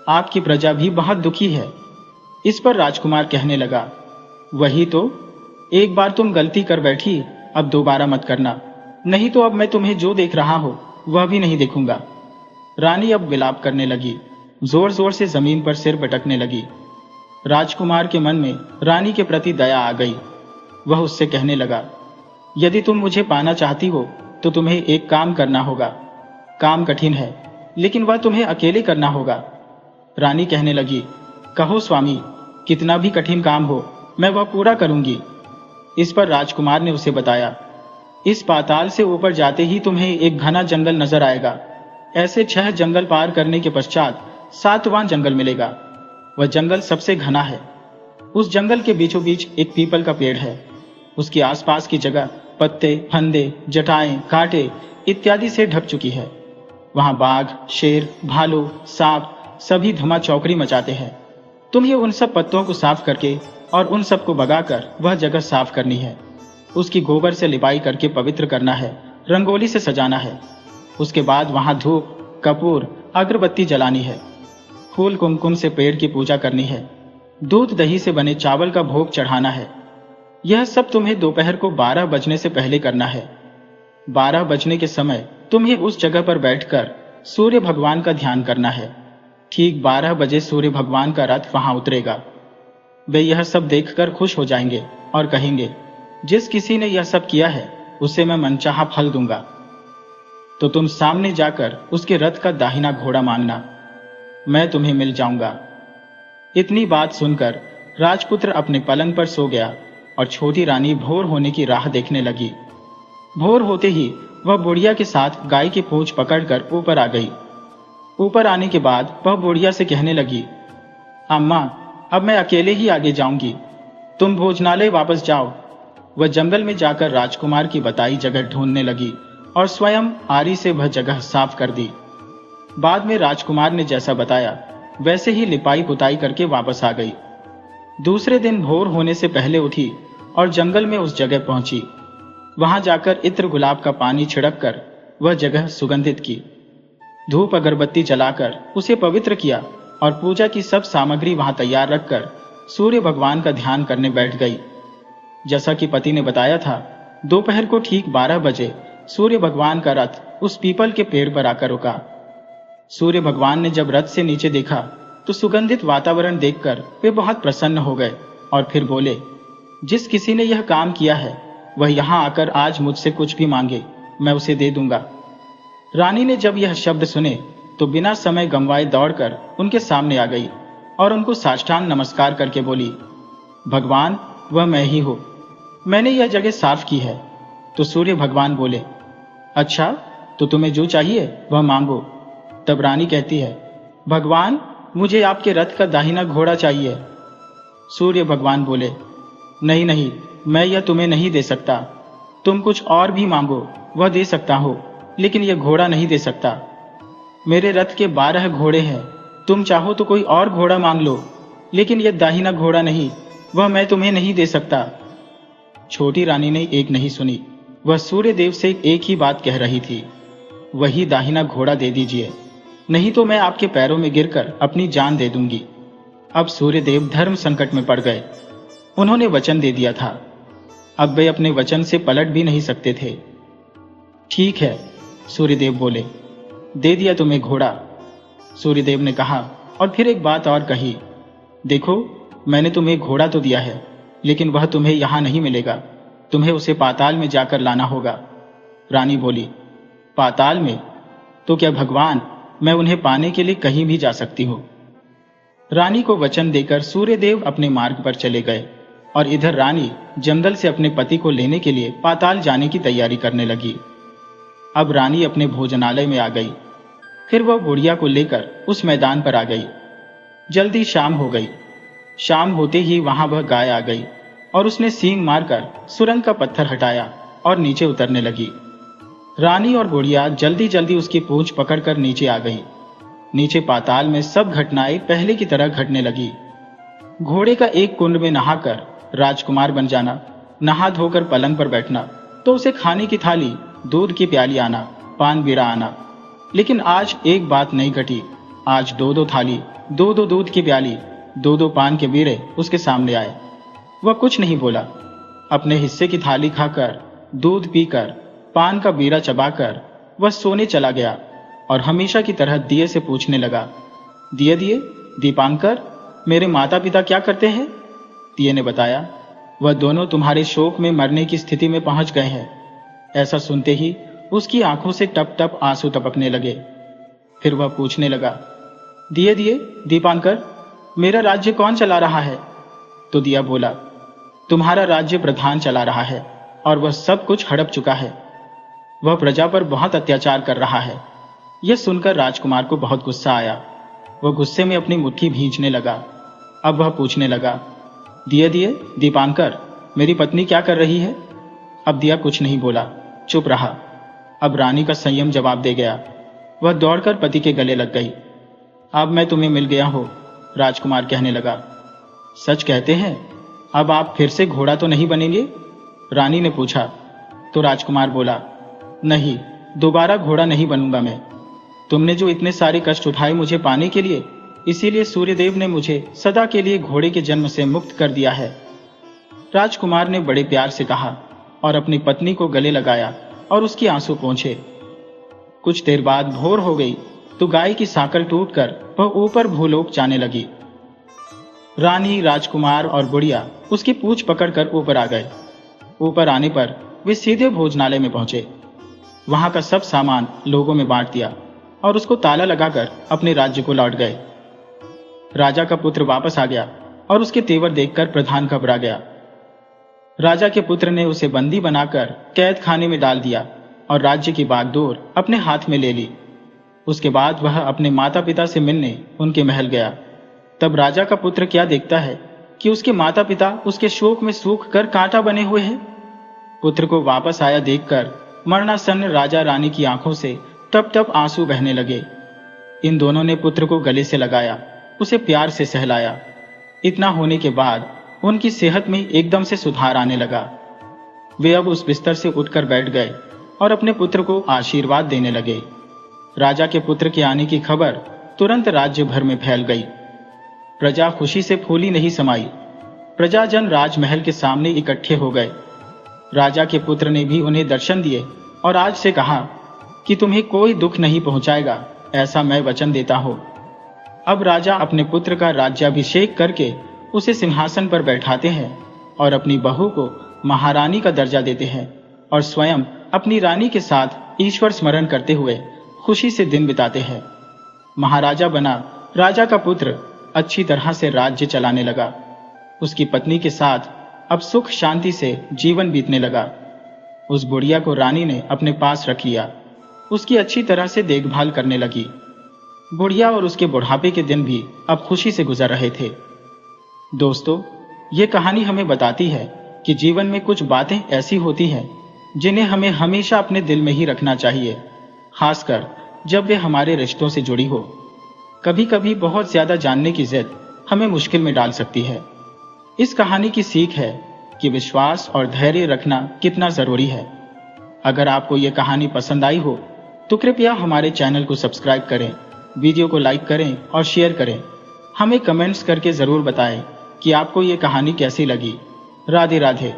आपकी प्रजा भी बहुत दुखी है। इस पर राजकुमार कहने लगा, वही तो, एक बार तुम गलती कर बैठी, अब दोबारा मत करना, नहीं तो अब मैं तुम्हें जो देख रहा हूं वह भी नहीं देखूंगा। रानी अब विलाप करने लगी, जोर जोर से जमीन पर सिर पटकने लगी। राजकुमार के मन में रानी के प्रति दया आ गई। वह उससे कहने लगा, यदि तुम मुझे पाना चाहती हो तो तुम्हें एक काम करना होगा। काम कठिन है, लेकिन वह तुम्हें अकेले करना होगा। रानी कहने लगी, कहो स्वामी, कितना भी कठिन काम हो मैं वह पूरा करूंगी। इस पर राजकुमार ने उसे बताया, इस पाताल से ऊपर जाते ही तुम्हें एक घना जंगल नजर आएगा। ऐसे 6 जंगल पार करने के पश्चात 7वां जंगल मिलेगा। वह जंगल सबसे घना है। उस जंगल के बीचों बीच एक पीपल का पेड़ है। उसके आसपास की जगह पत्ते, फंदे, जटाएं, कांटे इत्यादि से ढक चुकी है। वहां बाघ, शेर, भालू, सांप सभी धमा चौकड़ी मचाते हैं। तुम्हें उन सब पत्तों को साफ करके और उन सबको भगाकर वह जगह साफ करनी है। उसकी गोबर से लिपाई करके पवित्र करना है, रंगोली से सजाना है। उसके बाद वहां धूप, कपूर, अगरबत्ती जलानी है। फूल कुमकुम से पेड़ की पूजा करनी है। दूध दही से बने चावल का भोग चढ़ाना है। यह सब तुम्हें दोपहर को 12 बजने से पहले करना है। 12 बजने के समय तुम्हें उस जगह पर बैठकर सूर्य भगवान का ध्यान करना है। ठीक 12 बजे सूर्य भगवान का रथ वहां उतरेगा। वे यह सब देखकर खुश हो जाएंगे और कहेंगे, जिस किसी ने यह सब किया है उसे मैं मनचाहा फल दूंगा। तो तुम सामने जाकर उसके रथ का दाहिना घोड़ा मांगना, मैं तुम्हें मिल जाऊंगा। इतनी बात सुनकर राजपुत्र अपने पलंग पर सो गया और छोटी रानी भोर होने की राह देखने लगी। भोर होते ही वह बुढ़िया के साथ गाय की पूंछ पकड़कर ऊपर आ गई। ऊपर आने के बाद वह बुढ़िया से कहने लगी, अम्मा, अब मैं अकेले ही आगे जाऊंगी, तुम भोजनालय वापस जाओ। वह जंगल में जाकर राजकुमार की बताई जगह ढूंढने लगी और स्वयं आरी से वह जगह साफ कर दी। बाद में राजकुमार ने जैसा बताया वैसे ही लिपाई पुताई करके वापस आ गई। दूसरे दिन भोर होने से पहले उठी और जंगल में उस जगह पहुंची। वहां जाकर इत्र गुलाब का पानी छिड़क कर वह जगह सुगंधित की। धूप अगरबत्ती जलाकर उसे पवित्र किया और पूजा की सब सामग्री वहां तैयार रखकर सूर्य भगवान का ध्यान करने बैठ गई। जैसा कि पति ने बताया था, दोपहर को ठीक 12 बजे सूर्य भगवान का रथ उस पीपल के पेड़ पर आकर रुका। सूर्य भगवान ने जब रथ से नीचे देखा तो सुगंधित वातावरण देखकर वे बहुत प्रसन्न हो गए और फिर बोले, जिस किसी ने यह काम किया है वह यहाँ आकर आज मुझसे कुछ भी मांगे, मैं उसे दे दूंगा। रानी ने जब यह शब्द सुने तो बिना समय गंवाए दौड़कर उनके सामने आ गई और उनको साष्टांग नमस्कार करके बोली, भगवान, वह मैं ही हूं, मैंने यह जगह साफ की है। तो सूर्य भगवान बोले, अच्छा, तो तुम्हें जो चाहिए वह मांगो। तब रानी कहती है, भगवान, मुझे आपके रथ का दाहिना घोड़ा चाहिए। सूर्य भगवान बोले, नहीं नहीं, मैं यह तुम्हें नहीं दे सकता। तुम कुछ और भी मांगो, वह दे सकता हो, लेकिन यह घोड़ा नहीं दे सकता। मेरे रथ के 12 घोड़े हैं, तुम चाहो तो कोई और घोड़ा मांग लो, लेकिन यह दाहिना घोड़ा नहीं, वह मैं तुम्हें नहीं दे सकता। छोटी रानी ने एक नहीं सुनी। वह सूर्य देव से एक ही बात कह रही थी, वही दाहिना घोड़ा दे दीजिए, नहीं तो मैं आपके पैरों में गिरकर अपनी जान दे दूंगी। अब सूर्य देव धर्म संकट में पड़ गए। उन्होंने वचन दे दिया था, अब वे अपने वचन से पलट भी नहीं सकते थे। ठीक है, सूर्यदेव बोले, दे दिया तुम्हें घोड़ा। सूर्यदेव ने कहा और फिर एक बात और कही, देखो, मैंने तुम्हें घोड़ा तो दिया है, लेकिन वह तुम्हें यहां नहीं मिलेगा, तुम्हें उसे पाताल में जाकर लाना होगा। रानी बोली, पाताल में? तो क्या भगवान, मैं उन्हें पाने के लिए कहीं भी जा सकती हूँ। रानी को वचन देकर सूर्यदेव अपने मार्ग पर चले गए और इधर रानी जंगल से अपने पति को लेने के लिए पाताल जाने की तैयारी करने लगी। अब रानी अपने भोजनालय में आ गई। फिर वह बुढ़िया को लेकर उस मैदान पर आ गई। जल्दी शाम हो गई। शाम होते ही वहां वह गाय आ गई और उसने सींग मारकर सुरंग का पत्थर हटाया और नीचे उतरने लगी। रानी और बुढ़िया जल्दी जल्दी उसकी पूंछ पकड़कर नीचे आ गई। नीचे पाताल में सब घटनाएं पहले की तरह घटने लगी। घोड़े का एक कुंड में नहाकर राजकुमार बन जाना, नहा धोकर पलंग पर बैठना, तो उसे खाने की थाली, दूध की प्याली आना, पान बीड़ा आना। लेकिन आज एक बात नहीं घटी। आज दो दो थाली, दो दो दूध की प्याली, दो दो पान के बीड़े उसके सामने आए। वह कुछ नहीं बोला। अपने हिस्से की थाली खाकर, दूध पीकर, पान का बीड़ा चबाकर वह सोने चला गया और हमेशा की तरह दिए से पूछने लगा, दिए दिए, दीपांकर, मेरे माता पिता क्या करते हैं? दिए ने बताया, वह दोनों तुम्हारे शोक में मरने की स्थिति में पहुंच गए हैं। ऐसा सुनते ही उसकी आंखों से टप टप आंसू टपकने लगे। फिर वह पूछने लगा, दिए दिए, दीपांकर, मेरा राज्य कौन चला रहा है? तो दिया बोला, तुम्हारा राज्य प्रधान चला रहा है और वह सब कुछ हड़प चुका है। वह प्रजा पर बहुत अत्याचार कर रहा है। यह सुनकर राजकुमार को बहुत गुस्सा आया। वह गुस्से में अपनी मुट्ठी भींचने लगा। अब वह पूछने लगा, दिए दिए, दीपांकर, मेरी पत्नी क्या कर रही है? अब दिया कुछ नहीं बोला, चुप रहा। अब रानी का संयम जवाब दे गया। वह दौड़कर पति के गले लग गई। अब मैं तुम्हें मिल गया हूं, राजकुमार कहने लगा। सच कहते हैं? अब आप फिर से घोड़ा तो नहीं बनेंगे? रानी ने पूछा। तो राजकुमार बोला, नहीं, दोबारा घोड़ा नहीं बनूंगा मैं। तुमने जो इतने सारे कष्ट उठाए मुझे पाने के लिए, इसीलिए सूर्यदेव ने मुझे सदा के लिए घोड़े के जन्म से मुक्त कर दिया है। राजकुमार ने बड़े प्यार से कहा और अपनी पत्नी को गले लगाया और उसकी आंसू पोंछे। कुछ देर बाद भोर हो गई तो गाय की सांकल टूटकर वह ऊपर भूलोक जाने लगी। रानी, राजकुमार और बुढ़िया उसकी पूंछ पकड़कर ऊपर आ गए। ऊपर आने पर वे सीधे भोजनालय में पहुंचे। वहां का सब सामान लोगों में बांट दिया और उसको ताला लगाकर अपने राज्य को लौट गए। राजा का पुत्र वापस आ गया और उसके तेवर देखकर प्रधान घबरा गया। राजा के पुत्र ने उसे बंदी बनाकर कैद खाने में डाल दिया और राज्य की बागडोर अपने हाथ में ले ली। उसके बाद वह अपने माता पिता से मिलने उनके महल गया। तब राजा का पुत्र क्या देखता है कि उसके माता पिता उसके शोक में सूख कर कांटा बने हुए हैं। पुत्र को वापस आया देखकर मरणासन्न राजा रानी की आंखों से टप टप आंसू बहने लगे। इन दोनों ने पुत्र को गले से लगाया, उसे प्यार से सहलाया। इतना होने के बाद उनकी सेहत में एकदम से सुधार आने लगा। वे अब उस बिस्तर से उठकर बैठ गए और अपने पुत्र को आशीर्वाद देने लगे। राजा के पुत्र के आने की खबर तुरंत राज्य भर में फैल गई। प्रजा खुशी से फूली नहीं समाई। प्रजाजन राजमहल के सामने इकट्ठे हो गए। राजा के पुत्र ने भी उन्हें दर्शन दिए और आज से कहा कि तुम्हें कोई दुख नहीं पहुंचाएगा, ऐसा मैं वचन देता हूं। अब राजा अपने पुत्र का राज्याभिषेक करके उसे सिंहासन पर बैठाते हैं और अपनी बहू को महारानी का दर्जा देते हैं और स्वयं अपनी रानी के साथ ईश्वर स्मरण करते हुए खुशी से दिन बिताते हैं। महाराजा बना राजा का पुत्र अच्छी तरह से राज्य चलाने लगा। उसकी पत्नी के साथ अब सुख शांति से जीवन बीतने लगा। उस बुढ़िया को रानी ने अपने पास रख लिया। उसकी अच्छी तरह से देखभाल करने लगी। बुढ़िया और उसके बुढ़ापे के दिन भी अब खुशी से गुजर रहे थे। दोस्तों, ये कहानी हमें बताती है कि जीवन में कुछ बातें ऐसी होती हैं जिन्हें हमें हमेशा अपने दिल में ही रखना चाहिए, खासकर जब वे हमारे रिश्तों से जुड़ी हो। कभी कभी बहुत ज्यादा जानने की जिद हमें मुश्किल में डाल सकती है। इस कहानी की सीख है कि विश्वास और धैर्य रखना कितना जरूरी है। अगर आपको ये कहानी पसंद आई हो तो कृपया हमारे चैनल को सब्सक्राइब करें, वीडियो को लाइक करें और शेयर करें। हमें कमेंट्स करके जरूर बताएं कि आपको ये कहानी कैसी लगी। राधे राधे।